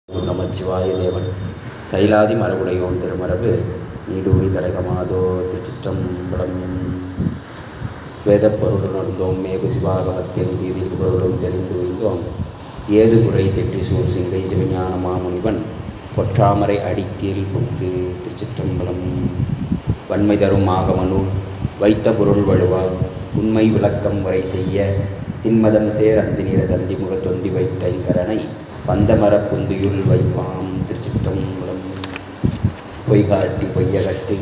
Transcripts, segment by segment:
நமச்சிவாய தேவன் கைலாதி மரபுடையோன் திருமரபு நீடூழி தரகமாதோ திருச்சிற்றம்பலம். வேதப்பொருளுணர்ந்தோம் மேகு சிவாகமத்தின் தீதில் பொருளும் தெரிந்து வைந்தோம். ஏது குறை தெற்றி சூழ் சிங்கை சிவஞான மாமுனிவன் பொற்றாமரை அடிக்கீழ் புக்கு. திருச்சிற்றம்பலம். வன்மை தரும் ஆகமனூல் வைத்த பொருள் வழுவா உண்மை விளக்கம் வரை செய்ய தின்மதம் சேர் அந்தினிர தந்தி முக தொந்தி வைத்த கரனை பந்தமர புந்தியுள் வைப்பாம். திருச்சிற்றம்பலம். பொய்காட்டி பொய்யகட்டி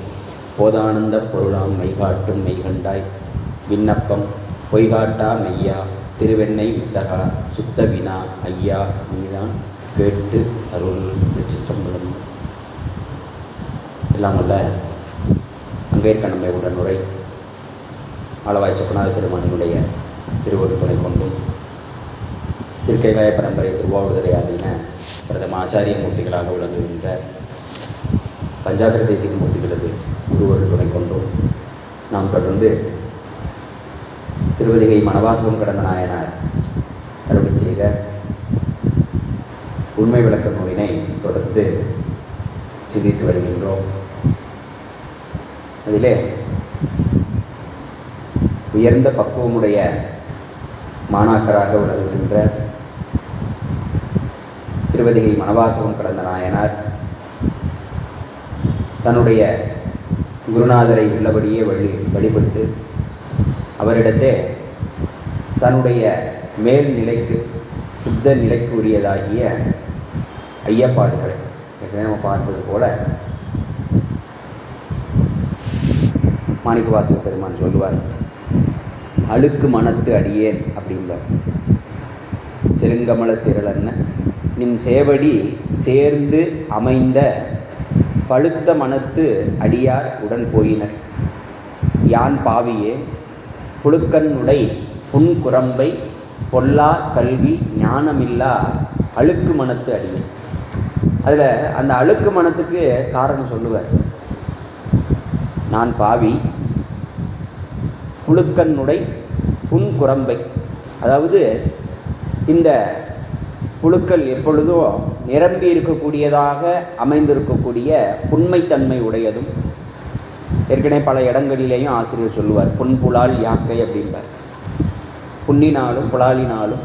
போதானந்த பொருளாம் மெய்காட்டும் மெய்கண்டாய் விண்ணப்பம் பொய்காட்டா மெய்யா திருவெண்ணை வித்தகா சுத்த வினா ஐயா நீதான் கேட்டு அருள். திருச்சிற்றம்பலம். எல்லாம் அல்ல அங்கேற்கனமே உடனுரை ஆளவாய் சொக்கநாத பெருமானினுடைய திருவருட்பனை கொண்டும் திருக்கைலாய பரம்பரை திருவாவூதுறை ஆதீன பிரதம ஆச்சாரிய மூர்த்திகளாக விளங்குகின்ற பஞ்சாகர தேசிக மூர்த்திகளது குருவருள் துணை கொண்டும் நாம் தொடர்ந்து திருவதிகை மணவாசகம் கடந்த நாயனார் அருள் செய்த உண்மை விளக்க நூலினை தொடர்ந்து சிந்தித்து வருகின்றோம். அதிலே உயர்ந்த பக்குவமுடைய மாணாக்கராக விளங்குகின்ற திருவதிகை மணவாசகம் கடந்த நாயனார் தன்னுடைய குருநாதரை உள்ளபடியே வழிபட்டு அவரிடத்தே தன்னுடைய மேல்நிலைக்கு சுத்த நிலைக்கு உரியதாகிய ஐயப்பாடுகளை நம்ம பார்ப்பது போல மாணிக்கவாசக பெருமான் சொல்லுவார், அழுக்கு மனத்து அடியேன் அப்படின்பார். செருங்கமல திரளன்ன நின் சேவடி சேர்ந்து அமைந்த பழுத்த மனத்து அடியார் உடன் போயினர். யான் பாவியே புழுக்கன்னுடை புன்குரம்பை பொல்லா கல்வி ஞானமில்லா அழுக்கு மனத்து அடியேன். அதில் அந்த அழுக்கு மனத்துக்கு காரணம் சொல்லுவார். நான் பாவி, புழுக்கன்னுடை புன்குரம்பை, அதாவது இந்த புழுக்கள் எப்பொழுதும் நிரம்பி இருக்கக்கூடியதாக அமைந்திருக்கக்கூடிய புன்மைத்தன்மை உடையதும். ஏற்கனவே பல இடங்களிலேயும் ஆசிரியர் சொல்லுவார், புன்புலால் யாக்கை அப்படின்பார். புண்ணினாலும் புலாலினாலும்,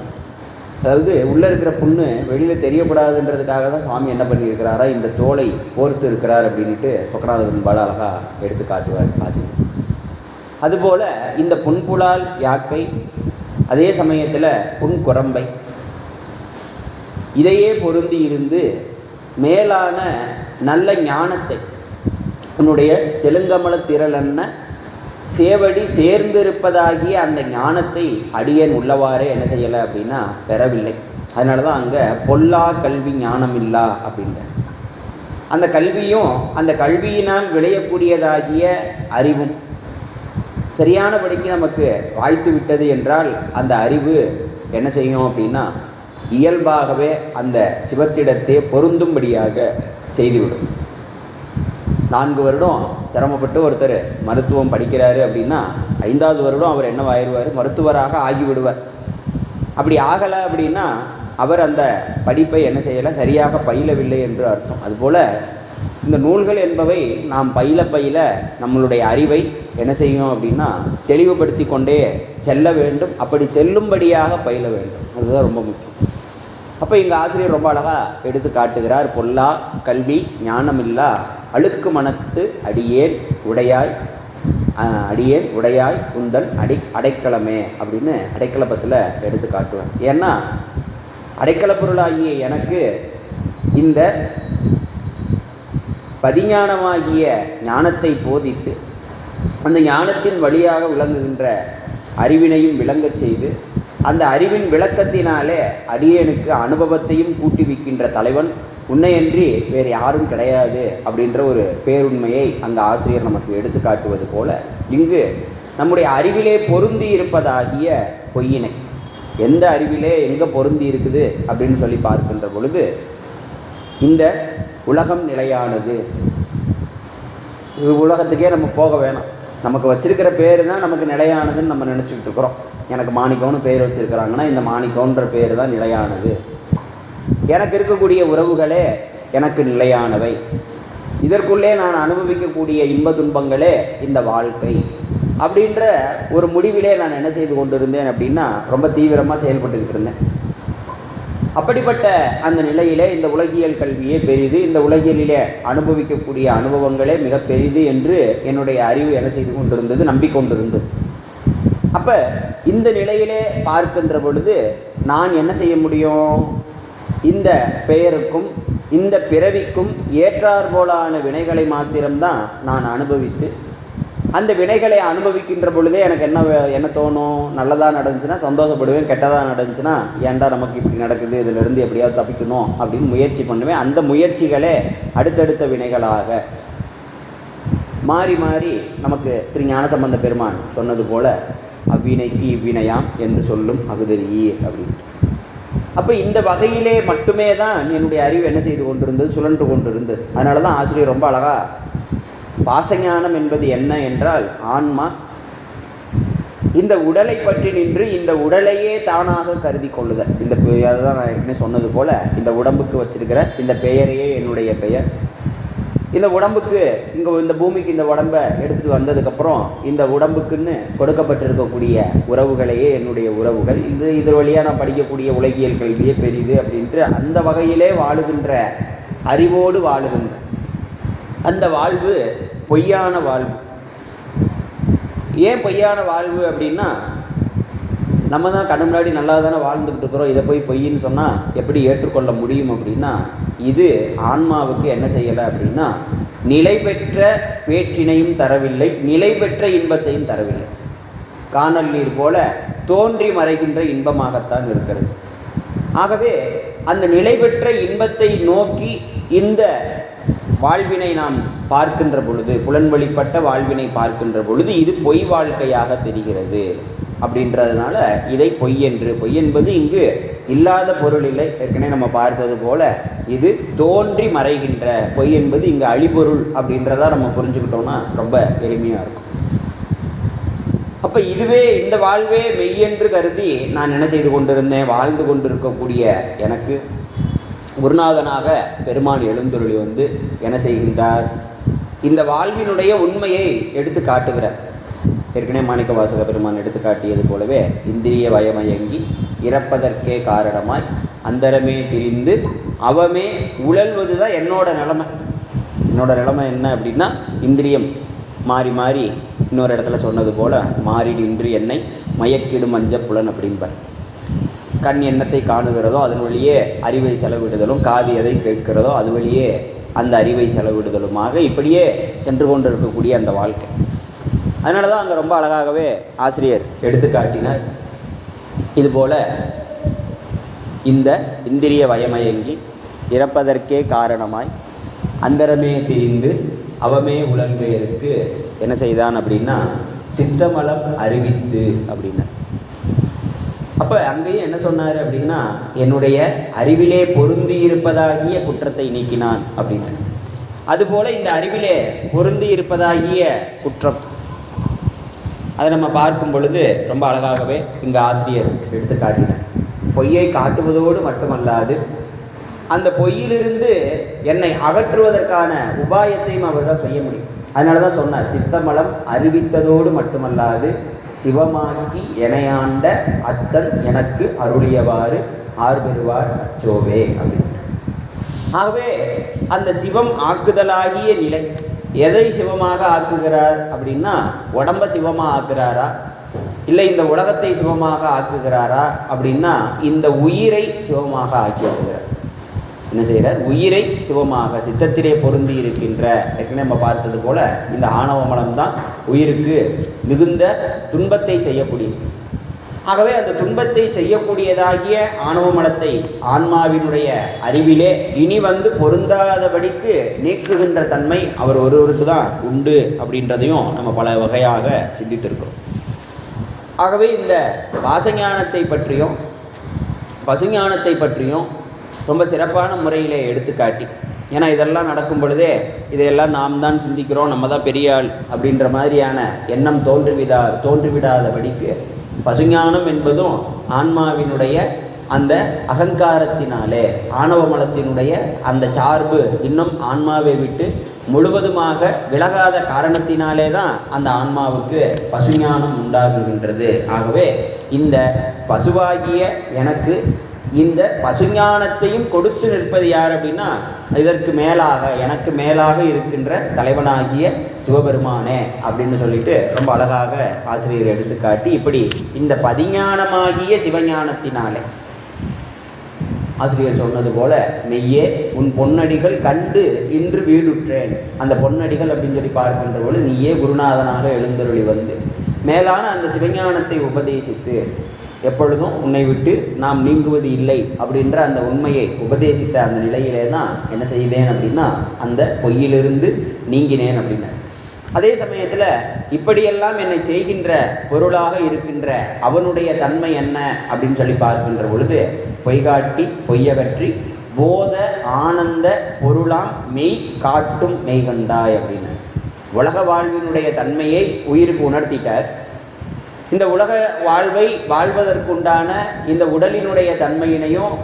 அதாவது உள்ளே இருக்கிற புண்ணு வெளியில் தெரியக்கூடாதுன்றதுக்காக தான் சுவாமி என்ன பண்ணியிருக்கிறாரா, இந்த தோலை போர்த்து இருக்கிறார் அப்படின்ட்டு சொக்கநாதன் பால அழகா எடுத்து காட்டுவார் ஆசிரியர். அதுபோல இந்த புன்புலால் யாக்கை, அதே சமயத்தில் புன்குரம்பை, இதையே பொருந்தி இருந்து மேலான நல்ல ஞானத்தை உன்னுடைய செலுங்கமல திரளன்ன சேவடி சேர்ந்திருப்பதாகிய அந்த ஞானத்தை அடியேன் உள்ளவாறே என்ன செய்யலை அப்படின்னா பெறவில்லை. அதனால தான் அங்கே பொல்லா கல்வி ஞானம் இல்லா அப்படின்ற அந்த கல்வியும் அந்த கல்வியினால் விளையக்கூடியதாகிய அறிவும் சரியானபடிக்கு நமக்கு வாய்த்து விட்டது என்றால் அந்த அறிவு என்ன செய்யும் அப்படின்னா இயல்பாகவே அந்த சிவத்திடத்தை பொருந்தும்படியாக செய்துவிடும். 4 வருடம் சிரமப்பட்டு ஒருத்தர் மருத்துவம் படிக்கிறாரு அப்படின்னா 5வது வருடம் அவர் என்னவாயிருவார், மருத்துவராக ஆகிவிடுவார். அப்படி ஆகலை அப்படின்னா அவர் அந்த படிப்பை என்ன செய்யலை, சரியாக பயிலவில்லை என்று அர்த்தம். அதுபோல் இந்த நூல்கள் என்பவை நாம் பயில நம்மளுடைய அறிவை என்ன செய்யும் அப்படின்னா தெளிவுபடுத்தி கொண்டே செல்ல வேண்டும். அப்படி செல்லும்படியாக பயில வேண்டும். அதுதான் ரொம்ப முக்கியம். அப்போ இங்கே ஆசிரியர் ரொம்ப அழகாக எடுத்து காட்டுகிறார். பொல்லா கல்வி ஞானமில்லா அழுக்கு மனத்து அடியேன் உடையாய் உந்தன் அடைக்கலமே அப்படின்னு அடைக்கலப்பத்தில் எடுத்து காட்டுவார். ஏன்னா அடைக்கல பொருளாகிய எனக்கு இந்த பதிஞானமாகிய ஞானத்தை போதித்து அந்த ஞானத்தின் வழியாக விளங்குகின்ற அறிவினையும் விளங்கச் செய்து அந்த அறிவின் விளக்கத்தினாலே அடியேனுக்கு அனுபவத்தையும் கூட்டி வைக்கின்ற தலைவன் உன்னையன்றி வேறு யாரும் கிடையாது அப்படின்ற ஒரு பேருண்மையை அந்த ஆசிரியர் நமக்கு எடுத்து காட்டுவது போல இங்கு நம்முடைய அறிவிலே பொருந்தி இருப்பதாகிய பொய்யினை எந்த அறிவிலே எங்கே பொருந்தி இருக்குது அப்படின்னு சொல்லி பார்க்கின்ற பொழுது இந்த உலகம் நிலையானது. உலகத்துக்கே நம்ம போக வேணாம். நமக்கு வச்சிருக்கிற பேர் தான் நமக்கு நிலையானதுன்னு நம்ம நினச்சிக்கிட்டு இருக்கிறோம். எனக்கு மாணிக்கம்னு பேர் வச்சிருக்கிறாங்கன்னா இந்த மாணிக்கம்ன்ற பேர் தான் நிலையானது. எனக்கு இருக்கக்கூடிய உறவுகளே எனக்கு நிலையானவை, இதற்குள்ளே நான் அனுபவிக்கக்கூடிய இன்ப துன்பங்களே இந்த வாழ்க்கை அப்படின்ற ஒரு முடிவிலே நான் என்ன செய்து கொண்டிருந்தேன் அப்படின்னா ரொம்ப தீவிரமாக செயல்பட்டுக்கிட்டு இருந்தேன். அப்படிப்பட்ட அந்த நிலையிலே இந்த உலகியல் கல்வியே பெரிது, இந்த உலகியலிலே அனுபவிக்கக்கூடிய அனுபவங்களே மிக பெரிது என்று என்னுடைய அறிவு என்ன செய்து கொண்டிருந்தது, நம்பிக்கொண்டிருந்தது. அப்ப இந்த நிலையிலே பார்க்கின்ற பொழுது நான் என்ன செய்ய முடியும், இந்த பெயருக்கும் இந்த பிறவிக்கும் ஏற்றாற்போலான வினைகளை மாத்திரம்தான் நான் அனுபவித்து, அந்த வினைகளை அனுபவிக்கின்ற பொழுதே எனக்கு என்ன தோணும், நல்லதாக நடந்துச்சுன்னா சந்தோஷப்படுவேன், கெட்டதாக நடந்துச்சுன்னா ஏன்டா நமக்கு இப்படி நடக்குது, இதிலிருந்து எப்படியாவது தப்பிக்கணும் அப்படின்னு முயற்சி பண்ணுவேன். அந்த முயற்சிகளே அடுத்தடுத்த வினைகளாக மாறி மாறி நமக்கு திரு ஞானசம்பந்த பெருமான் சொன்னது போல அவ்வினைக்கு இவ்வினையாம் என்று சொல்லும் அகுதறியே அப்படின்னு. அப்போ இந்த வகையிலே மட்டுமே தான் என்னுடைய அறிவு என்ன செய்து கொண்டிருந்தது, சுழன்று கொண்டிருந்தது. அதனால தான் ஆசிரியர் ரொம்ப அழகா பாசஞானம் என்பது என்ன என்றால் ஆன்மா இந்த உடலை பற்றி நின்று இந்த உடலையே தானாக கருதி கொள்ளுதல். இந்த அதுதான் நான் ஏற்கனவே சொன்னது போல இந்த உடம்புக்கு வச்சிருக்கிற இந்த பெயரையே என்னுடைய பெயர், இந்த உடம்புக்கு இந்த பூமிக்கு இந்த உடம்பை எடுத்துட்டு வந்ததுக்கப்புறம் இந்த உடம்புக்குன்னு கொடுக்கப்பட்டிருக்கக்கூடிய உறவுகளையே என்னுடைய உறவுகள், இது வழியாக நான் படிக்கக்கூடிய உலகியல் கல்வியே பெரிது அப்படின்ட்டு அந்த வகையிலே வாழுகின்ற அறிவோடு வாழுகின்ற அந்த வாழ்வு பொய்யான வாழ்வு. ஏன் பொய்யான வாழ்வு அப்படின்னா, நம்ம தான் கண்ணு முன்னாடி நல்லா தானே வாழ்ந்துக்கிட்டு இருக்கிறோம், இதை போய் பொய்ன்னு சொன்னால் எப்படி ஏற்றுக்கொள்ள முடியும் அப்படின்னா, இது ஆன்மாவுக்கு என்ன செய்யலை அப்படின்னா நிலை பெற்ற பேற்றினையும் தரவில்லை, நிலை பெற்ற இன்பத்தையும் தரவில்லை. காணல் நீர் போல தோன்றி மறைகின்ற இன்பமாகத்தான் இருக்கிறது. ஆகவே அந்த நிலை பெற்ற இன்பத்தை நோக்கி இந்த வாழ்வினை நாம் பார்க்கின்ற பொழுது, புலன்வழிப்பட்ட வாழ்வினை பார்க்கின்ற பொழுது இது பொய் வாழ்க்கையாக தெரிகிறது. அப்படின்றதுனால இதை பொய் என்று, பொய் என்பது இங்கு இல்லாத பொருள் இல்லை, ஏற்கனவே நம்ம பார்த்தது போல இது தோன்றி மறைகின்ற பொய் என்பது இங்கு அழிபொருள் அப்படின்றதா நம்ம புரிஞ்சுக்கிட்டோம்னா ரொம்ப எளிமையாக இருக்கும். அப்போ இதுவே இந்த வாழ்வே மெய்யென்று கருதி நான் என்ன செய்து கொண்டிருந்தேன், வாழ்ந்து கொண்டிருக்கக்கூடிய எனக்கு குருநாதனாக பெருமான் எழுந்தருளி என்ன செய்கின்றார், இந்த வாழ்வினுடைய உண்மையை எடுத்து காட்டுகிறார். ஏற்கனவே மாணிக்க வாசக பெருமான் எடுத்து காட்டியது போலவே இந்திரிய வயமயங்கி இறப்பதற்கே காரணமாய் அந்தரமே திரிந்து அவமே உழல்வதுதான் என்னோட நிலைமை. என்னோட நிலைமை என்ன அப்படின்னா, இந்திரியம் மாறி மாறி இன்னொரு இடத்துல சொன்னது போல மாறிடு இன்று என்னை மயக்கிடும் மஞ்ச புலன் அப்படின்பார். கண் எண்ணத்தை காணுகிறதோ அதன் வழியே அறிவை செலவிடுதலும், காது எதை கேட்கிறதோ அது வழியே அந்த அறிவை செலவிடுதலுமாக இப்படியே சென்று கொண்டிருக்கக்கூடிய அந்த வாழ்க்கை. அதனால தான் அங்கே ரொம்ப அழகாகவே ஆசிரியர் எடுத்து காட்டினார். இதுபோல இந்த இந்திரிய வயமயங்கி இறப்பதற்கே காரணமாய் அந்தரமே திரிந்து அவமே உலன்பெயருக்கு என்ன செய்தான் அப்படின்னா சித்தமலம் அறிவித்து அப்படின்னா. அப்ப அங்கேயும் என்ன சொன்னாரு அப்படின்னா, என்னுடைய அறிவிலே பொருந்தி இருப்பதாகிய குற்றத்தை நீக்கினான் அப்படின்னு. அதுபோல இந்த அறிவிலே பொருந்தி இருப்பதாகிய குற்றம் அதை நம்ம பார்க்கும் பொழுது ரொம்ப அழகாகவே இங்க ஆசிரியர் எடுத்து காட்டினார். பொய்யை காட்டுவதோடு மட்டுமல்லாது அந்த பொய்யிலிருந்து என்னை அகற்றுவதற்கான உபாயத்தையும் அவர் தான் செய்ய முடியும். அதனாலதான் சொன்னார், சித்தமலம் அறிவித்ததோடு மட்டுமல்லாது சிவமாக்கி எனையாண்ட அத்தன் எனக்கு அருளியவாறு ஆர்பெறுவார் அச்சோவே அப்படின்னு. ஆகவே அந்த சிவம் ஆக்குதலாகிய நிலை, எதை சிவமாக ஆக்குகிறார் அப்படின்னா, உடம்ப சிவமாக ஆக்குறாரா இல்லை இந்த உலகத்தை சிவமாக ஆக்குகிறாரா அப்படின்னா, இந்த உயிரை சிவமாக ஆக்கி வருகிறார். என்ன செய்கிறார், உயிரை சிவமாக சித்தத்திலே பொருந்தி இருக்கின்ற, ஏற்கனவே நம்ம பார்த்தது போல இந்த ஆணவ மலம் தான் உயிருக்கு மிகுந்த துன்பத்தை செய்யக்கூடியது. ஆகவே அந்த துன்பத்தை செய்யக்கூடியதாகிய ஆணவ மலத்தை ஆன்மாவினுடைய அறிவிலே இனி பொருந்தாதபடிக்கு நீக்குகின்ற தன்மை அவர் ஒருவருக்கு தான் உண்டு அப்படின்றதையும் நம்ம பல வகையாக சிந்தித்திருக்கிறோம். ஆகவே இந்த வாசஞானத்தை பற்றியும் பசுஞானத்தை பற்றியும் ரொம்ப சிறப்பான முறையிலே எடுத்துக்காட்டி, ஏன்னா இதெல்லாம் நடக்கும் பொழுதே இதையெல்லாம் நாம் தான் சிந்திக்கிறோம், நம்ம தான் பெரிய ஆள் அப்படின்ற மாதிரியான எண்ணம் தோன்றிவிடாதபடிக்கு பசுஞானம் என்பதும் ஆன்மாவினுடைய அந்த அகங்காரத்தினாலே, ஆணவ மலத்தினுடைய அந்த சார்பு இன்னும் ஆன்மாவை விட்டு முழுவதுமாக விலகாத காரணத்தினாலே தான் அந்த ஆன்மாவுக்கு பசுஞானம் உண்டாகுகின்றது. ஆகவே இந்த பசுவாகிய எனக்கு இந்த பசுஞானத்தையும் கொடுத்து நிற்பது யார் அப்படின்னா, இதற்கு மேலாக எனக்கு மேலாக இருக்கின்ற தலைவனாகிய சிவபெருமானே அப்படின்னு சொல்லிட்டு ரொம்ப அழகாக ஆசிரியர் எடுத்துக்காட்டி, இப்படி இந்த பதிஞானமாகிய சிவஞானத்தினாலே ஆசிரியர் சொன்னது போல, மெய்யே உன் பொன்னடிகள் கண்டு இன்று வீடுற்றேன். அந்த பொன்னடிகள் அப்படின்னு சொல்லி பார்க்கின்ற போது நீயே குருநாதனாக எழுந்தருளி வந்து மேலான அந்த சிவஞானத்தை உபதேசித்து, எப்பொழுதும் உன்னை விட்டு நாம் நீங்குவது இல்லை அப்படின்ற அந்த உண்மையை உபதேசித்த அந்த நிலையிலே தான் என்ன செய்தேன் அப்படின்னா, அந்த பொய்யிலிருந்து நீங்கினேன் அப்படின்னா. அதே சமயத்தில் இப்படியெல்லாம் என்னை செய்கின்ற பொருளாக இருக்கின்ற அவனுடைய தன்மை என்ன அப்படின்னு சொல்லி பார்க்கின்ற பொழுது, பொய்காட்டி பொய்யகற்றி போத ஆனந்த பொருளாம் மெய் காட்டும் மெய்கண்டாய் அப்படின்னு உலக வாழ்வினுடைய தன்மையை உயிருக்கு உணர்த்திட்டார். இந்த உலக வாழ்வை வாழ்வதற்குண்டான இந்த உடலினுடைய தன்மையினையும்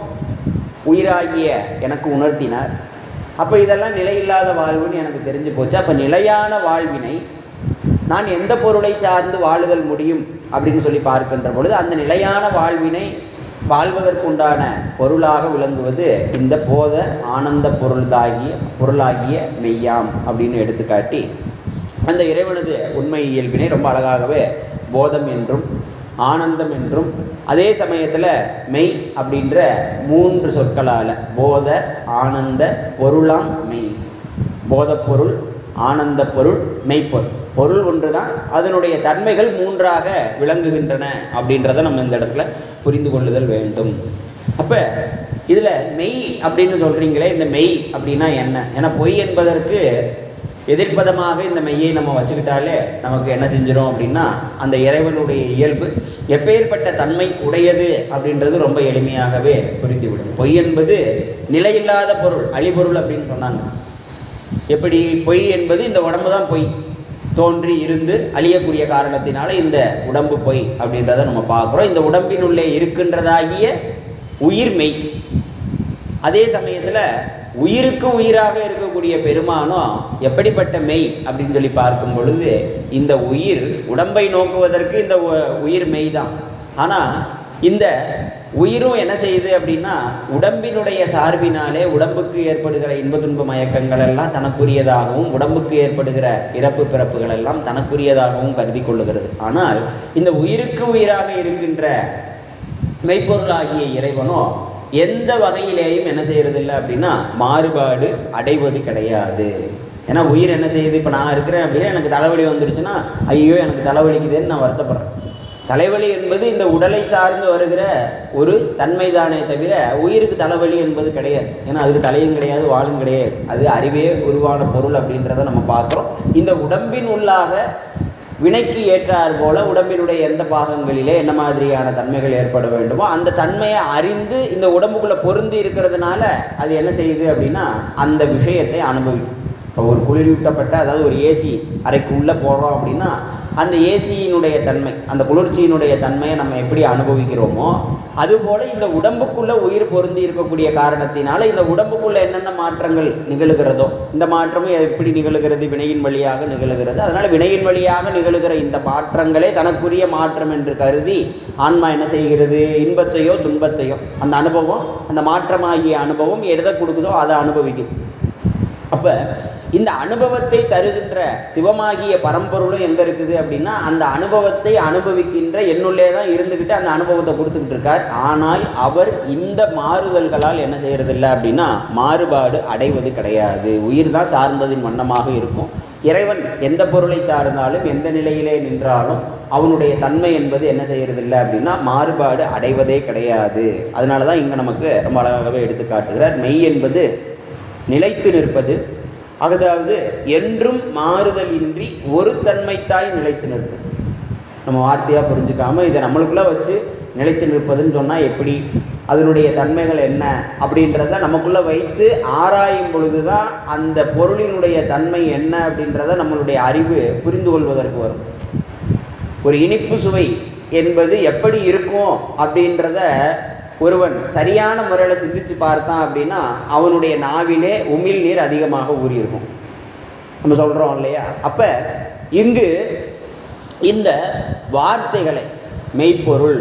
உயிராகிய எனக்கு உணர்த்தினார். அப்போ இதெல்லாம் நிலையில்லாத வாழ்வுன்னு எனக்கு தெரிஞ்சு போச்சு. அப்போ நிலையான வாழ்வினை நான் எந்த பொருளை சார்ந்து வாழுதல் முடியும் அப்படின்னு சொல்லி பார்க்கின்ற பொழுது, அந்த நிலையான வாழ்வினை வாழ்வதற்குண்டான பொருளாக விளங்குவது இந்த போத ஆனந்த பொருளாகிய மெய்யாம் அப்படின்னு எடுத்துக்காட்டி, அந்த இறைவனது உண்மை இயல்பினை ரொம்ப அழகாகவே போதம் என்றும் ஆனந்தம் என்றும் அதே சமயத்தில் மெய் அப்படின்ற 3 சொற்களால் போத ஆனந்த பொருளாம் மெய், போதப்பொருள் ஆனந்த பொருள் மெய்ப்பொருள், பொருள் ஒன்று தான், அதனுடைய தன்மைகள் 3ஆக விளங்குகின்றன அப்படின்றத நம்ம இந்த இடத்துல புரிந்து கொள்ளுதல் வேண்டும். அப்போ இதில் மெய் அப்படின்னு சொல்கிறீங்களே, இந்த மெய் அப்படின்னா என்ன? ஏன்னா பொய் என்பதற்கு எதிர்ப்பதமாக இந்த மெய்யை நம்ம வச்சுக்கிட்டாலே நமக்கு என்ன செஞ்சிடும் அப்படின்னா, அந்த இறைவனுடைய இயல்பு எப்பேற்பட்ட தன்மை உடையது அப்படின்றது ரொம்ப எளிமையாகவே புரிந்துவிடும். பொய் என்பது நிலையில்லாத பொருள், அழிபொருள் அப்படின்னு சொன்னாங்க. எப்படி பொய் என்பது இந்த உடம்பு தான் பொய், தோன்றி இருந்து அழியக்கூடிய காரணத்தினால இந்த உடம்பு பொய் அப்படின்றத நம்ம பார்க்குறோம். இந்த உடம்பினுள்ளே இருக்கின்றதாகிய உயிர் மெய். அதே சமயத்தில் உயிருக்கு உயிராக இருக்கக்கூடிய பெருமானம் எப்படிப்பட்ட மெய் அப்படின்னு சொல்லி பார்க்கும் பொழுது, இந்த உயிர் உடம்பை நோக்குவதற்கு இந்த உயிர் மெய் தான். ஆனால் இந்த உயிரும் என்ன செய்யுது அப்படின்னா, உடம்பினுடைய சார்பினாலே உடம்புக்கு ஏற்படுகிற இன்ப துன்ப மயக்கங்கள் எல்லாம் தனக்குரியதாகவும், உடம்புக்கு ஏற்படுகிற இறப்பு பிறப்புகள் எல்லாம் தனக்குரியதாகவும் கருதி கொள்ளுகிறது. ஆனால் இந்த உயிருக்கு உயிராக இருக்கின்ற மெய்ப்பொருளாகிய இறைவனோ எந்த வகையிலேயும் என்ன செய்யறது இல்லை அப்படின்னா மாறுபாடு அடைவது கிடையாது. ஏன்னா உயிர் என்ன செய்யுது, இப்போ நான் இருக்கிறேன் அப்படின்னா எனக்கு தலைவலி வந்துருச்சுன்னா ஐயோ எனக்கு தலைவலிக்குதுன்னு நான் வருத்தப்படுறேன். தலைவலி என்பது இந்த உடலை சார்ந்து வருகிற ஒரு தன்மை தானே தவிர உயிருக்கு தலைவலி என்பது கிடையாது. ஏன்னா அதுக்கு தலையும் கிடையாது வாழும் கிடையாது, அது அறிவே உருவான பொருள் அப்படின்றத நம்ம பார்க்குறோம். இந்த உடம்பின் உள்ளாக வினைக்கு ஏற்றார் போல உடம்பினுடைய எந்த பாகங்களிலே என்ன மாதிரியான தன்மைகள் ஏற்பட வேண்டுமோ அந்த தன்மையை அறிந்து இந்த உடம்புக்குள்ள பொருந்தி இருக்கிறதுனால அது என்ன செய்யுது அப்படின்னா அந்த விஷயத்தை அனுபவிக்கும். இப்போ ஒரு குளிரூட்டப்பட்ட, அதாவது ஒரு ஏசி அறைக்கு உள்ளே போடுறோம் அப்படின்னா அந்த ஏசியினுடைய தன்மை, அந்த குளிர்ச்சியினுடைய தன்மையை நம்ம எப்படி அனுபவிக்கிறோமோ அதுபோல இந்த உடம்புக்குள்ள உயிர் பொருந்தி இருக்கக்கூடிய காரணத்தினால இந்த உடம்புக்குள்ள என்னென்ன மாற்றங்கள் நிகழுகிறதோ, இந்த மாற்றமும் எப்படி நிகழுகிறது, வினையின் வழியாக நிகழுகிறது. அதனால வினையின் வழியாக நிகழுகிற இந்த மாற்றங்களே தனக்குரிய மாற்றம் என்று கருதி ஆன்மா என்ன செய்கிறது, இன்பத்தையோ துன்பத்தையோ அந்த அனுபவம், அந்த மாற்றமாகிய அனுபவம் எதை கொடுக்குதோ அதை அனுபவிக்குது. அப்ப இந்த அனுபவத்தை தருகின்ற சிவமாகிய பரம்பொருளும் எங்க இருக்குது அப்படின்னா அந்த அனுபவத்தை அனுபவிக்கின்ற என்னுள்ளே தான் இருந்துகிட்டு அந்த அனுபவத்தை கொடுத்துக்கிட்டு இருக்கார். ஆனால் அவர் இந்த மாறுதல்களால் என்ன செய்யறதில்லை அப்படின்னா மாறுபாடு அடைவது கிடையாது. உயிர் தான் சார்ந்ததின் வண்ணமாக இருக்கும். இறைவன் எந்த பொருளை சார்ந்தாலும் எந்த நிலையிலே நின்றாலும் அவனுடைய தன்மை என்பது என்ன செய்யறதில்லை அப்படின்னா மாறுபாடு அடைவதே கிடையாது. அதனாலதான் இங்க நமக்கு ரொம்ப அழகாகவே எடுத்து காட்டுகிறார். மெய் என்பது நிலைத்து நிற்பது, அதாவது என்றும் மாறுதல் இன்றி ஒரு தன்மைத்தாய் நிலைத்து நிற்பது. நம்ம வார்த்தையா புரிஞ்சுக்காம இதை நம்மளுக்குள்ள வச்சு நிலைத்து நிற்பதுன்னு சொன்னா எப்படி, அதனுடைய தன்மைகள் என்ன அப்படின்றத நமக்குள்ள வைத்து ஆராயும் பொழுதுதான் அந்த பொருளினுடைய தன்மை என்ன அப்படின்றத நம்மளுடைய அறிவு புரிந்து கொள்வதற்கு வரும். ஒரு இனிப்பு சுவை என்பது எப்படி இருக்கும் அப்படின்றத ஒருவன் சரியான முறையில் சிந்திச்சு பார்த்தான் அப்படின்னா அவனுடைய நாவிலே உமிழ் நீர் அதிகமாக ஊறியிருக்கும். நம்ம சொல்றோம் இல்லையா? அப்ப இங்கு இந்த வார்த்தைகளை மெய்ப்பொருள்,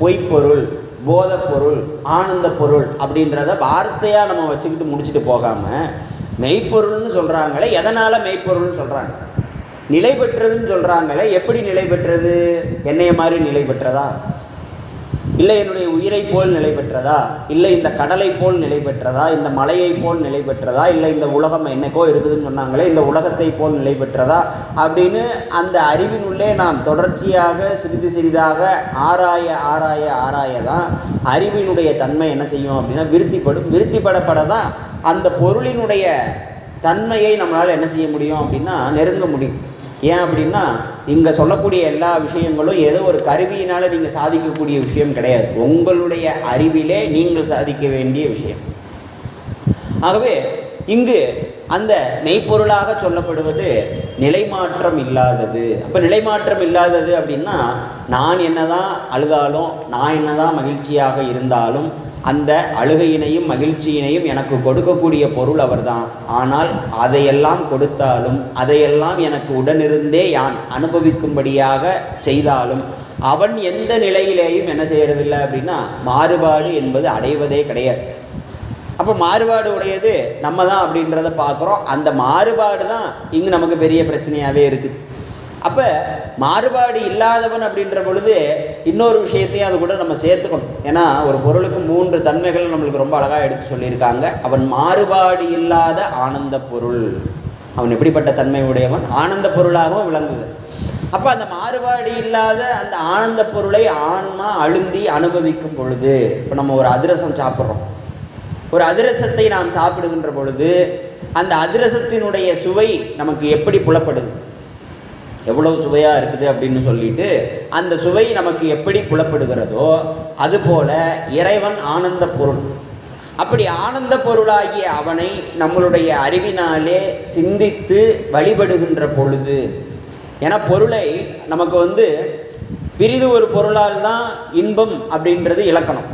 பொய்ப்பொருள், போதப்பொருள், ஆனந்த பொருள் அப்படின்றத வார்த்தையா நம்ம வச்சுக்கிட்டு முடிச்சுட்டு போகாம மெய்ப்பொருள்னு சொல்றாங்களே, எதனால மெய்ப்பொருள்னு சொல்றாங்க? நிலை பெற்றதுன்னு சொல்றாங்களே, எப்படி நிலை பெற்றது? என்னைய மாதிரி நிலை பெற்றதா, இல்லை என்னுடைய உயிரை போல் நிலை பெற்றதா, இல்லை இந்த கடலை போல் நிலை பெற்றதா, இந்த மலையை போல் நிலை பெற்றதா, இல்லை இந்த உலகம் என்னைக்கோ இருக்குதுன்னு சொன்னாங்களே இந்த உலகத்தை போல் நிலை பெற்றதா அப்படின்னு அந்த அறிவினுள்ளே நாம் தொடர்ச்சியாக சிறிது சிறிதாக ஆராய ஆராய ஆராயதான் அறிவினுடைய தன்மை என்ன செய்யும் அப்படின்னா விருத்திப்படும். விருத்திப்படப்படதான் அந்த பொருளினுடைய தன்மையை நம்மளால் என்ன செய்ய முடியும் அப்படின்னா நெருங்க முடியும். ஏன் அப்படின்னா இங்க சொல்லக்கூடிய எல்லா விஷயங்களும் ஏதோ ஒரு கருவியினால நீங்க சாதிக்கக்கூடிய விஷயம் கிடையாது. உங்களுடைய அறிவிலே நீங்கள் சாதிக்க வேண்டிய விஷயம். ஆகவே இங்கு அந்த மெய்ப்பொருளாக சொல்லப்படுவது நிலைமாற்றம் இல்லாதது. அப்ப நிலைமாற்றம் இல்லாதது அப்படின்னா நான் என்னதான் அழுதாலும், நான் என்னதான் மகிழ்ச்சியாக இருந்தாலும் அந்த அழுகையினையும் மகிழ்ச்சியினையும் எனக்கு கொடுக்கக்கூடிய பொருள் அவர்தான். ஆனால் அதையெல்லாம் கொடுத்தாலும், அதையெல்லாம் எனக்கு உடனிருந்தே யான் அனுபவிக்கும்படியாக செய்தாலும் அவன் எந்த நிலையிலேயும் என்ன செய்யறதில்லை அப்படின்னா மாறுபாடு என்பது அடைவதே கிடையாது. அப்ப மாறுபாடு உடையது நம்ம தான் அப்படின்றத பார்க்குறோம். அந்த மாறுபாடு தான் இங்கு நமக்கு பெரிய பிரச்சனையாவே இருக்குது. அப்ப மாறுபாடு இல்லாதவன் அப்படின்ற பொழுது இன்னொரு விஷயத்தையும் அது கூட நம்ம சேர்த்துக்கணும். ஏன்னா ஒரு பொருளுக்கு 3 தன்மைகள் நம்மளுக்கு ரொம்ப அழகா எடுத்து சொல்லியிருக்காங்க. அவன் மாறுபாடு இல்லாத ஆனந்த பொருள். அவன் எப்படிப்பட்ட தன்மை உடையவன்? ஆனந்த பொருளாகவும் விளங்குது. அப்ப அந்த மாறுபாடு இல்லாத அந்த ஆனந்த பொருளை ஆன்மா அழுந்தி அனுபவிக்கும் பொழுது, இப்ப நம்ம ஒரு அதிரசம் சாப்பிட்றோம். ஒரு அதிரசத்தை நாம் சாப்பிடுகின்ற பொழுது அந்த அதிரசத்தினுடைய சுவை நமக்கு எப்படி புலப்படுது? எவ்வளவு சுவையா இருக்குது அப்படின்னு சொல்லிட்டு அந்த சுவை நமக்கு எப்படி புலப்படுகிறதோ அதுபோல இறைவன் ஆனந்த பொருள். அப்படி ஆனந்த பொருளாகிய அவனை நம்மளுடைய அறிவினாலே சிந்தித்து வழிபடுகின்ற பொழுது, ஏன்னா பொருளை நமக்கு பிரிது ஒரு பொருளால் தான் இன்பம் அப்படின்றது இலக்கணம்.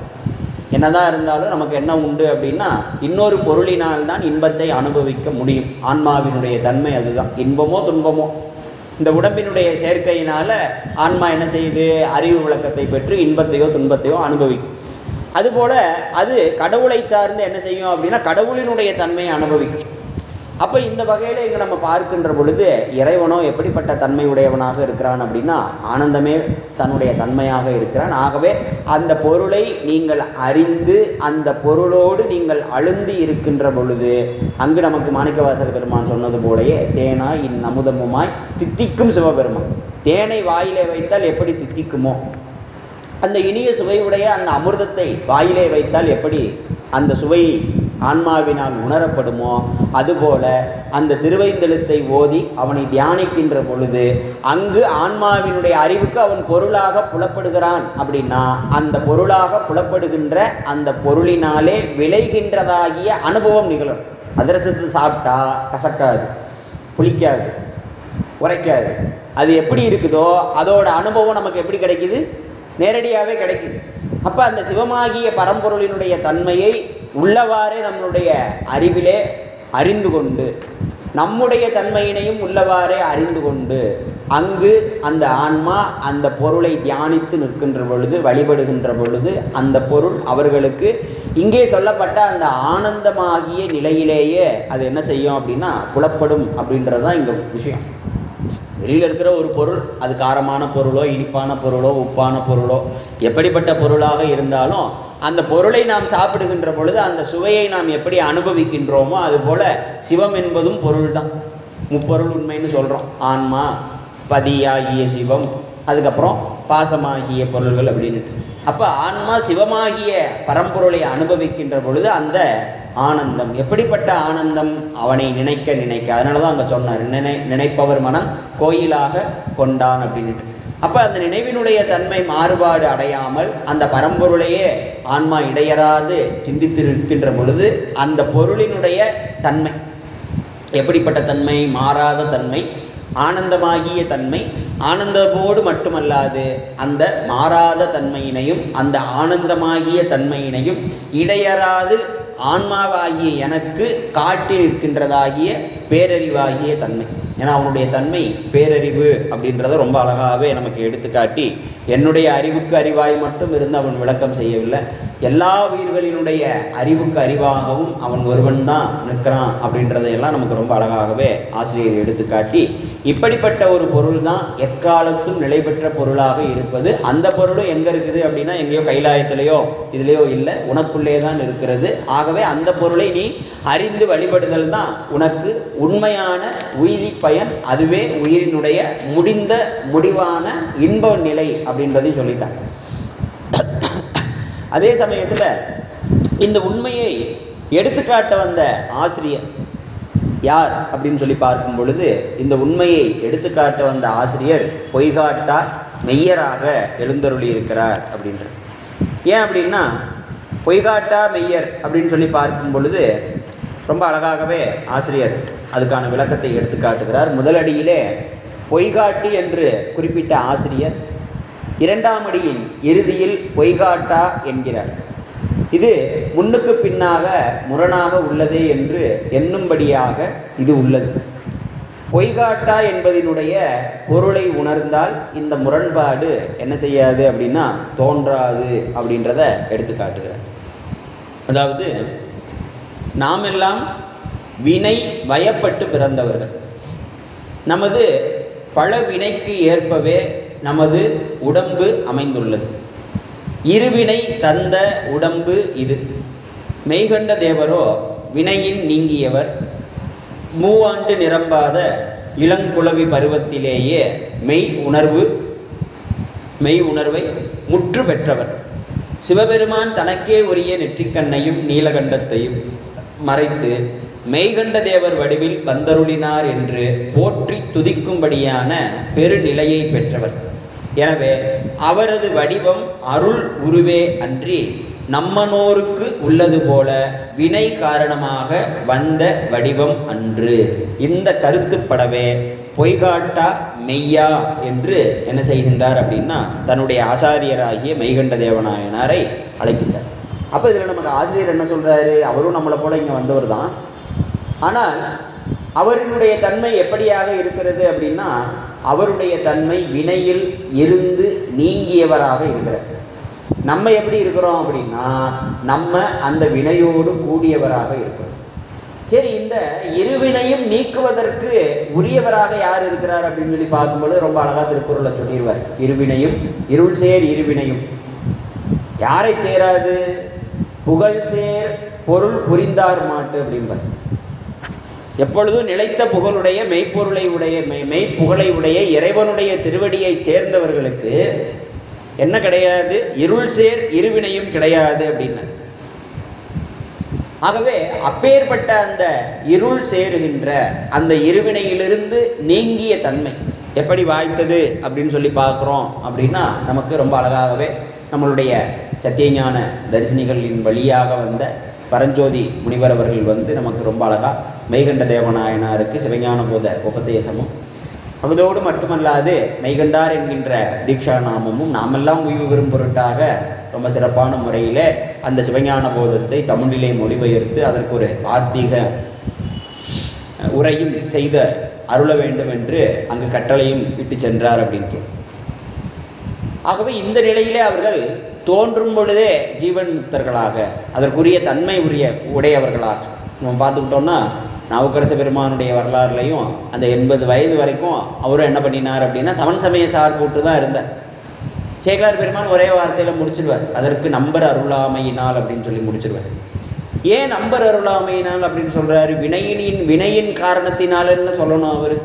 என்னதான் இருந்தாலும் நமக்கு என்ன உண்டு அப்படின்னா இன்னொரு பொருளினால் தான் இன்பத்தை அனுபவிக்க முடியும். ஆன்மாவினுடைய தன்மை அதுதான். இன்பமோ துன்பமோ இந்த உடம்பினுடைய சேர்க்கையினால ஆன்மா என்ன செய்யுது? அறிவு விளக்கத்தை பெற்று இன்பத்தையோ துன்பத்தையோ அனுபவிக்கும். அதுபோல அது கடவுளை சார்ந்து என்ன செய்யும் அப்படின்னா கடவுளினுடைய தன்மையை அனுபவிக்கும். அப்ப இந்த வகையில இங்க நம்ம பார்க்கின்ற பொழுது இறைவனோ எப்படிப்பட்ட தன்மை உடையவனாக இருக்கிறான் அப்படின்னா ஆனந்தமே தன்னுடைய தன்மையாக இருக்கிறான். ஆகவே அந்த பொருளை நீங்கள் அறிந்து அந்த பொருளோடு நீங்கள் அழுந்தி இருக்கின்ற பொழுது அங்கு நமக்கு மாணிக்கவாசக பெருமான் சொன்னது போலயே தேனாய் இந்நமுதமுமாய் தித்திக்கும் சிவபெருமான். தேனை வாயிலே வைத்தால் எப்படி தித்திக்குமோ, அந்த இனிய சுவையுடைய அந்த அமிர்தத்தை வாயிலே வைத்தால் எப்படி அந்த சுவை ஆன்மாவினால் உணரப்படுமோ அதுபோல அந்த திருவைந்தெழுத்தை ஓதி அவனை தியானிக்கின்ற பொழுது அங்கு ஆன்மாவினுடைய அறிவுக்கு அவன் பொருளாக புலப்படுகிறான். அப்படின்னா அந்த பொருளாக புலப்படுகின்ற அந்த பொருளினாலே விளைகின்றதாகிய அனுபவம் நிகழும். அதிரசத்தை சாப்பிட்டா கசக்காது, புளிக்காது, உரைக்காது. அது எப்படி இருக்குதோ அதோட அனுபவம் நமக்கு எப்படி கிடைக்குது? நேரடியாகவே கிடைக்குது. அப்ப அந்த சிவமாகிய பரம்பொருளினுடைய தன்மையை உள்ளவாறே நம்மளுடைய அறிவிலே அறிந்து கொண்டு நம்முடைய தன்மையினையும் உள்ளவாறே அறிந்து கொண்டு அங்கு அந்த ஆன்மா அந்த பொருளை தியானித்து நிற்கின்ற பொழுது வழிபடுகின்ற பொழுது அந்த பொருள் அவர்களுக்கு இங்கே சொல்லப்பட்ட அந்த ஆனந்தமாகிய நிலையிலேயே அது என்ன செய்யும் அப்படின்னா புலப்படும் அப்படின்றதுதான் இங்க விஷயம். வெளியில் இருக்கிற ஒரு பொருள் அது காரமான பொருளோ இனிப்பான பொருளோ உப்பான பொருளோ எப்படிப்பட்ட பொருளாக இருந்தாலும் அந்த பொருளை நாம் சாப்பிடுகின்ற பொழுது அந்த சுவையை நாம் எப்படி அனுபவிக்கின்றோமோ அதுபோல சிவம் என்பதும் பொருள் தான். முப்பொருள் உண்மைன்னு சொல்றோம். ஆன்மா, பதியாகிய சிவம், அதுக்கப்புறம் பாசமாகிய பொருள்கள் அப்படின்னு. அப்ப ஆன்மா சிவமாகிய பரம்பொருளை அனுபவிக்கின்ற பொழுது அந்த ஆனந்தம் எப்படிப்பட்ட ஆனந்தம்? அவனை நினைக்க நினைக்க. அதனாலதான் அங்க சொன்னார் நினைப்பவர் மனம் கோயிலாக கொண்டான் அப்படின்ட்டு. அப்ப அந்த நினைவினுடைய தன்மை மாறுபாடு அடையாமல் அந்த பரம்பொருளையே ஆன்மா இடையறாது சிந்தித்து இருக்கின்ற பொழுது அந்த பொருளினுடைய தன்மை எப்படிப்பட்ட தன்மை? மாறாத தன்மை, ஆனந்தமாகிய தன்மை, ஆனந்தமோடு மட்டுமல்லாது அந்த மாறாத தன்மையினையும் அந்த ஆனந்தமாகிய தன்மையினையும் இடையறாது ஆன்மாவாகிய எனக்கு காட்டி நிற்கின்றதாகிய பேரறிவாகிய தன்மை. ஏன்னா அவனுடைய தன்மை பேரறிவு அப்படின்றத ரொம்ப அழகாகவே நமக்கு எடுத்துக்காட்டி, என்னுடைய அறிவுக்கு அறிவாய் மட்டும் இருந்து அவன் விளக்கம் செய்யவில்லை, எல்லா உயிர்களினுடைய அறிவுக்கு அறிவாகவும் அவன் ஒருவன் தான் நிற்கிறான் அப்படின்றதையெல்லாம் நமக்கு ரொம்ப அழகாகவே ஆசிரியர் எடுத்துக்காட்டி, இப்படிப்பட்ட ஒரு பொருள் தான் எக்காலத்தும் நிலை பெற்ற பொருளாக இருப்பது. அந்த பொருளும் எங்க இருக்குது அப்படின்னா எங்கேயோ கைலாயத்திலேயோ இதுலேயோ இல்லை, உனக்குள்ளே தான் இருக்கிறது. ஆகவே அந்த பொருளை நீ அறிந்து வழிபடுதல் தான் உனக்கு உண்மையான உயிரி பயன். அதுவே உயிரினுடைய முடிவான இன்ப நிலை அப்படின்றதையும் சொல்லிட்டாங்க. அதே சமயத்தில் இந்த உண்மையை எடுத்துக்காட்ட வந்த ஆசிரியர் யார் அப்படின்னு சொல்லி பார்க்கும் பொழுது, இந்த உண்மையை எடுத்துக்காட்ட வந்த ஆசிரியர் பொய்காட்டா மெய்யராக எழுந்தருளி இருக்கிறார் அப்படின்ற. ஏன் அப்படின்னா பொய்காட்டா மெய்யர் அப்படின்னு சொல்லி பார்க்கும் பொழுது ரொம்ப அழகாகவே ஆசிரியர் அதுக்கான விளக்கத்தை எடுத்து காட்டுகிறார். முதலடியிலே பொய்காட்டி என்று குறிப்பிட்ட ஆசிரியர் இரண்டாம் அடியின் இறுதியில் பொய்காட்டா என்கிறார். இது முன்னுக்கு பின்னாக முரணாக உள்ளதே என்று எண்ணும்படியாக இது உள்ளது. பொய்காட்டா என்பதனுடைய பொருளை உணர்ந்தால் இந்த முரண்பாடு என்ன செய்யாது அப்படின்னா தோன்றாது அப்படின்றத எடுத்து காட்டுகிறார். அதாவது நாம் எல்லாம் வினை வயப்பட்டு பிறந்தவர்கள். நமது பல வினைக்கு ஏற்பவே நமது உடம்பு அமைந்துள்ளது. இருவினை தந்த உடம்பு இது. மெய்கண்ட தேவரோ வினையின் நீங்கியவர். மூவாண்டு நிரம்பாத இளங்குளவி பருவத்திலேயே மெய் உணர்வை முற்று பெற்றவர். சிவபெருமான் தனக்கே உரிய நெற்றிக்கண்ணையும் நீலகண்டத்தையும் மறைத்து மெய்கண்ட தேவர் வடிவில் வந்தருளினார் என்று போற்றி துதிக்கும்படியான பெருநிலையை பெற்றவர். எனவே அவரது வடிவம் அருள் உருவே அன்றி நம்மனோருக்கு உள்ளது போல வினை காரணமாக வந்த வடிவம் அன்று. இந்த கருத்துப்படவே பொய்காட்டா மெய்யா என்று என்ன செய்கின்றார் அப்படின்னா தன்னுடைய ஆச்சாரியராகிய மெய்கண்ட தேவநாயனாரை அழைக்கின்றார். அப்ப இதுல நமக்கு ஆசிரியர் என்ன சொல்றாரு, அவரும் நம்மளை போல இங்க வந்தவர் தான். ஆனால் அவருடைய தன்மை எப்படியாக இருக்கிறது அப்படின்னா அவருடைய தன்மை வினையில் இருந்து நீங்கியவராக இருக்கிறார். நம்ம எப்படி இருக்கிறோம் அப்படின்னா நம்ம அந்த வினையோடு கூடியவராக இருக்கிறோம். சரி, இந்த இருவினையும் நீக்குவதற்கு உரியவராக யார் இருக்கிறார் அப்படின்னு சொல்லி பார்க்கும்போது ரொம்ப அழகா திருக்குறளை சொல்லிடுவார். இருவினையும் இருள் சேர் இருவினையும் யாரை சேராது? புகழ் சேர் பொருள் புரிந்தார் மாட்டு அப்படின்பார். எப்பொழுதும் நிலைத்த புகழுடைய மெய்ப்புகழை உடைய இறைவனுடைய திருவடியை சேர்ந்தவர்களுக்கு என்ன கிடையாது? இருள் சேர் இருவினையும் கிடையாது அப்படின்னு. ஆகவே அப்பேற்பட்ட அந்த இருள் சேருகின்ற அந்த இருவினையிலிருந்து நீங்கிய தன்மை எப்படி வாய்த்தது அப்படின்னு சொல்லி பார்க்குறோம் அப்படின்னா நமக்கு ரொம்ப அழகாகவே நம்மளுடைய சத்தியஞான தரிசனிகளின் வழியாக வந்த பரஞ்சோதி முனிவர் அவர்கள் நமக்கு ரொம்ப அழகா மெய்கண்ட தேவநாயனாருக்கு சிவஞான போத உபதேசமும் அதோடு மட்டுமல்லாது மெய்கண்டார் என்கின்ற தீட்சா நாமமும் நாமெல்லாம் உய்வு பெறும் பொருட்டாக ரொம்ப சிறப்பான முறையில அந்த சிவஞான போதத்தை தமிழிலே மொழிபெயர்த்து அதற்கு ஒரு ஆத்திக உரையும் செய்த அருள வேண்டும் என்று அங்கு கட்டளையும் இட்டு சென்றார் அப்படின்னு. ஆகவே இந்த நிலையிலே அவர்கள் தோன்றும் பொழுதே ஜீவன் முக்தர்களாக அதற்குரிய தன்மை உடையவர்களாக நம்ம பார்த்துக்கிட்டோம்னா நாவுக்கரசு பெருமானுடைய வரலாறுலையும் அந்த 80 வயது வரைக்கும் அவரும் என்ன பண்ணினார் அப்படின்னா சமன் சமய சார்பூட்டு தான் இருந்தார். சேகரார் பெருமான் ஒரே வார்த்தையில முடிச்சிடுவார், அதற்கு நம்பர் அருளாமையினால் அப்படின்னு சொல்லி முடிச்சிடுவார். ஏன் நம்பர் அருளாமையினால் அப்படின்னு சொல்றாரு? வினையின் காரணத்தினாலன்னு சொல்லணும். அவரு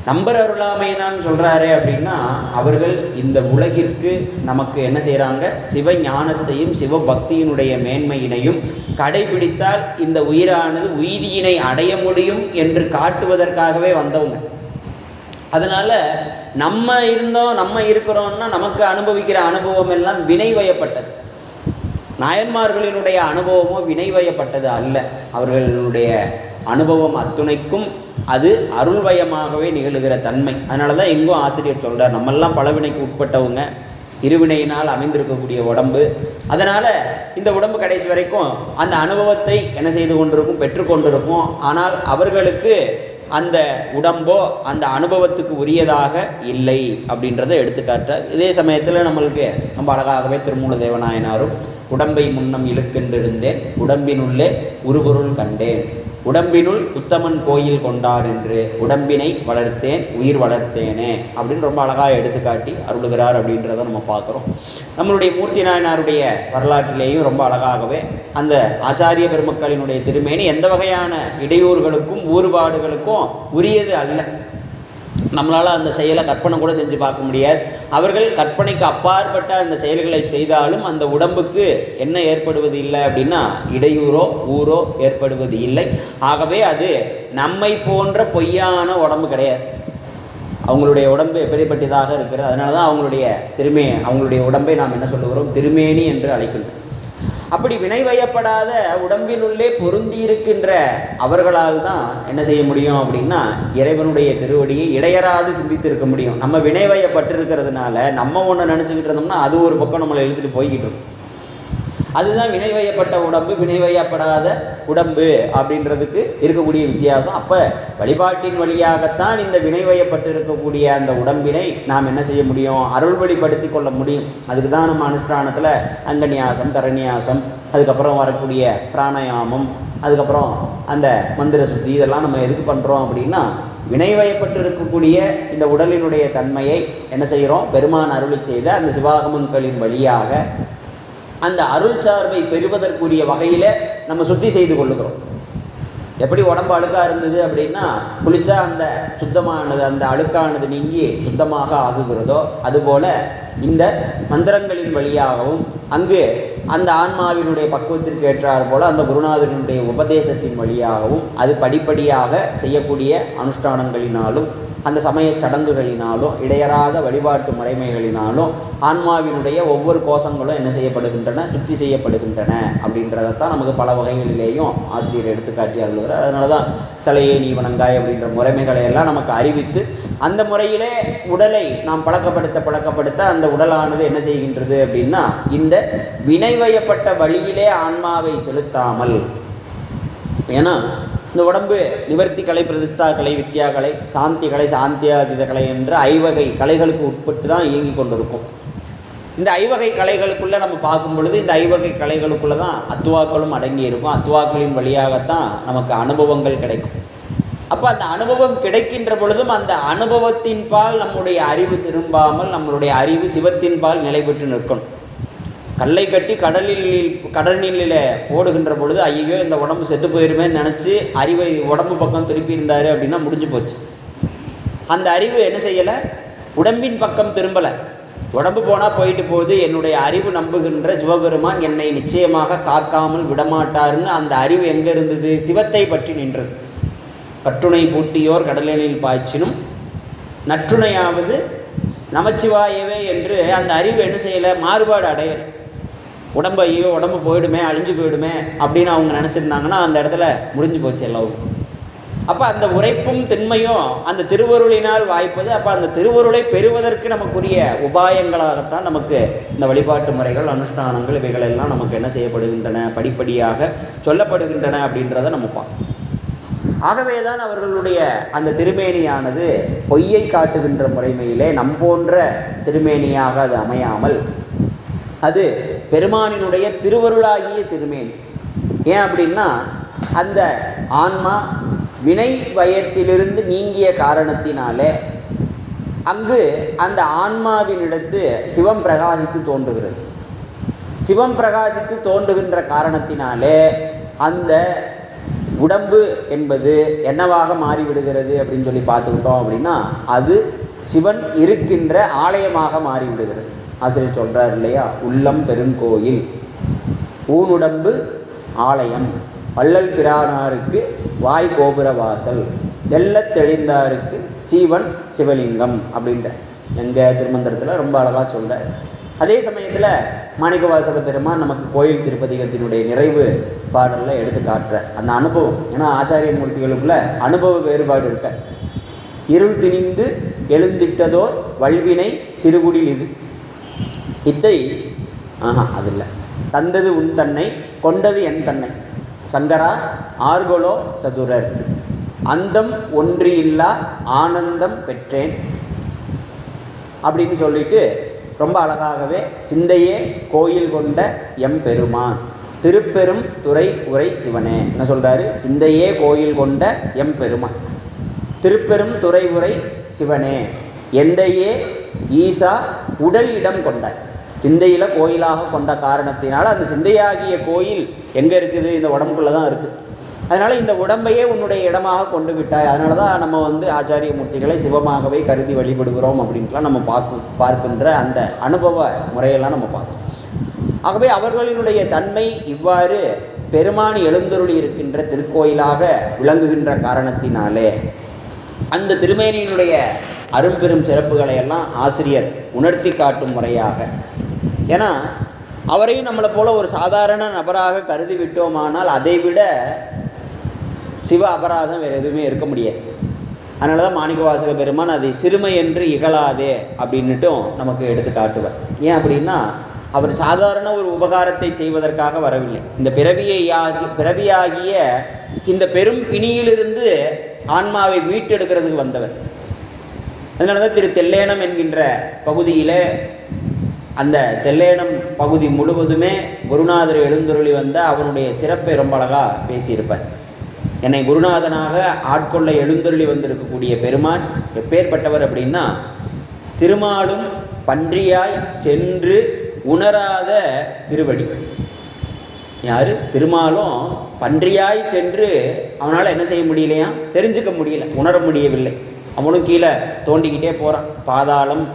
நம்பர் அருளாமையினால் சொல்றாரு அப்படின்னா அவர்கள் இந்த உலகிற்கு நமக்கு என்ன செய்யறாங்க? சிவ ஞானத்தையும் சிவ பக்தியினுடைய மேன்மையினையும் கடைபிடித்தால் இந்த உயிரானது உயிரியினை அடைய முடியும் என்று காட்டுவதற்காகவே வந்தவங்க. அதனால நம்ம இருக்கிறோம்னா நமக்கு அனுபவிக்கிற அனுபவம் எல்லாம் வினை வயப்பட்டது. நாயன்மார்களினுடைய அனுபவமோ வினை வயப்பட்டது அல்ல. அவர்களுடைய அனுபவம் அத்துணைக்கும் அது அருள்வயமாகவே நிகழுகிற தன்மை. அதனால தான் எங்கும் ஆசிரியர் சொல்கிறார், நம்மெல்லாம் பலவினைக்கு உட்பட்டவங்க, இருவினையினால் அமைந்திருக்கக்கூடிய உடம்பு. அதனால் இந்த உடம்பு கடைசி வரைக்கும் அந்த அனுபவத்தை என்ன செய்து கொண்டிருக்கும், பெற்றுக்கொண்டிருக்கும். ஆனால் அவர்களுக்கு அந்த உடம்போ அந்த அனுபவத்துக்கு உரியதாக இல்லை அப்படின்றத எடுத்துக்காட்டார். இதே சமயத்தில் நம்மளுக்கு ரொம்ப அழகாகவே திருமூல தேவநாயனாரும் உடம்பை முன்னம் இழுக்கென்றிருந்தேன், உடம்பினுள்ளே உருபொருள் கண்டேன், உடம்பினுள் உத்தமன் கோயில் கொண்டார் என்று உடம்பினை வளர்த்தேன் உயிர் வளர்த்தேனே அப்படின்னு ரொம்ப அழகாக எடுத்துக்காட்டி அருளுகிறார் அப்படின்றத நம்ம பார்க்குறோம். நம்மளுடைய மூர்த்தி நாயனாருடைய வரலாற்றிலேயும் ரொம்ப அழகாகவே அந்த ஆச்சாரிய பெருமக்களினுடைய திருமேனி எந்த வகையான இடையூறுகளுக்கும் ஊறுபாடுகளுக்கும் உரியது அல்ல. நம்மளால் அந்த செயலை கற்பனை கூட செஞ்சு பார்க்க முடியாது. அவர்கள் கற்பனைக்கு அப்பாற்பட்ட அந்த செயல்களை செய்தாலும் அந்த உடம்புக்கு என்ன ஏற்படுவது இல்லை அப்படின்னா இடையூறோ ஊரோ ஏற்படுவது இல்லை. ஆகவே அது நம்மை போன்ற பொய்யான உடம்பு கிடையாது. அவங்களுடைய உடம்பு எப்படிப்பட்டதாக இருக்கிறது. அதனால தான் அவங்களுடைய உடம்பை நாம் என்ன சொல்லுகிறோம், திருமேனி என்று அழைக்கின்றோம். அப்படி வினைவயப்படாத உடம்பினுள்ளே பொருந்தி இருக்கின்ற அவர்களால் தான் என்ன செய்ய முடியும் அப்படின்னா இறைவனுடைய திருவடியை இடையறாது சிந்தித்து இருக்க முடியும். நம்ம வினைவயப்பட்டிருக்கிறதுனால நம்ம ஒன்று நினச்சிக்கிட்டு இருந்தோம்னா அது ஒரு பக்கம் நம்மளை இழுத்துட்டு போய்கிட்டு இருக்கும். அதுதான் வினைவயப்பட்ட உடம்பு வினைவயப்படாத உடம்பு அப்படின்றதுக்கு இருக்கக்கூடிய வித்தியாசம். அப்போ வழிபாட்டின் வழியாகத்தான் இந்த வினைவயப்பட்டு இருக்கக்கூடிய அந்த உடம்பினை நாம் என்ன செய்ய முடியும், அருள் வழிபடுத்தி கொள்ள முடியும். அதுக்கு தான் நம்ம அனுஷ்டானத்தில் அங்கநியாசம் கரநியாசம், அதுக்கப்புறம் வரக்கூடிய பிராணாயாமம், அதுக்கப்புறம் அந்த மந்திர சுத்தி, இதெல்லாம் நம்ம எதுக்கு பண்ணுறோம் அப்படின்னா வினைவயப்பட்டு இருக்கக்கூடிய இந்த உடலினுடைய தன்மையை என்ன செய்கிறோம், பெருமான் அருளி செய்த அந்த சிவாகமங்களின் வழியாக அந்த அருள் சார்பை பெறுவதற்குரிய வகையில் நம்ம சுத்தி செய்து கொள்ளுகிறோம். எப்படி உடம்பு அழுக்காக இருந்தது அப்படின்னா குளிச்சா அந்த சுத்தமானது அந்த அழுக்கானது நீங்கி சுத்தமாக ஆகுகிறதோ அதுபோல இந்த மந்திரங்களின் வழியாகவும் அங்கு அந்த ஆன்மாவினுடைய பக்குவத்திற்கு ஏற்றார் போல அந்த குருநாதனுடைய உபதேசத்தின் வழியாகவும் அது படிப்படியாக செய்யக்கூடிய அனுஷ்டானங்களினாலும் அந்த சமய சடங்குகளினாலும் இடையறாத வழிபாட்டு முறைமைகளினாலும் ஆன்மாவினுடைய ஒவ்வொரு கோஷங்களும் என்ன செய்யப்படுகின்றன, சுத்தி செய்யப்படுகின்றன அப்படின்றதான் நமக்கு பல வகைகளிலேயும் ஆசிரியர் எடுத்துக்காட்டி அருள்கிறார். அதனால தான் தலையை நீ வணங்காய் அப்படின்ற முறைமைகளை எல்லாம் நமக்கு அறிவித்து அந்த முறையிலே உடலை நாம் பழக்கப்படுத்த அந்த உடலானது என்ன செய்கின்றது அப்படின்னா இந்த வினைவயப்பட்ட வழியிலே ஆன்மாவை செலுத்தாமல், ஏன்னா இந்த உடம்பு நிவர்த்தி கலை, பிரதிஷ்டா கலை, வித்யா கலை, சாந்தி கலை, சாந்தியாதீத கலை என்ற ஐவகை கலைகளுக்கு உட்பட்டு தான் இயங்கி கொண்டிருக்கும். இந்த ஐவகை கலைகளுக்குள்ள நம்ம பார்க்கும் பொழுது இந்த ஐவகை கலைகளுக்குள்ள தான் அத்துவாக்களும் அடங்கி இருக்கும். அத்துவாக்களின் வழியாகத்தான் நமக்கு அனுபவங்கள் கிடைக்கும். அப்போ அந்த அனுபவம் கிடைக்கின்ற பொழுதும் அந்த அனுபவத்தின் பால் நம்முடைய அறிவு திரும்பாமல் நம்மளுடைய அறிவு சிவத்தின் பால் நிலை பெற்று நிற்கணும். கல்லை கட்டி கடலில் போடுகின்ற பொழுது ஐயோ இந்த உடம்பு செத்து போயிருமே நினச்சி அறிவை உடம்பு பக்கம் திருப்பி இருந்தார் அப்படின்னா முடிஞ்சு போச்சு. அந்த அறிவு என்ன செய்யலை, உடம்பின் பக்கம் திரும்பலை. உடம்பு போனால் போயிட்டு போகுது, என்னுடைய அறிவு நம்புகின்ற சிவபெருமான் என்னை நிச்சயமாக காக்காமல் விடமாட்டாருன்னு அந்த அறிவு எங்கே இருந்தது, சிவத்தை பற்றி நின்றது. கட்டுணை பூட்டியோர் கடலினில் பாய்ச்சினும் நற்றுணையாவது நமச்சிவாயவே என்று அந்த அறிவு என்ன செய்யலை, மாறுபாடு அடையலை. உடம்பு ஐயோ உடம்பு போயிடுமே அழிஞ்சு போயிடுமே அப்படின்னு அவங்க நினச்சிருந்தாங்கன்னா அந்த இடத்துல முடிஞ்சு போச்சு எல்லாம். அப்போ அந்த உரைப்பும் திண்மையும் அந்த திருவருளினால் வாய்ப்பது. அப்போ அந்த திருவருளை பெறுவதற்கு நமக்குரிய உபாயங்களாகத்தான் நமக்கு இந்த வழிபாட்டு முறைகள் அனுஷ்டானங்கள் இவைகள் எல்லாம் நமக்கு என்ன செய்யப்படுகின்றன, படிப்படியாக சொல்லப்படுகின்றன அப்படின்றத நம்ம பார்க்கணும். ஆகவேதான் அவர்களுடைய அந்த திருமேனியானது பொய்யை காட்டுகின்ற முறைமையிலே நம் போன்ற திருமேனியாக அது அமையாமல் அது பெருமானினுடைய திருவருளாகிய திருமேனி. ஏன் அப்படின்னா அந்த ஆன்மா வினை வயத்திலிருந்து நீங்கிய காரணத்தினாலே அங்கு அந்த ஆன்மாவினிடத்து சிவம் பிரகாசித்து தோன்றுகிறது. சிவம் பிரகாசித்து தோன்றுகின்ற காரணத்தினாலே அந்த உடம்பு என்பது என்னவாக மாறிவிடுகிறது அப்படின்னு சொல்லி பார்த்துக்கிட்டோம் அப்படின்னா அது சிவன் இருக்கின்ற ஆலயமாக மாறிவிடுகிறது. ஆசிரியர் சொல்றார் இல்லையா, உள்ளம் பெருங்கோயில், ஊனுடம்பு ஆலயம், வள்ளல் பிரானாருக்கு வாய் கோபுர வாசல், தெள்ளத் தெளிந்தாருக்கு சீவன் சிவலிங்கம் அப்படின்ற எங்க திருமந்திரத்தில் ரொம்ப அழகா சொல்ற. அதே சமயத்தில் மாணிக்கவாசக பெருமான் நமக்கு கோயில் திருப்பதிகத்தினுடைய நிறைவு பாடலில் எடுத்து காட்டுற அந்த அனுபவம். ஏன்னா ஆச்சாரிய மூர்த்திகளுக்குள்ள அனுபவ வேறுபாடு இருக்க. இருள் திணிந்து எழுந்திட்டதோ வல்வினை சிறுகுடில் இது இத்தை அது இல்லை. தந்தது உன் தன்னை கொண்டது என் தன்னை சங்கரா ஆர்கொலோ சதுரர் அந்தம் ஒன்று இல்லா ஆனந்தம் பெற்றேன் அப்படின்னு சொல்லிட்டு ரொம்ப அழகாகவே சிந்தையே கோயில் கொண்ட எம் பெருமான் திருப்பெரும் துறை உரை சிவனே என்ன சொல்றாரு? சிந்தையே கோயில் கொண்ட எம் பெருமான் திருப்பெரும் துறை உரை சிவனே எந்தையே ஈசா உடல் இடம் கொண்டார். சிந்தையில கோயிலாக கொண்ட காரணத்தினால அந்த சிந்தையாகிய கோயில் எங்க இருக்குது? இந்த உடம்புக்குள்ளதான் இருக்கு. அதனால இந்த உடம்பையே உன்னுடைய இடமாக கொண்டு விட்டாய். அதனாலதான் நம்ம ஆச்சாரிய மூர்த்திகளை சிவமாகவே கருதி வழிபடுகிறோம் அப்படின்ட்டுலாம் நம்ம பார்க்கின்ற அந்த அனுபவ முறையெல்லாம் நம்ம பார்க்கணும். ஆகவே அவர்களினுடைய தன்மை இவ்வாறு பெருமான் எழுந்தருளி இருக்கின்ற திருக்கோயிலாக விளங்குகின்ற காரணத்தினாலே அந்த திருமேனியினுடைய அரும்பெரும் சிறப்புகளை எல்லாம் ஆசிரியர் உணர்த்தி காட்டும் முறையாக. ஏன்னா அவரையும் நம்மளை போல ஒரு சாதாரண நபராக கருதி விட்டோமானால் அதைவிட சிவ அபராதம் வேறு எதுவுமே இருக்க முடியாது. அதனால தான் மாணிக்கவாசக பெருமான் அதை சிறுமை என்று இகழாதே அப்படின்னுட்டும் நமக்கு எடுத்து காட்டுவார். ஏன் அப்படின்னா அவர் சாதாரண ஒரு உபகாரத்தை செய்வதற்காக வரவில்லை. இந்த பிறவியாகிய இந்த பெரும் பிணியிலிருந்து ஆன்மாவை மீட்டெடுக்கிறதுக்கு வந்தவர். அதனாலதான் திரு தெல்லேனம் என்கின்ற பகுதியில அந்த தெல்லேனம் பகுதி முழுவதுமே குருநாதர் எழுந்தருளி வந்த அவனுடைய சிறப்பை ரொம்ப அழகா பேசியிருப்பார். என்னை குருநாதனாக ஆட்கொள்ள எழுந்தருளி வந்திருக்கக்கூடிய பெருமான் எப்பேற்பட்டவர் அப்படின்னா திருமாலும் பன்றியாய் சென்று உணராத திருவடி. யாரு? திருமாலும் பன்றியாய் சென்று அவனால் என்ன செய்ய முடியலையா? தெரிஞ்சுக்க முடியல, உணர முடியவில்லை. அவனும் கீழே தோண்டிக்கிட்டே போறான். பாதாளம்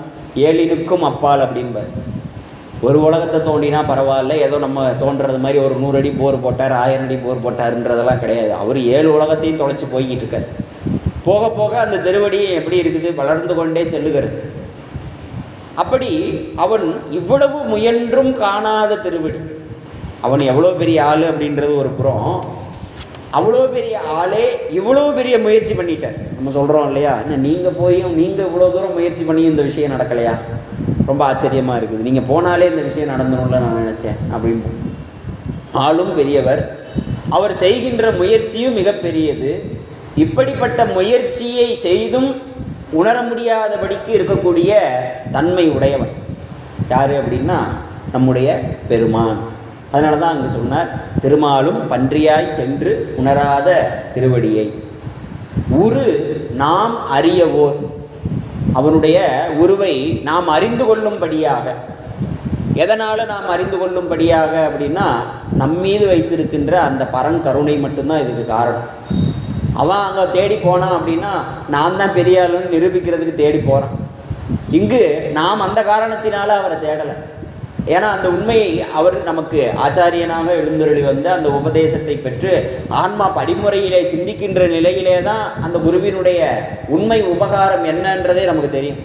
ஏழினுக்கும் அப்பால் அப்படின்பார். ஒரு உலகத்தை தோண்டினா பரவாயில்ல, ஏதோ நம்ம தோன்றது மாதிரி ஒரு 100 அடி போர் போட்டார் 1000 அடி போர் போட்டாருன்றதெல்லாம் கிடையாது. அவர் 7 உலகத்தையும் தொலைச்சு போய்கிட்டு இருக்காரு. போக போக அந்த திருவடியை எப்படி இருக்குது? வளர்ந்து கொண்டே செல்லுகிறது. அப்படி அவன் இவ்வளவு முயன்றும் காணாத திருவடி. அவன் எவ்வளோ பெரிய ஆளு அப்படின்றது ஒரு புறம். அவ்வளோ பெரிய ஆளே இவ்வளோ பெரிய முயற்சி பண்ணிட்டார். நம்ம சொல்றோம் இல்லையா, நீங்க போயும் நீங்க இவ்வளோ தூரம் முயற்சி பண்ணி இந்த விஷயம் நடக்கலையா? ரொம்ப ஆச்சரியமா இருக்குது. நீங்க போனாலே இந்த விஷயம் நடந்தணும்ல நான் நினைச்சேன் அப்படின்னு. ஆளும் பெரியவர், அவர் செய்கின்ற முயற்சியும் மிகப்பெரியது. இப்படிப்பட்ட முயற்சியை செய்தும் உணர முடியாதபடிக்கு இருக்கக்கூடிய தன்மை உடையவன் யாரு அப்படின்னா நம்முடைய பெருமான். அதனாலதான் அங்கு சொன்னார் திருமாலும் பன்றியாய் சென்று உணராத திருவடியை. உரு நாம் அறியவோர், அவனுடைய உருவை நாம் அறிந்து கொள்ளும்படியாக. எதனால நாம் அறிந்து கொள்ளும்படியாக அப்படின்னா நம்மீது வைத்திருக்கின்ற அந்த பரங்கருணை மட்டும்தான் இதுக்கு காரணம். அவன் அங்க தேடி போனான் அப்படின்னா நான் தான் பெரிய ஆளுன்னு நிரூபிக்கிறதுக்கு தேடி போறான். இங்கு நாம் அந்த காரணத்தினால அவரை தேடலை. ஏன்னா அந்த உண்மையை அவர் நமக்கு ஆச்சாரியனாக எழுந்தருளி வந்து அந்த உபதேசத்தை பெற்று ஆன்மா படிமுறையிலே சிந்திக்கின்ற நிலையிலே தான் அந்த குருவினுடைய உண்மை உபகாரம் என்னன்றதே நமக்கு தெரியும்.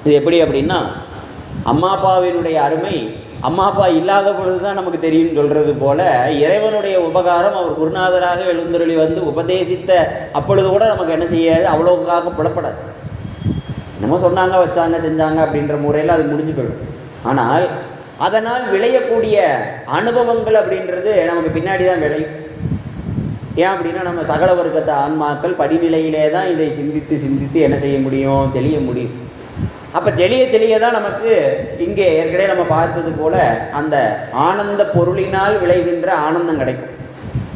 இது எப்படி அப்படின்னா அம்மா அப்பாவினுடைய அருமை அம்மா அப்பா இல்லாத பொழுதுதான் நமக்கு தெரியும் சொல்றது போல இறைவனுடைய உபகாரம் அவர் குருநாதராக எழுந்தருளி வந்து உபதேசித்த அப்பொழுது கூட நமக்கு என்ன செய்யாது, அவ்வளவுக்காக புலப்படாது. என்னமோ சொன்னாங்க வச்சாங்க செஞ்சாங்க அப்படின்ற முறையில் அது முடிஞ்சு போயிடும். ஆனால் அதனால் விளையக்கூடிய அனுபவங்கள் அப்படின்றது நமக்கு பின்னாடி தான் விளையும். ஏன் அப்படின்னா நம்ம சகல வர்க்கத்தை ஆன்மாக்கள் படிநிலையிலே தான் இதை சிந்தித்து சிந்தித்து என்ன செய்ய முடியும், தெளிய முடியும். அப்ப தெளிய தான் நமக்கு இங்கே ஏற்கனவே நம்ம பார்த்தது போல அந்த ஆனந்த பொருளினால் விளைகின்ற ஆனந்தம் கிடைக்கும்.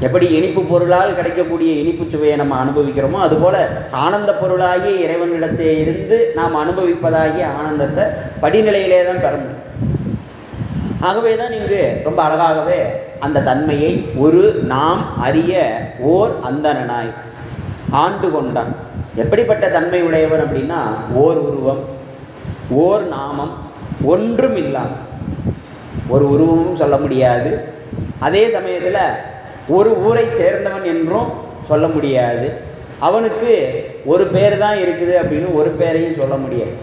எப்படி இனிப்பு பொருளால் கிடைக்கக்கூடிய இனிப்பு சுவையை நம்ம அனுபவிக்கிறோமோ அதுபோல ஆனந்த பொருளாகிய இறைவனிடத்தே இருந்து நாம் அனுபவிப்பதாகிய ஆனந்தத்தை படிநிலையிலே தான் பெற முடியும். ஆகவேதான் இங்கு ரொம்ப அழகாகவே அந்த தன்மையை ஒரு நாம் அறிய ஓர் அந்தணனாய் ஆண்டு கொண்டான். எப்படிப்பட்ட தன்மை உடையவன் அப்படின்னா ஓர் உருவம் ஓர் நாமம் ஒன்றும் இல்லாம, ஒரு உருவமும் சொல்ல முடியாது, அதே சமயத்தில் ஒரு ஊரை சேர்ந்தவன் என்றும் சொல்ல முடியாது. அவனுக்கு ஒரு பேர் தான் இருக்குது அப்படின்னு ஒரு பேரையும் சொல்ல முடியாது.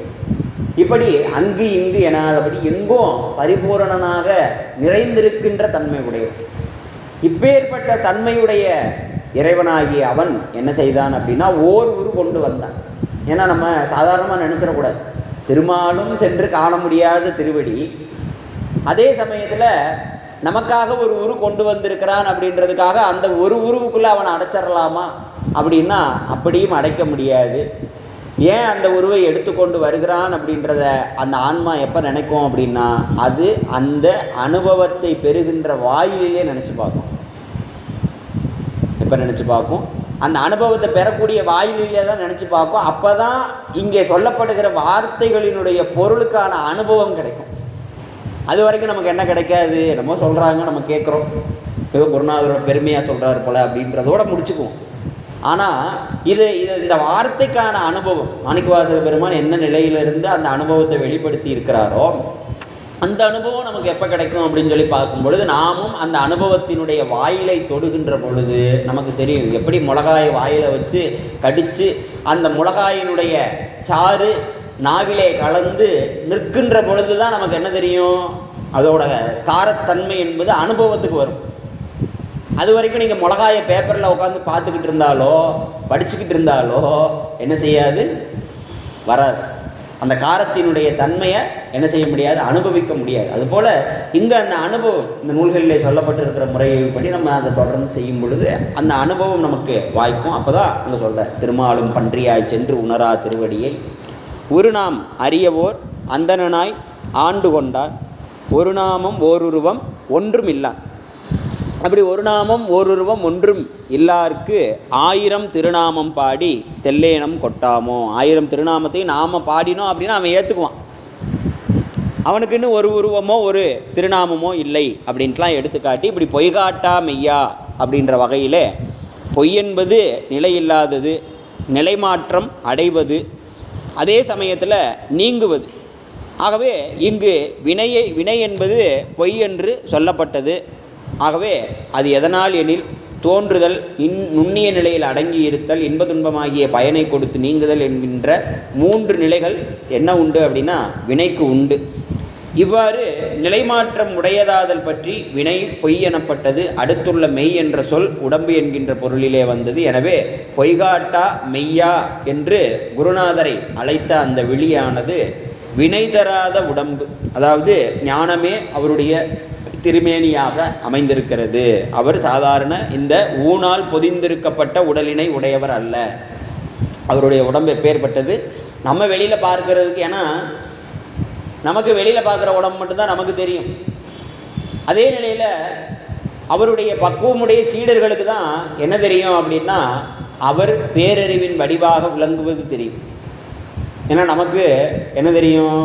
இப்படி அங்கு இங்கு எனாதபடி எங்கும் பரிபூரணனாக நிறைந்திருக்கின்ற தன்மை உடையவர். இப்பேற்பட்ட தன்மையுடைய இறைவனாகிய அவன் என்ன செய்தான் அப்படின்னா ஓர் உரு கொண்டு வந்தான். ஏன்னா நம்ம சாதாரணமாக நினைச்சிடக்கூடாது, திருமாலும் சென்று காண முடியாத திருவடி, அதே சமயத்தில் நமக்காக ஒரு உரு கொண்டு வந்திருக்கிறான் அப்படின்றதுக்காக அந்த ஒரு உருவுக்குள்ள அவனை அடைச்சிடலாமா அப்படின்னா அப்படியும் அடைக்க முடியாது. ஏன் அந்த உருவை எடுத்துக்கொண்டு வருகிறான் அப்படின்றத அந்த ஆன்மா எப்போ நினைக்கும் அப்படின்னா அது அந்த அனுபவத்தை பெறுகின்ற வாயிலே நினைச்சு பார்க்கும். எப்போ நினைச்சு பார்க்கும்? அந்த அனுபவத்தை பெறக்கூடிய வாயிலே தான் நினைச்சு பார்க்கும். அப்பதான் இங்கே சொல்லப்படுகிற வார்த்தைகளினுடைய பொருளுக்கான அனுபவம் கிடைக்கும். அது வரைக்கும் நமக்கு என்ன கிடைக்காது, நம்ம சொல்றாங்க, நம்ம கேட்குறோம், ஏதோ குருநாதரோட பெருமையா சொல்றாரு போல அப்படின்றதோட முடிச்சுக்குவோம். ஆனா இது இந்த வார்த்தைக்கான அனுபவம், மாணிக்கவாசக பெருமான் என்ன நிலையிலிருந்து அந்த அனுபவத்தை வெளிப்படுத்தி இருக்கிறாரோ அந்த அனுபவம் நமக்கு எப்போ கிடைக்கும் அப்படின்னு சொல்லி பார்க்கும் பொழுது, நாமும் அந்த அனுபவத்தினுடைய வாயிலை தொடுகின்ற பொழுது நமக்கு தெரியும். எப்படி மிளகாயை வாயில வச்சு கடிச்சு அந்த மிளகாயினுடைய சாறு நாவிலே கலந்து நிற்கின்ற பொழுதுதான் நமக்கு என்ன தெரியும், அதோட காரத்தன்மை என்பது அனுபவத்துக்கு வரும். அது வரைக்கும் நீங்கள் மிளகாயை பேப்பரில் உட்காந்து பார்த்துக்கிட்டு இருந்தாலோ படிச்சுக்கிட்டு இருந்தாலோ என்ன செய்யாது, வராது. அந்த காரத்தினுடைய தன்மையை என்ன செய்ய முடியாது, அனுபவிக்க முடியாது. அதுபோல் இங்கே அந்த அனுபவம் இந்த நூல்களிலே சொல்லப்பட்டிருக்கிற முறைப்படி நம்ம அதை தொடர்ந்து செய்யும் பொழுது அந்த அனுபவம் நமக்கு வாய்க்கும். அப்போ தான் அங்கே சொல்கிற திருமாலும் பன்றியாய் சென்று உணரா திருவடியை ஒரு நாம் அறியவோர் அந்தனாய் ஆண்டு கொண்டார் ஒரு நாமம் ஓருருவம் ஒன்றும் இல்லான். அப்படி ஒரு நாமம் ஓருருவம் ஒன்றும் இல்லாருக்கு 1000 திருநாமம் பாடி தெல்லேனம் கொட்டாமோ. 1000 திருநாமத்தையும் நாம பாடினோம் அப்படின்னா அவன் ஏற்றுக்குவான். அவனுக்கு இன்னும் ஒரு உருவமோ ஒரு திருநாமமோ இல்லை அப்படின்ட்டுலாம் எடுத்துக்காட்டி இப்படி பொய்காட்டா மெய்யா அப்படின்ற வகையில் பொய் என்பது நிலையில்லாதது, நிலைமாற்றம் அடைவது, அதே சமயத்தில் நீங்குவது. ஆகவே இங்கு வினை என்பது பொய் என்று சொல்லப்பட்டது. ஆகவே அது எதனால் எனில் தோன்றுதல், நுண்ணிய நிலையில் அடங்கி இருத்தல், இன்ப துன்பமாகிய பயனை கொடுத்து நீங்குதல் என்கின்ற 3 நிலைகள் என்ன உண்டு அப்படின்னா வினைக்கு உண்டு. இவ்வாறு நிலைமாற்றம் உடையதாதல் பற்றி வினை பொய் எனப்பட்டது. அடுத்துள்ள மெய் என்ற சொல் உடம்பு என்கின்ற பொருளிலே வந்தது. எனவே பொய்காட்டா மெய்யா என்று குருநாதரை அழைத்த அந்த விழியானது வினை தராத உடம்பு, அதாவது ஞானமே அவருடைய திருமேனியாக அமைந்திருக்கிறது. அவர் சாதாரண இந்த ஊனால் பொதிந்திருக்கப்பட்ட உடலினை உடையவர் அல்ல. அவருடைய உடம்பு எப்பேற்பட்டது நம்ம வெளியில பார்க்கிறதுக்கு, ஏன்னா நமக்கு வெளியில பார்க்குற உடம்பு மட்டும்தான் நமக்கு தெரியும். அதே நிலையில அவருடைய பக்குவமுடைய சீடர்களுக்கு தான் என்ன தெரியும் அப்படின்னா அவர் பேரறிவின் வடிவாக விளங்குவது தெரியும். ஏன்னா நமக்கு என்ன தெரியும்,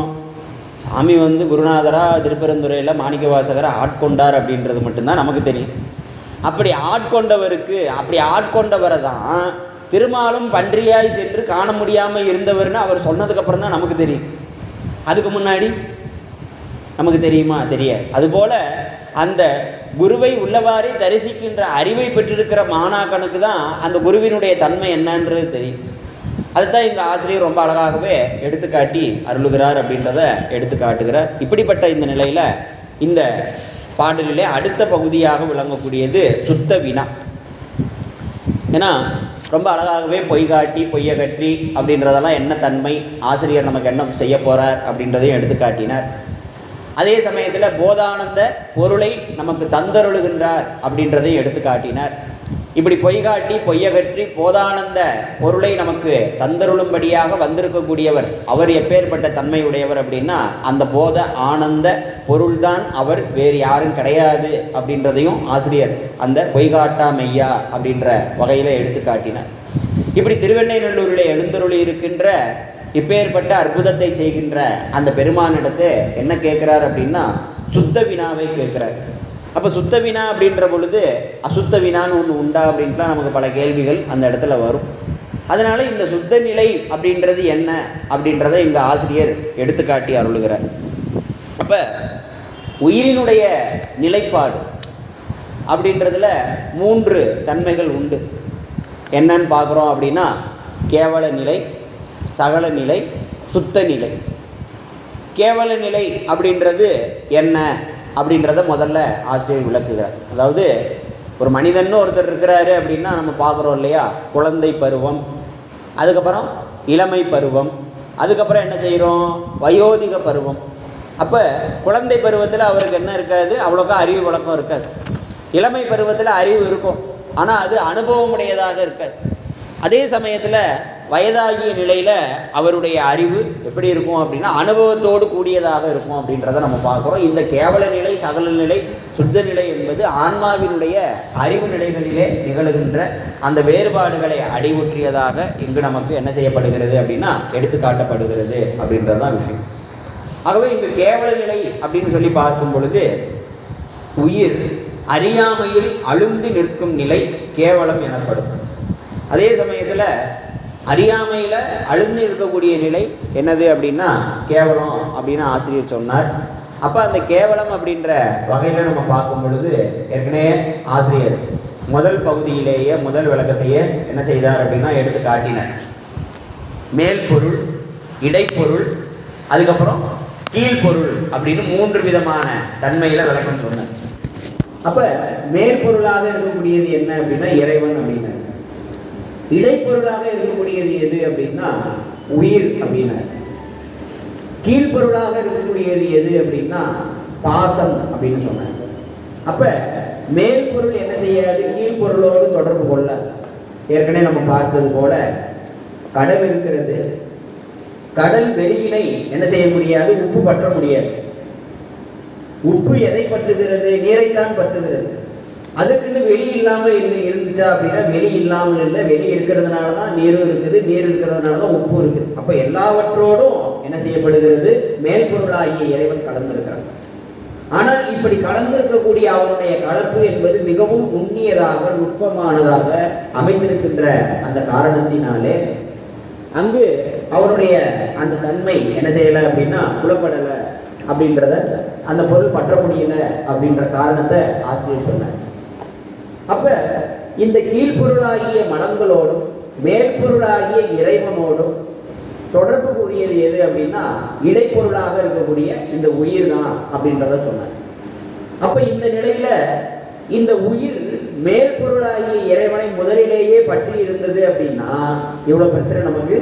சாமி குருநாதரா திருப்பெருந்துறையில் மாணிக்கவாசகரை ஆட்கொண்டார் அப்படின்றது மட்டும்தான் நமக்கு தெரியும். அப்படி ஆட்கொண்டவரை தான் திருமாலும் பன்றியாய் சென்று காண முடியாமல் இருந்தவர்னு அவர் சொன்னதுக்கு அப்புறம் தான் நமக்கு தெரியும். அதுக்கு முன்னாடி நமக்கு தெரியுமா? தெரியாது. அதுபோல அந்த குருவை உள்ளவாறே தரிசிக்கின்ற அறிவை பெற்றிருக்கிற மாணாக்கனுக்கு தான் அந்த குருவினுடைய தன்மை என்னன்றது தெரியும். அதுதான் இந்த ஆசிரியர் ரொம்ப அழகாகவே எடுத்துக்காட்டி அருளுகிறார் அப்படின்றத எடுத்து காட்டுகிறார். இப்படிப்பட்ட இந்த நிலையில இந்த பாடலிலே அடுத்த பகுதியாக விளங்கக்கூடியது சுத்த வினா. ஏன்னா ரொம்ப அழகாகவே பொய்காட்டி பொய்யகற்றி அப்படின்றதெல்லாம் என்ன தன்மை, ஆசிரியர் நமக்கு என்ன செய்ய போறார் அப்படின்றதையும் எடுத்து காட்டினார். அதே சமயத்தில் போதானந்த பொருளை நமக்கு தந்தருளுகின்றார் அப்படின்றதையும் எடுத்து காட்டினார். இப்படி பொய்காட்டி பொய்யகற்றி போதானந்த பொருளை நமக்கு தந்தருளும்படியாக வந்திருக்கக்கூடியவர் அவர் எப்பேற்பட்ட தன்மை உடையவர் அப்படின்னா அந்த போத ஆனந்த பொருள்தான் அவர், வேறு யாரும் கிடையாது அப்படின்றதையும் ஆசிரியர் அந்த பொய்காட்டா மெய்யா அப்படின்ற வகையில எடுத்து காட்டினார். இப்படி திருவெண்ணைநல்லூரிலே எழுந்தருளி இருக்கின்ற இப்பேற்பட்ட அற்புதத்தை செய்கின்ற அந்த பெருமானிடத்தை என்ன கேட்கிறார் அப்படின்னா சுத்த வினாவை கேட்கிறார். அப்போ சுத்த வினா அப்படின்ற பொழுது அசுத்த வினான்னு ஒன்று உண்டா அப்படின்ட்டுலாம் நமக்கு பல கேள்விகள் அந்த இடத்துல வரும். அதனால இந்த சுத்த நிலை அப்படின்றது என்ன அப்படின்றத இந்த ஆசிரியர் எடுத்துக்காட்டி அருளுகிறார். அப்ப உயிரினுடைய நிலைப்பாடு அப்படின்றதுல 3 தன்மைகள் உண்டு. என்னன்னு பார்க்குறோம் அப்படின்னா கேவல நிலை, சகல நிலை, சுத்த நிலை. கேவல நிலை அப்படின்றது என்ன அப்படின்றத முதல்ல ஆசிரியர் விளக்குகிறார். அதாவது ஒரு மனிதன் ஒருத்தர் இருக்கிறாரு அப்படின்னா நம்ம பார்க்குறோம் இல்லையா, குழந்தை பருவம், அதுக்கப்புறம் இளமை பருவம், அதுக்கப்புறம் என்ன செய்கிறோம், வயோதிக பருவம். அப்போ குழந்தை பருவத்தில் அவருக்கு என்ன இருக்காது, அவ்வளோக்கா அறிவு வழக்கம் இருக்காது. இளமை பருவத்தில் அறிவு இருக்கும், ஆனால் அது அனுபவமுடையதாக இருக்காது. அதே சமயத்தில் வயதாகிய நிலையில் அவருடைய அறிவு எப்படி இருக்கும் அப்படின்னா அனுபவத்தோடு கூடியதாக இருக்கும் அப்படின்றத நம்ம பார்க்குறோம். இந்த கேவல நிலை, சகல நிலை, சுத்த நிலை என்பது ஆன்மாவினுடைய அறிவு நிலைகளிலே நிகழுகின்ற அந்த வேறுபாடுகளை அடிவுற்றியதாக இங்கு நமக்கு என்ன செய்யப்படுகிறது அப்படின்னா எடுத்துக்காட்டப்படுகிறது அப்படின்றதான் விஷயம். ஆகவே இங்கு கேவல நிலை அப்படின்னு சொல்லி பார்க்கும் பொழுது உயிர் அறியாமையில் அழுந்து நிற்கும் நிலை கேவலம் எனப்படும். அதே சமயத்தில் அறியாமையில் அழுந்து இருக்கக்கூடிய நிலை என்னது அப்படின்னா கேவலம் அப்படின்னு ஆசிரியர் சொன்னார். அப்போ அந்த கேவலம் அப்படின்ற வகையில் நம்ம பார்க்கும் பொழுது ஏற்கனவே ஆசிரியர் முதல் பகுதியிலேயே முதல் விளக்கத்தையே என்ன செய்தார் அப்படின்னா எடுத்து காட்டினார். மேல் பொருள், இடைப்பொருள், அதுக்கப்புறம் கீழ்பொருள் அப்படின்னு 3 விதமான தன்மையில விளக்கம் சொன்னார். அப்ப மேற்பொருளாக இருக்கக்கூடியது என்ன அப்படின்னா இறைவன் அப்படின்னா, இடைப்பொருளாக இருக்கக்கூடியது எது அப்படின்னா உயிர் அப்படின்னா, கீழ்பொருளாக இருக்கக்கூடியது எது அப்படின்னா பாசம் அப்படின்னு சொன்னாங்க. அப்ப மேற்பொருள் என்ன செய்யாது, கீழ்பொருளோடு தொடர்பு கொள்ள. ஏற்கனவே நம்ம பார்த்தது போல கடல் இருக்கிறது, கடல் வெளியினை என்ன செய்ய முடியாது, உப்பு பற்ற முடியாது. உப்பு எதை பற்றுகிறது, நீரைத்தான் பற்றுகிறது. அதுக்குன்னு வெளி இல்லாமல் இருந்துச்சா அப்படின்னா வெளி இல்லாமல் இல்லை, வெளி இருக்கிறதுனால தான் நீரும் இருக்குது, நீர் இருக்கிறதுனால தான் உப்பு இருக்குது. அப்போ எல்லாவற்றோடும் என்ன செய்யப்படுகிறது, மேல்பொருளாகிய இறைவன் கலந்திருக்கிறார். ஆனால் இப்படி கலந்திருக்கக்கூடிய அவனுடைய கலப்பு என்பது மிகவும் நுண்ணியதாக நுட்பமானதாக அமைந்திருக்கின்ற அந்த காரணத்தினாலே அங்கு அவருடைய அந்த தன்மை என்ன செய்யலை அப்படின்னா புலப்படலை அப்படின்றத, அந்த பொருள் பற்ற முடியல அப்படின்ற காரணத்தை ஆசிரியர் சொன்னார். அப்ப இந்த கீழ்பொருளாகிய மனங்களோடும் மேற்பொருளாகிய இறைவனோடும் தொடர்பு கூடியது எது அப்படின்னா இடைப்பொருளாக இருக்கக்கூடிய இந்த உயிர் தான் அப்படின்றத சொன்னார். அப்ப இந்த நிலையில இந்த உயிர் மேற்பொருளாகிய இறைவனை முதலிலேயே பற்றி இருந்தது அப்படின்னா இவ்வளவு பிரச்சனை நமக்கு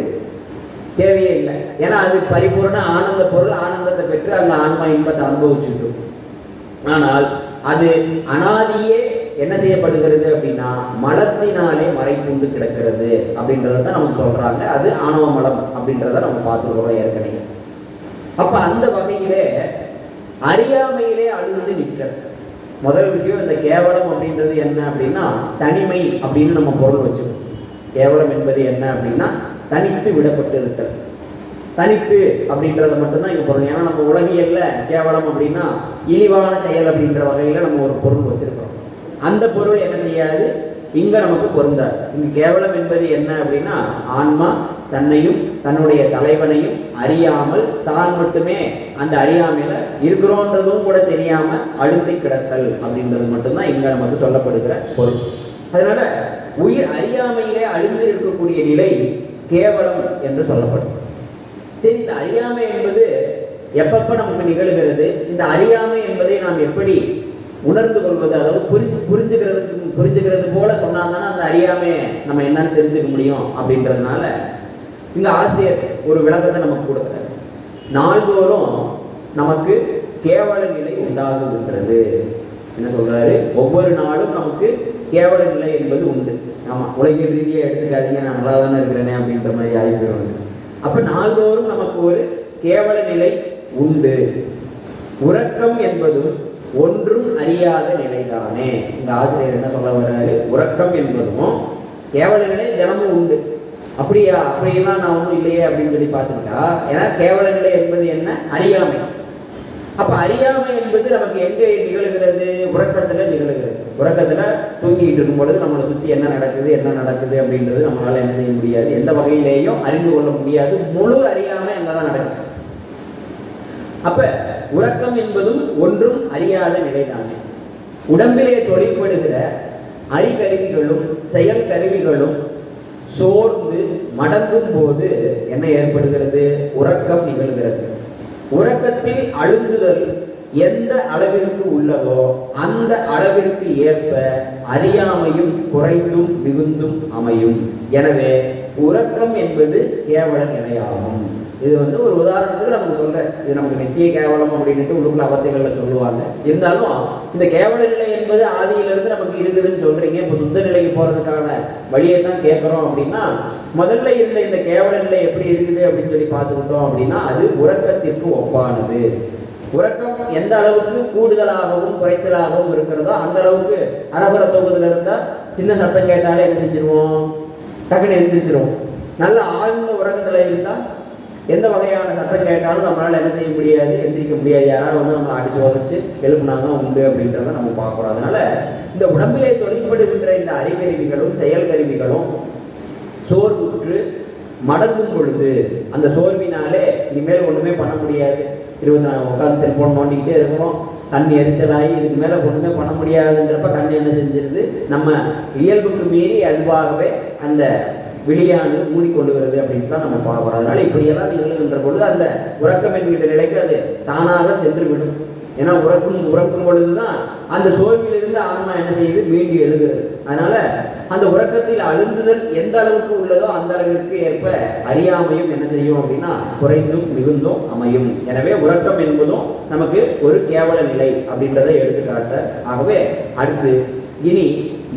தேவையே இல்லை. ஏன்னா அது பரிபூர்ண ஆனந்த பொருள், ஆனந்தத்தை பெற்று அந்த ஆன்மா இன்பத்தை அனுபவிச்சுட்டு. ஆனால் அது அனாதியே என்ன செய்யப்படுகிறது அப்படின்னா மலத்தினாலே மறைப்புண்டு கிடக்கிறது அப்படின்றத நமக்கு சொல்றாங்க. அது ஆணவ மலம் அப்படின்றத நம்ம பார்த்துக்கிறோம் ஏற்கனவே. அப்ப அந்த வகையிலே அறியாமையிலே அழுந்து நிற்கிறது. முதல் விஷயம் இந்த கேவலம் அப்படின்றது என்ன அப்படின்னா தனிமை அப்படின்னு நம்ம பொருள் வச்சுக்கணும். கேவலம் என்பது என்ன அப்படின்னா தனித்து விடப்பட்டு இருக்கிறது. தனித்து அப்படின்றத மட்டும்தான் இங்க பொருள். ஏன்னா நம்ம உலகியல்ல கேவலம் அப்படின்னா இழிவான செயல் அப்படின்ற வகையில நம்ம ஒரு பொருள் வச்சிருக்கிறோம். அந்த பொருள் என்ன செய்யாது, இங்க நமக்கு பொருந்தாது. இங்க கேவலம் என்பது என்ன அப்படின்னா ஆன்மா தன்னையும் தன்னுடைய தலைவனையும் அறியாமல் தான் மட்டுமே அந்த அறியாமையில இருக்கிறோன்றதும் கூட தெரியாம அழுந்தி கிடத்தல் அப்படின்றது மட்டும்தான் இங்க நமக்கு சொல்லப்படுகிற பொருள். அதனால உயிர் அறியாமையிலே அழுந்து இருக்கக்கூடிய நிலை கேவலம் என்று சொல்லப்படும். சரி, இந்த அறியாமை என்பது எப்பப்ப நமக்கு நிகழ்கிறது, இந்த அறியாமை என்பதை நாம் எப்படி உணர்ந்து கொள்வது, அதாவது புரிஞ்சுக்கிறது போல சொன்னால்தானே அந்த அறியாமையை நம்ம என்னன்னு தெரிஞ்சுக்க முடியும் அப்படின்றதுனால இந்த ஆசிரியர் ஒரு விளக்கத்தை நமக்கு கொடுக்கிறார். நாள்தோறும் நமக்கு கேவல நிலை உண்டாகுகின்றது. என்ன சொல்றாரு, ஒவ்வொரு நாளும் நமக்கு கேவல நிலை என்பது உண்டு. ஆமா, உலகியல் ரீதியாக எடுத்துக்காதீங்க, நான் நல்லா தானே இருக்கிறேனே அப்படின்ற மாதிரி ஆகிவிடுவாங்க. அப்ப நாள்தோறும் நமக்கு ஒரு கேவல நிலை உண்டு. உறக்கம் என்பதும் ஒன்றும் அறியாத நிலைதானே. இந்த ஆசிரியர் என்ன சொல்ல வர்றாரு, உறக்கம் என்பதும் கேவல நிலை தினமும் உண்டு. அப்படியா, அப்படியெல்லாம் நான் ஒன்றும் இல்லையே அப்படின்னு சொல்லி பார்த்துக்கிட்டா, ஏன்னா கேவல நிலை என்பது என்ன, அறியாமை. அப்ப அறியாமை என்பது நமக்கு எங்க நிகழ்கிறது, உறக்கத்துல நிகழ்கிறது. உறக்கத்துல தூங்கிட்டு இருக்கும் பொழுது நம்மளை சுற்றி என்ன நடக்குது அப்படின்றது நம்மளால என்ன செய்ய முடியாது, எந்த வகையிலேயும் அறிந்து கொள்ள முடியாது. முழு அறியாமை அங்கதான் நடக்குது. அப்ப உறக்கம் என்பதும் ஒன்றும் அறியாத நிலைதானே. உடம்பிலே தொழிற்படுகிற அறிகருவிகளும் செயல் கருவிகளும் சோர்ந்து மடங்கும் போது என்ன ஏற்படுகிறது, உறக்கம் நிகழ்கிறது. உறக்கத்தில் அழுந்துதல் எந்த அளவிற்கு உள்ளதோ அந்த அளவிற்கு ஏற்ப அறியாமையும் குறைந்தும் மிகுந்தும் அமையும். எனவே உறக்கம் என்பது கேவல நிலையாகும். இது ஒரு உதாரணத்துக்கு நமக்கு சொல்றேன். இது நமக்கு நித்திய கேவலம் அப்படின்ட்டு உள்ளுக்குள்ள அவத்தைகள்ல சொல்லுவாங்க. இருந்தாலும் இந்த கேவல நிலை என்பது ஆதியிலிருந்து நமக்கு இருக்குதுன்னு சொல்றீங்க. இப்ப சுத்த நிலைக்கு போறதுக்கான வழியை தான் கேட்கிறோம் அப்படின்னா, முதல்ல இருந்த இந்த கேவல நிலை எப்படி இருக்குது அப்படின்னு சொல்லி பார்த்துக்கிட்டோம் அப்படின்னா, அது உறக்கத்திற்கு ஒப்பானது. உறக்கம் எந்த அளவுக்கு கூடுதலாகவும் குறைச்சலாகவும் இருக்கிறதோ அந்த அளவுக்கு அரபர தொகுதியில இருந்தா சின்ன சத்தம் கேட்டாலே என்ன செஞ்சிருவோம், டக்குன்னு எழுந்திரிச்சிருவோம். நல்ல ஆழ்ந்த உறக்கத்துல இருந்தா எந்த வகையான சத்தம் கேட்டாலும் நம்மளால என்ன செய்ய முடியாது, எந்திரிக்க முடியாது. யாராவது நம்ம அடிச்சு உதச்சு எழுப்புனாங்க உண்டு அப்படின்றத நம்ம பார்க்கிறோம். அதனால இந்த உடம்பிலே தொழில்படுகின்ற இந்த அறிகருவிகளும் செயல் கருவிகளும் சோர்வுற்று மடங்கும் பொழுது அந்த சோர்வினாலே இனிமேல் ஒண்ணுமே பண்ண முடியாது. 24 உட்காந்து செல்போன் நோண்டிக்கிட்டே இருக்கிறோம், கண் எரிச்சலாகி இதுக்கு மேல ஒண்ணுமே பண்ண முடியாதுங்கிறப்ப கண் என்ன செஞ்சிருது, நம்ம இயல்புக்கு மீறி அதுவாகவே அந்த விழியானது மூடிக்கொள்ளுகிறது அப்படின்னு தான் நம்ம பார்க்கிறோம். அதனால இப்படியெல்லாம் நிகழ்கின்ற பொழுது அந்த உறக்கம் என்கின்ற நிலைக்கு அது தானாக சென்று விடும். ஏன்னா உறக்கும் பொழுதுதான் அந்த சோர்விலிருந்து ஆன்மா என்ன செய்யுது, மீண்டு எழுகிறது. அதனால அந்த உறக்கத்தில் அழுந்துதல் எந்த அளவுக்கு உள்ளதோ அந்த அளவிற்கு ஏற்ப அறியாமையும் என்ன செய்யும் அப்படின்னா குறைந்தும் மிகுந்தும் அமையும். எனவே உறக்கம் என்பதும் நமக்கு ஒரு கேவல நிலை அப்படின்றத எடுத்துக்காட்ட. ஆகவே அடுத்து இனி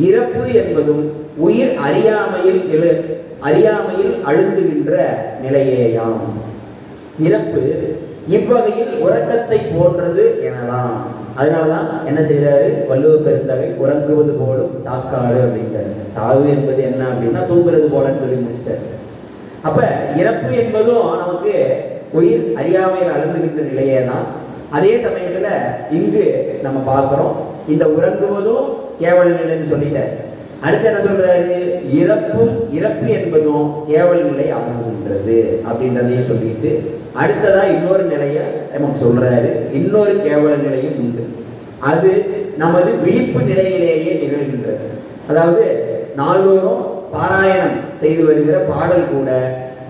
இறப்பு என்பதும் உயிர் அறியாமையில் அழுந்துகின்ற நிலையேயாம். இறப்பு இவ்வகையில் உறக்கத்தை போன்றது எனலாம். அதனாலதான் என்ன செய்யறாரு வள்ளுவர் பெருந்தகை, உறங்குவது போலும் சாக்காடு அப்படின்றாரு. சாவு என்பது என்ன அப்படின்னா தூங்குறது போலன்னு சொல்லி முடிச்சிட்டாரு. அப்ப இறப்பு என்பதும் நமக்கு உயிர் அறியாமையில் அழுந்துகின்ற நிலையே தான். அதே சமயத்துல இங்கு நம்ம பார்க்கிறோம் இந்த உறங்குவதும் கேவல நிலைன்னு சொல்லிட்டாரு. அடுத்து என்ன சொல்றாரு, இறப்பு என்பதும் கேவல நிலை ஆகுகின்றது அப்படின்றதையும் சொல்லிட்டு அடுத்ததா இன்னொரு நிலைய நமக்கு சொல்றாரு. இன்னொரு கேவல நிலையும் உண்டு. அது நமது விழிப்பு நிலையிலேயே நிகழ்கின்றது. அதாவது நாள்தோறும் பாராயணம் செய்து வருகிற பாடல் கூட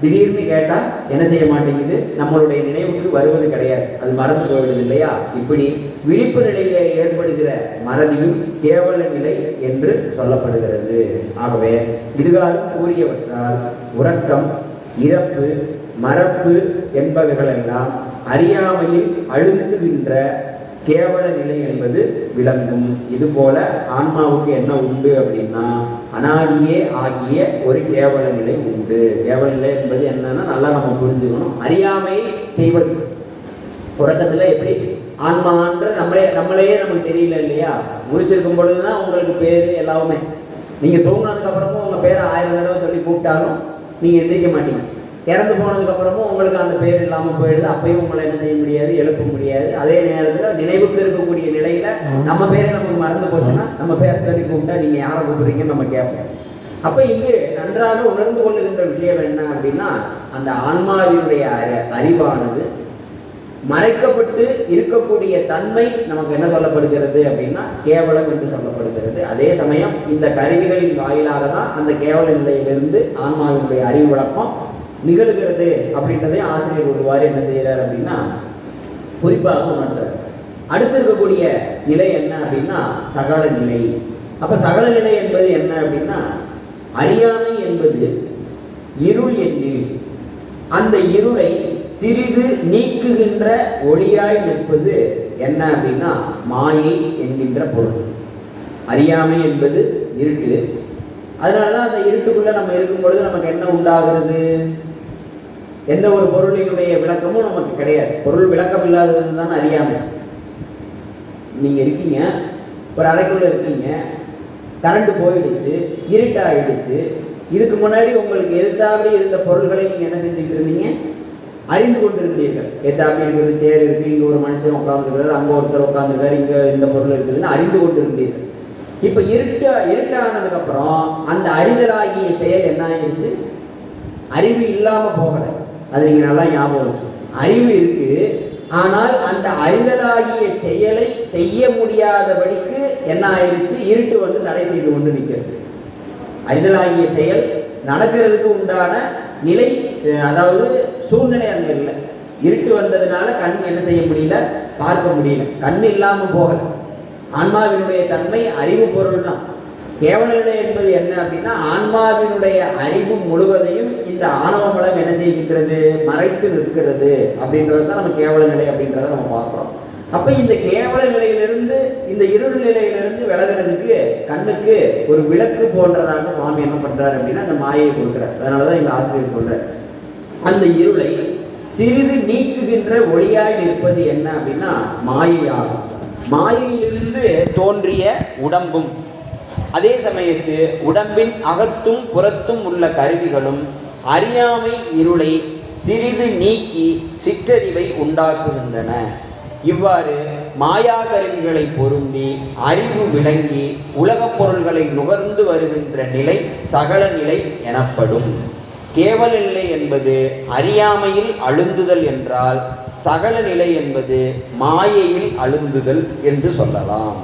திடீர்னு கேட்டா என்ன செய்ய மாட்டேங்குது, நம்மளுடைய நினைவுக்கு வருவது கிடையாது, அது மறந்து போயிடுது இல்லையா. இப்படி விழிப்பு நிலையிலே ஏற்படுகிற மறதியும் கேவல நிலை என்று சொல்லப்படுகிறது. ஆகவே இதுகாலம் கூறியவற்றால் உறக்கம், இறப்பு, மறப்பு என்பவைகளெல்லாம் அறியாமையில் அழுந்துகின்ற கேவல நிலை என்பது விளங்கும். இது போல ஆன்மாவுக்கு என்ன உண்டு அப்படின்னா அனாதியே ஆகிய ஒரு கேவல நிலை உண்டு. கேவல நிலை என்பது என்னன்னா நல்லா நம்ம புரிஞ்சுக்கணும். அறியாமை செய்வது உறக்கத்துல எப்படி ஆன்மான்ற நம்மளையே நமக்கு தெரியல இல்லையா. முழிச்சிருக்கும் பொழுதுதான் உங்களுக்கு பேரு எல்லாமே. நீங்க தூங்கினதுக்கு அப்புறமும் உங்க பேரை 1000 தடவை சொல்லி கூப்பிட்டாலும் நீங்க எந்திரிக்க மாட்டீங்க. இறந்து போனதுக்கு அப்புறமும் உங்களுக்கு அந்த பேர் இல்லாம போயிடுது. அப்பயும் உங்களை என்ன செய்ய முடியாது, எழுப்ப முடியாது. அதே நேரத்துல நினைவுக்கு இருக்கக்கூடிய நிலையில நம்ம பேரை நமக்கு மறந்து போச்சுன்னா நம்ம பேரை சொல்லி கூப்பிட்டா நீங்க யாரை கூப்பிடுறீங்கன்னு நம்ம கேட்போம். அப்ப இங்கு நன்றாக உணர்ந்து கொள்ளுகின்ற விஷயம் என்ன அப்படின்னா அந்த ஆன்மாவினுடைய அறிவானது மறைக்கப்பட்டு இருக்கக்கூடிய தன்மை நமக்கு என்ன சொல்லப்படுகிறது அப்படின்னா கேவலம் என்று சொல்லப்படுகிறது. அதே சமயம் இந்த கருவிகளின் வாயிலாக தான் அந்த கேவல நிலையிலிருந்து ஆன்மாவினுடைய அறிவு விளக்கம் நிகழ்கிறது அப்படின்றதே ஆசிரியர் ஒருவாறு என்ன செய்யறார் அப்படின்னா குறிப்பாக உணர்ந்தார். அடுத்து இருக்கக்கூடிய நிலை என்ன அப்படின்னா சகல நிலை. அப்ப சகல நிலை என்பது என்ன அப்படின்னா அறியாமை என்பது இருள் எண்ணில் அந்த இருளை சிறிது நீக்குகின்ற ஒளியாய் நிற்பது என்ன அப்படின்னா மாயை என்கின்ற பொருள். அறியாமை என்பது இருட்டு. அதனாலதான் அந்த இருட்டுக்குள்ள நம்ம இருக்கும் பொழுது நமக்கு என்ன உண்டாகிறது, எந்த ஒரு பொருளினுடைய விளக்கமும் நமக்கு கிடையாது. பொருள் விளக்கம் இல்லாதது தான் அறியாமை. நீங்க இருக்கீங்க, ஒரு அறைக்குள்ள இருக்கீங்க, கரண்ட் போயிடுச்சு, இருட்டாயிடுச்சு. இதுக்கு முன்னாடி உங்களுக்கு எதிர்த்தாப்படி இருந்த பொருள்களை நீங்க என்ன செஞ்சுட்டு இருந்தீங்க, அறிந்து கொண்டிருந்தீர்கள். எதிர்த்தாப்படி இருக்கிறது சேர் இருக்கு, இங்க ஒரு மனுஷன் உட்கார்ந்துருக்காரு, அங்க ஒருத்தர் உட்கார்ந்துருக்காரு, இங்க இந்த பொருள் இருக்குதுன்னு அறிந்து கொண்டிருந்தீர்கள். இப்ப இருட்டானதுக்கு அப்புறம் அந்த அறிதலாகிய செயல் என்ன ஆயிடுச்சு, அறிவு இல்லாம போகல. அது நீங்க நல்லா ஞாபகம் வச்சு. அறிவு இருக்கு, ஆனால் அந்த அறிதலாகிய செயலை செய்ய முடியாதபடிக்கு என்ன ஆயிடுச்சு, இருட்டு தடை செய்து கொண்டு நிற்கிறது. அறிதலாகிய செயல் நடக்கிறதுக்கு உண்டான நிலை, அதாவது சூழ்நிலை அங்க இல்லை. இருட்டு வந்ததுனால கண் என்ன செய்ய முடியல, பார்க்க முடியல. கண் இல்லாம போகல. ஆன்மாவினுடைய தன்மை அறிவு பொருள் தான். கேவல நிலை என்பது என்ன அப்படின்னா, ஆன்மாவினுடைய அறிவு முழுவதையும் இந்த ஆணவ மலம் என்ன செய்கின்றது, மறைத்து நிற்கிறது அப்படின்றது தான் நம்ம கேவல நிலை அப்படின்றத நம்ம பார்க்கிறோம். அப்ப இந்த கேவல நிலையிலிருந்து, இந்த இருள் நிலையிலிருந்து விலகிறதுக்கு கண்ணுக்கு ஒரு விளக்கு போன்றதாக சுவாமி என்ன பண்றாரு அப்படின்னா அந்த மாயையை கொடுக்கிறார். அதனாலதான் இந்த ஆசிரியர் சொல்றார், அந்த இருளை சிறிது நீக்குகின்ற ஒளியாய் நிற்பது என்ன அப்படின்னா மாயையாகும். மாயையிலிருந்து தோன்றிய உடம்பும், அதே சமயத்து உடம்பின் அகத்தும் புறத்தும் உள்ள கருவிகளும் அறியாமை இருளை சிறிது நீக்கி சிற்றறிவை உண்டாக்குகின்றன. இவ்வாறு மாயா கருவிகளை பொருந்தி அறிவு விளங்கி உலகப் பொருள்களை நுகர்ந்து வருகின்ற நிலை சகல நிலை எனப்படும். கேவல நிலை என்பது அறியாமையில் அழுந்துதல் என்றால், சகல நிலை என்பது மாயையில் அழுந்துதல் என்று சொல்லலாம்.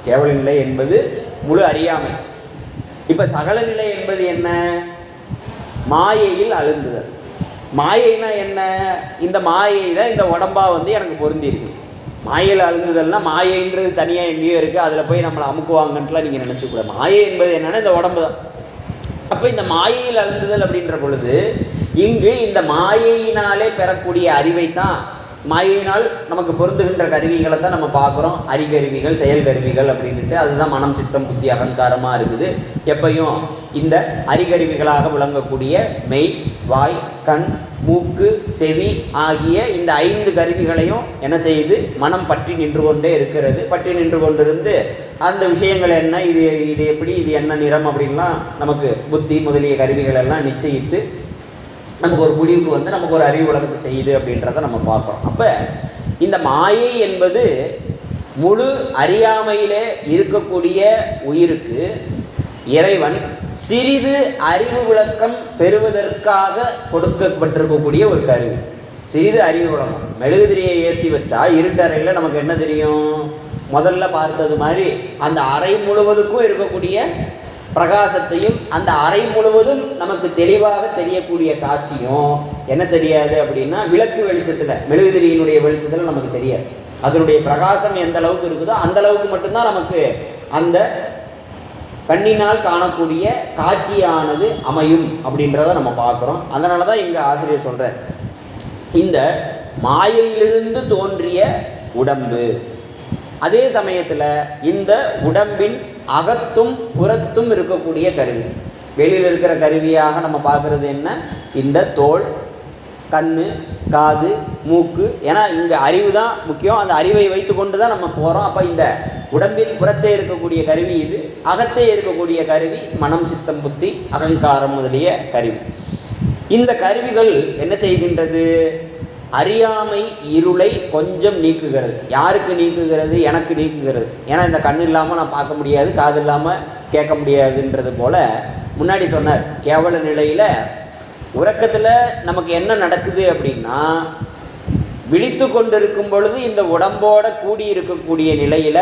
கேவல நிலை என்பது முழு அறியாமை. இப்ப சகல நிலை என்பது என்ன, மாயையில் அழுந்துதல். மாயைனா என்ன, இந்த மாயையில இந்த உடம்பா எனக்கு பொருந்தி இருக்கு. மாயையில் அழுந்துதல்னா மாயைன்றது தனியா எங்கேயோ இருக்கு, அதுல போய் நம்மளை அமுக்குவாங்கன்ட்டுலாம் நீங்க நினைச்சுக்கூட. மாயை என்பது என்னன்னா இந்த உடம்பு தான். அப்ப இந்த மாயையில் அழுந்துதல் அப்படின்ற பொழுது இங்கு இந்த மாயையினாலே பெறக்கூடிய அறிவை தான், மாயையினால் நமக்கு பொருந்துகின்ற கருவிகளை தான் நம்ம பார்க்குறோம். அறிகருவிகள், செயல் கருவிகள் அப்படின்ட்டு. அதுதான் மனம், சித்தம், புத்தி, அகங்காரமா இருக்குது. எப்பையும் இந்த அறிகருவிகளாக விளங்கக்கூடிய மெய், வாய், கண், மூக்கு, செவி ஆகிய இந்த 5 கருவிகளையும் என்ன செய்யுது, மனம் பற்றி நின்று கொண்டே இருக்கிறது. பற்றி நின்று கொண்டிருந்து அந்த விஷயங்கள் என்ன, இது எப்படி, இது என்ன நிறம் அப்படின்லாம் நமக்கு புத்தி முதலிய கருவிகள் எல்லாம் நிச்சயித்து நமக்கு ஒரு முடிவுக்கு நமக்கு ஒரு அறிவு உலகத்தை செய்யுது அப்படின்றத நம்ம பார்க்கிறோம். அப்ப இந்த மாயை என்பது முழு அறியாமையிலே இருக்கக்கூடிய உயிருக்கு இறைவன் சிறிது அறிவு விளக்கம் பெறுவதற்காக கொடுக்கப்பட்டிருக்கக்கூடிய ஒரு கருவி. சிறிது அறிவு விளக்கம். மெழுகுதிரியை ஏற்றி வச்சா இருட்டறையில நமக்கு என்ன தெரியும், முதல்ல பார்த்தது மாதிரி அந்த அறை முழுவதுக்கும் இருக்கக்கூடிய பிரகாசத்தையும் அந்த அறை முழுவதும் நமக்கு தெளிவாக தெரியக்கூடிய காட்சியும் என்ன தெரியாது அப்படின்னா, விளக்கு வெளிச்சத்துல, மெழுகுதிரியினுடைய வெளிச்சத்துல நமக்கு தெரியாது. அதனுடைய பிரகாசம் எந்த அளவுக்கு இருக்குதோ அந்த அளவுக்கு மட்டும்தான் நமக்கு அந்த கண்ணினால் காணக்கூடிய காட்சியானது அமையும் அப்படின்றத நம்ம பார்க்கிறோம். அதனாலதான் இங்க ஆசிரியர் சொல்ற, இந்த மாயையிலிருந்து தோன்றிய உடம்பு, அதே சமயத்துல இந்த உடம்பின் அகத்தும் புறத்தும் இருக்கக்கூடிய கருவி. வெளியில் இருக்கிற கருவியாக நம்ம பார்க்கறது என்ன, இந்த தோல், கண்ணு, காது, மூக்கு. ஏன்னா இங்க அறிவு தான் முக்கியம். அந்த அறிவை வைத்து கொண்டு தான் நம்ம போறோம். அப்ப இந்த உடம்பின் புறத்தே இருக்கக்கூடிய கருவி இது, அகத்தே இருக்கக்கூடிய கருவி மனம், சித்தம், புத்தி, அகங்காரம் முதலிய கருவி. இந்த கருவிகள் என்ன செய்கின்றது, அறியாமை இருளை கொஞ்சம் நீக்குகிறது. யாருக்கு நீக்குகிறது, எனக்கு நீக்குகிறது. ஏன்னா இந்த கண் இல்லாம நான் பார்க்க முடியாது, காது இல்லாம கேட்க முடியாதுன்றது போல முன்னாடி சொன்னார். கேவல நிலையில உறக்கத்துல நமக்கு என்ன நடக்குது அப்படின்னா, விழித்து கொண்டிருக்கும் பொழுது இந்த உடம்போட கூடி இருக்கக்கூடிய நிலையில,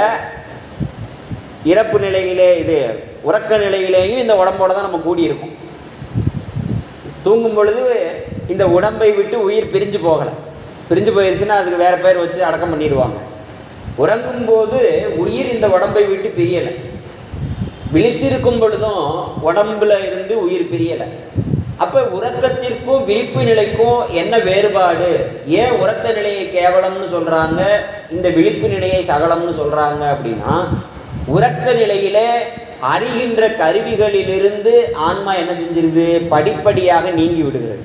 இறப்பு நிலையிலே இது உறக்க நிலையிலேயும் இந்த உடம்போட தான் நம்ம கூடி இருக்கும். தூங்கும் பொழுது இந்த உடம்பை விட்டு உயிர் பிரிஞ்சு போகலை. பிரிஞ்சு போயிருச்சுன்னா அதுக்கு வேற பேர் வச்சு அடக்கம் பண்ணிடுவாங்க. உறங்கும் போது உயிர் இந்த உடம்பை விட்டு பிரியலை. விழித்திருக்கும் பொழுதும் உடம்புல இருந்து உயிர் பிரியலை. அப்ப உறக்கத்திற்கும் விழிப்பு நிலைக்கும் என்ன வேறுபாடு, ஏன் உறக்க நிலையை கேவலம்னு சொல்றாங்க, இந்த விழிப்பு நிலையை சகலம்னு சொல்றாங்க அப்படின்னா, உறக்க நிலையில அறிகின்ற கருவிகளிலிருந்து ஆன்மா என்ன செஞ்சிருது, படிப்படியாக நீங்கி விடுகிறது.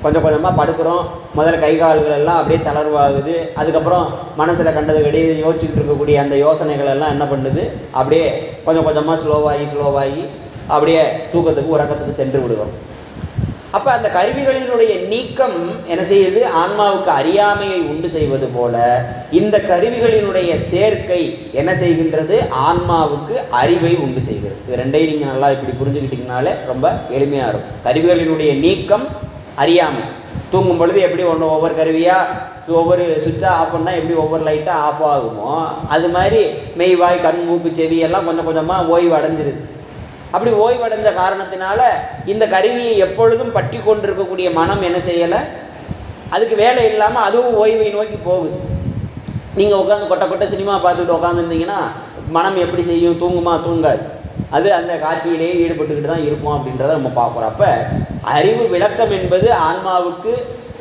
கொஞ்சம் கொஞ்சமா படுக்கிறோம், முதல்ல கை கால்கள் எல்லாம் அப்படியே தளர்வாகுது. அதுக்கப்புறம் மனசுல கண்டது கிடையாது யோசிச்சுட்டு இருக்கக்கூடிய அந்த யோசனைகள் எல்லாம் என்ன பண்ணுது, அப்படியே கொஞ்சம் கொஞ்சமா ஸ்லோவாகி அப்படியே தூக்கத்துக்கு உறக்கத்துக்கு சென்று விடுவோம். அப்ப அந்த கருவிகளினுடைய நீக்கம் என்ன செய்யுது, ஆன்மாவுக்கு அறியாமையை உண்டு செய்வது போல இந்த கருவிகளினுடைய சேர்க்கை என்ன செய்கின்றது, ஆன்மாவுக்கு அறிவை உண்டு செய்கிறது. இது ரெண்டையும் நீங்க நல்லா இப்படி புரிஞ்சுக்கிட்டீங்கனாலே ரொம்ப எளிமையா இருக்கும். கருவிகளினுடைய நீக்கம் அறியாமை. தூங்கும் பொழுது எப்படி ஒவ்வொரு கருவியா ஒவ்வொரு சுவிட்சா ஆஃப் பண்ணா எப்படி ஒவ்வொரு லைட்டா ஆஃப் ஆகுமோ, அது மாதிரி மெய்வாய், கண், மூக்கு, செவி எல்லாம் கொஞ்சம் கொஞ்சமா ஓய்வு அடைஞ்சிருது. அப்படி ஓய்வடைந்த காரணத்தினால இந்த கருவியை எப்பொழுதும் பற்றி கொண்டிருக்கக்கூடிய மனம் என்ன செய்யல, அதுக்கு வேலை இல்லாமல் அதுவும் ஓய்வை நோக்கி போகுது. நீங்கள் உட்காந்து கொட்டை கொட்டை சினிமா பார்த்துக்கிட்டு உட்காந்துருந்தீங்கன்னா மனம் எப்படி செய்யும்? தூங்குமா? தூங்காது. அது அந்த காட்சியிலேயே ஈடுபட்டுக்கிட்டு தான் இருக்கும் அப்படின்றத நம்ம பார்க்குறோம். அப்போ அறிவு விளக்கம் என்பது ஆன்மாவுக்கு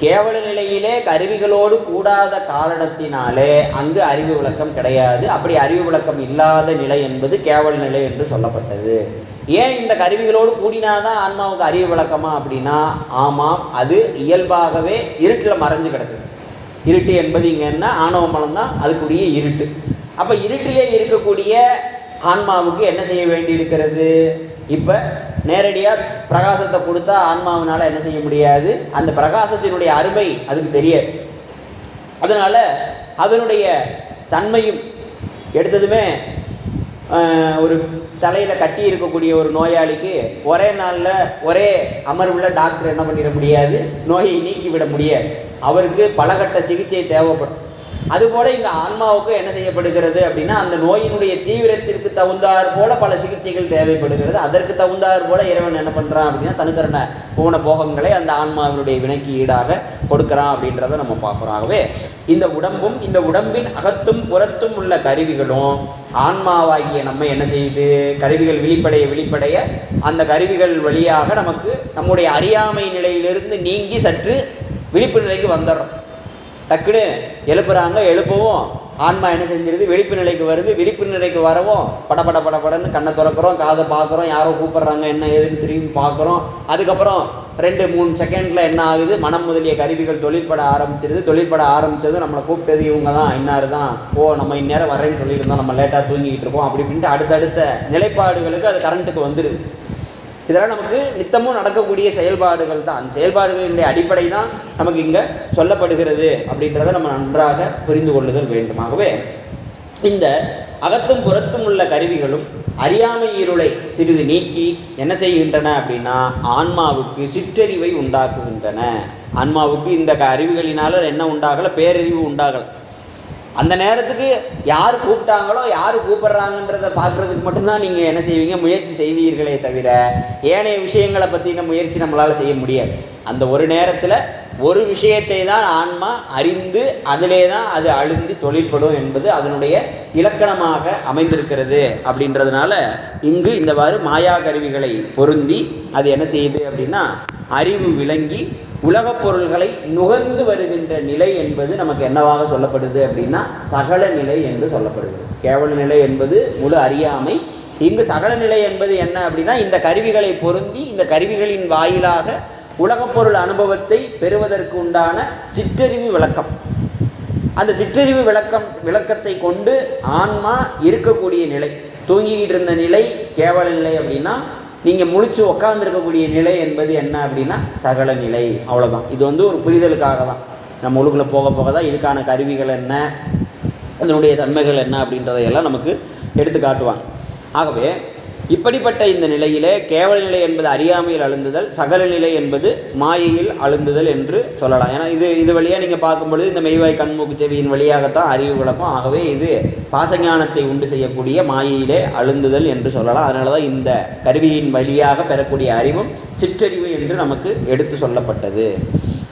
கேவல நிலையிலே கருவிகளோடு கூடாத காரணத்தினாலே அங்கு அறிவு விளக்கம் கிடையாது. அப்படி அறிவு விளக்கம் இல்லாத நிலை என்பது கேவல நிலை என்று சொல்லப்பட்டது. ஏன் இந்த கருவிகளோடு கூடினாதான் ஆன்மாவுக்கு அறிவு விளக்கமா அப்படின்னா, ஆமாம், அது இயல்பாகவே இருட்டில் மறைஞ்சு கிடக்குது. இருட்டு என்பது இங்கே என்ன? ஆணவ மலம் தான் அதுக்குரிய இருட்டு. அப்போ இருட்டிலே இருக்கக்கூடிய ஆன்மாவுக்கு என்ன செய்ய வேண்டி இருக்கிறது? இப்போ நேரடியாக பிரகாசத்தை கொடுத்தா ஆன்மாவினால என்ன செய்ய முடியாது? அந்த பிரகாசத்தினுடைய அருமை அதுக்கு தெரியாது. அதனால அதனுடைய தன்மையும் எடுத்ததுமே ஒரு தலையில் கட்டி இருக்கக்கூடிய ஒரு நோயாளிக்கு ஒரே நாளில் ஒரே அமர்வுள்ள டாக்டர் என்ன பண்ணிட முடியாது? நோயை நீக்கிவிட முடியாது. அவருக்கு பலகட்ட சிகிச்சை தேவைப்படும். அதுபோல இந்த ஆன்மாவுக்கு என்ன செய்யப்படுகிறது அப்படின்னா, அந்த நோயினுடைய தீவிரத்திற்கு தகுந்தாற் போல பல சிகிச்சைகள் தேவைப்படுகிறது. அதற்கு தகுந்தாற் போல இறைவன் என்ன பண்றான் அப்படின்னா, தனுக்கரண போன போகங்களை அந்த ஆன்மாவினுடைய வினைக்கு ஈடாக கொடுக்கிறான் அப்படின்றத நம்ம பார்க்கிறோம். ஆகவே இந்த உடம்பும் இந்த உடம்பின் அகத்தும் புறத்தும் உள்ள கருவிகளும் ஆன்மாவாகிய நம்ம என்ன செய்யுது? கருவிகள் விழிப்படைய அந்த கருவிகள் வழியாக நமக்கு நம்முடைய அறியாமை நிலையிலிருந்து நீங்கி சற்று விழிப்பு நிலைக்கு வந்துடுறோம். டக்குன்னு எழுப்புறாங்க, எழுப்பவும் ஆன்மா என்ன செஞ்சிருது? விழிப்பு நிலைக்கு வருது. விழிப்பு நிலைக்கு வரவும் படன்னு கண்ணை திறக்கிறோம், காதை பார்க்குறோம், யாரோ கூப்பிட்றாங்க, என்ன ஏதுன்னு திரும்பி பார்க்குறோம். அதுக்கப்புறம் 2-3 செகண்டில் என்ன ஆகுது? மனம் முதலிய கருவிகள் தொழிற்பட ஆரம்பிச்சிருது. தொழிற்பட ஆரம்பிச்சதும் நம்மளை கூப்பிட்டது இவங்க தான், இன்னாரு தான், நம்ம இந்நேரம் வரேன்னு சொல்லியிருந்தோம், நம்ம லேட்டாக தூங்கிக்கிட்டு இருக்கோம் அப்படி இப்படின்ட்டு அடுத்தடுத்த நிலைப்பாடுகளுக்கு அது கரண்ட்டுக்கு வந்துடுது. இதெல்லாம் நமக்கு நித்தமும் நடக்கக்கூடிய செயல்பாடுகள் தான். அந்த செயல்பாடுகளுடைய அடிப்படை தான் நமக்கு இங்கே சொல்லப்படுகிறது அப்படின்றத நம்ம நன்றாக புரிந்து கொள்ளுதல் வேண்டுமாகவே இந்த அகத்தும் புறத்தும் உள்ள கருவிகளும் அறியாமை இருளை சிறிது நீக்கி என்ன செய்கின்றன அப்படின்னா, ஆன்மாவுக்கு சிற்றறிவை உண்டாக்குகின்றன. ஆன்மாவுக்கு இந்த அறிவுகளினால என்ன உண்டாகல? பேரறிவு உண்டாகல. அந்த நேரத்துக்கு யார் கூப்பிட்டாங்களோ, யார் கூப்பிடுறாங்கன்றதை பார்க்கறதுக்கு மட்டும்தான் நீங்கள் என்ன செய்வீங்க? முயற்சி செய்வீர்களே தவிர ஏனைய விஷயங்களை பற்றின முயற்சி நம்மளால் செய்ய முடியாது. அந்த ஒரு நேரத்தில் ஒரு விஷயத்தை தான் ஆன்மா அறிந்து அதிலே தான் அது அழுந்தி தொழிற்படும் என்பது அதனுடைய இலக்கணமாக அமைந்திருக்கிறது. அப்படின்றதுனால இங்கு இந்தவாறு மாயா கருவிகளை பொருந்தி அது என்ன செய்யுது அப்படின்னா, அறிவு விளங்கி உலகப் பொருள்களை நுகர்ந்து வருகின்ற நிலை என்பது நமக்கு என்னவாக சொல்லப்படுது அப்படின்னா, சகல நிலை என்று சொல்லப்படுது. கேவல நிலை என்பது முழு அறியாமை. இங்கு சகல நிலை என்பது என்ன அப்படின்னா, இந்த கருவிகளை பொருந்தி இந்த கருவிகளின் வாயிலாக உலகப் பொருள் அனுபவத்தை பெறுவதற்கு உண்டான சிற்றறிவு விளக்கம். அந்த சிற்றறிவு விளக்கத்தை கொண்டு ஆன்மா இருக்கக்கூடிய நிலை, தூங்கிக்கிட்டு இருந்த நிலை கேவல நிலை அப்படின்னா, நீங்கள் முழிச்சு உட்கார்ந்துருக்கக்கூடிய நிலை என்பது என்ன அப்படின்னா சகல நிலை. அவ்வளோதான். இது ஒரு புரிதலுக்காக தான். நம்ம உள்ளுக்குள்ளே போக போக தான் இதுக்கான கருவிகள் என்ன, அதனுடைய தன்மைகள் என்ன அப்படின்றதையெல்லாம் நமக்கு எடுத்து காட்டுவாங்க. ஆகவே இப்படிப்பட்ட இந்த நிலையிலே கேவல நிலை என்பது அறியாமையில் அழுந்துதல், சகல நிலை என்பது மாயையில் அழுந்துதல் என்று சொல்லலாம். ஏன்னா இது வழியாக நீங்கள் பார்க்கும்பொழுது இந்த மெய்வாய் கண்மூக்கு செவியின் வழியாகத்தான் அறிவு விளக்கம். ஆகவே இது பாசஞானத்தை உண்டு செய்யக்கூடிய மாயையிலே அழுந்துதல் என்று சொல்லலாம். அதனால தான் இந்த கருவியின் வழியாக பெறக்கூடிய அறிவும் சிற்றறிவு என்று நமக்கு எடுத்து சொல்லப்பட்டது.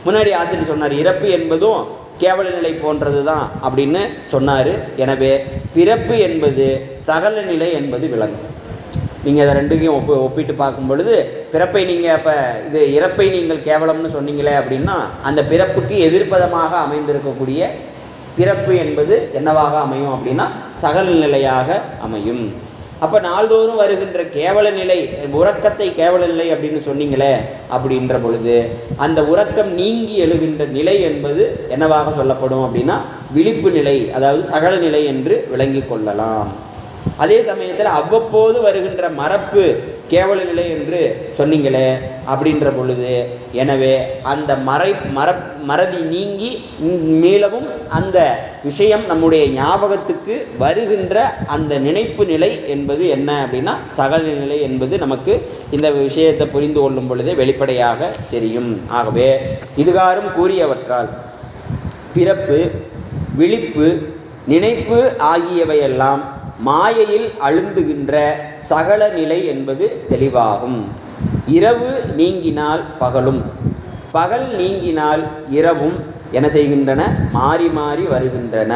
முன்னாடி ஆசிரியர் சொன்னார், இறப்பு என்பதும் கேவல நிலை போன்றது தான் அப்படின்னு சொன்னார். எனவே பிறப்பு என்பது சகல நிலை என்பது விளங்கும். நீங்கள் அதை ரெண்டுக்கையும் ஒப்பிட்டு பார்க்கும் பொழுது, பிறப்பை நீங்கள் அப்போ இது இறப்பை நீங்கள் கேவலம்னு சொன்னீங்களே அப்படின்னா, அந்த பிறப்புக்கு எதிர்ப்பதமாக அமைந்திருக்கக்கூடிய பிறப்பு என்பது என்னவாக அமையும் அப்படின்னா சகல நிலையாக அமையும். அப்போ நாள்தோறும் வருகின்ற கேவல நிலை, உறக்கத்தை கேவல நிலை அப்படின்னு சொன்னீங்களே அப்படின்ற பொழுது, அந்த உறக்கம் நீங்கி எழுகின்ற நிலை என்பது என்னவாக சொல்லப்படும் அப்படின்னா விழிப்பு நிலை, அதாவது சகல நிலை என்று விளங்கி கொள்ளலாம். அதே சமயத்தில் அவ்வப்போது வருகின்ற மறப்பு கேவல நிலை என்று சொன்னீங்களே அப்படின்ற பொழுது, எனவே அந்த மறதி நீங்கி மீளவும் அந்த விஷயம் நம்முடைய ஞாபகத்துக்கு வருகின்ற அந்த நினைப்பு நிலை என்பது என்ன அப்படின்னா சகல நிலை என்பது நமக்கு இந்த விஷயத்தை புரிந்து கொள்ளும் பொழுதே வெளிப்படையாக தெரியும். ஆகவே இதுகாரும் கூறியவற்றால் பிறப்பு, விழிப்பு, நினைப்பு ஆகியவையெல்லாம் மாயையில் அழுந்துகின்ற சகல நிலை என்பது தெளிவாகும். இரவு நீங்கினால் பகலும், பகல் நீங்கினால் இரவும் என்ன செய்கின்றன? மாறி மாறி வருகின்றன.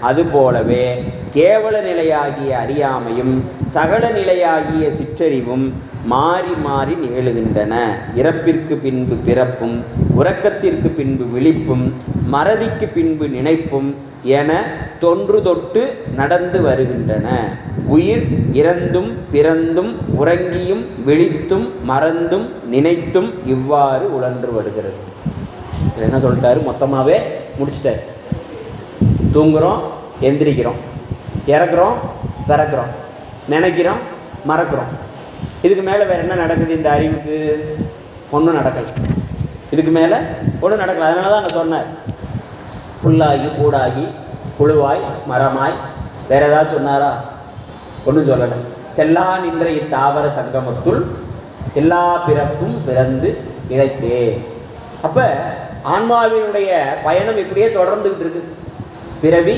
அதுபோலவே கேவல நிலையாகிய அறியாமையும் சகல நிலையாகிய சிற்றறிவும் மாறி மாறி நிகழுகின்றன. இறப்பிற்கு பின்பு பிறப்பும் உறக்கத்திற்கு பின்பு விழிப்பும் மறதிக்கு பின்பு நினைப்பும் என தொன்று தொட்டு நடந்து வருகின்றன. உயிர் இறந்தும் பிறந்தும் உறங்கியும் விழித்தும் மறந்தும் நினைத்தும் இவ்வாறு உழன்று வருகிறது. என்ன சொல்லிட்டாரு? மொத்தமாவே முடிச்சிட்டாரு. தூங்குறோம், எந்திரிக்கிறோம், இறக்குறோம், பிறக்கிறோம், நினைக்கிறோம், மறக்கிறோம். இதுக்கு மேல வேற என்ன நடக்குது? இந்த அறிவுக்கு ஒன்றும் நடக்கல. இதுக்கு மேல ஒன்றும் நடக்கல. அதனாலதான் அங்க சொன்னார், புல்லாகி கூடாகி புழுவாய் மரமாய். வேற ஏதாவது சொன்னாரா? ஒன்றும் சொல்லல. செல்லா நின்ற இத்தாவர சங்கமத்துள் எல்லா பிறப்பும் பிறந்து இழைத்தே. அப்ப ஆன்மாவினுடைய பயணம் இப்படியே தொடர்ந்துகிட்டு இருக்கு. பிறவி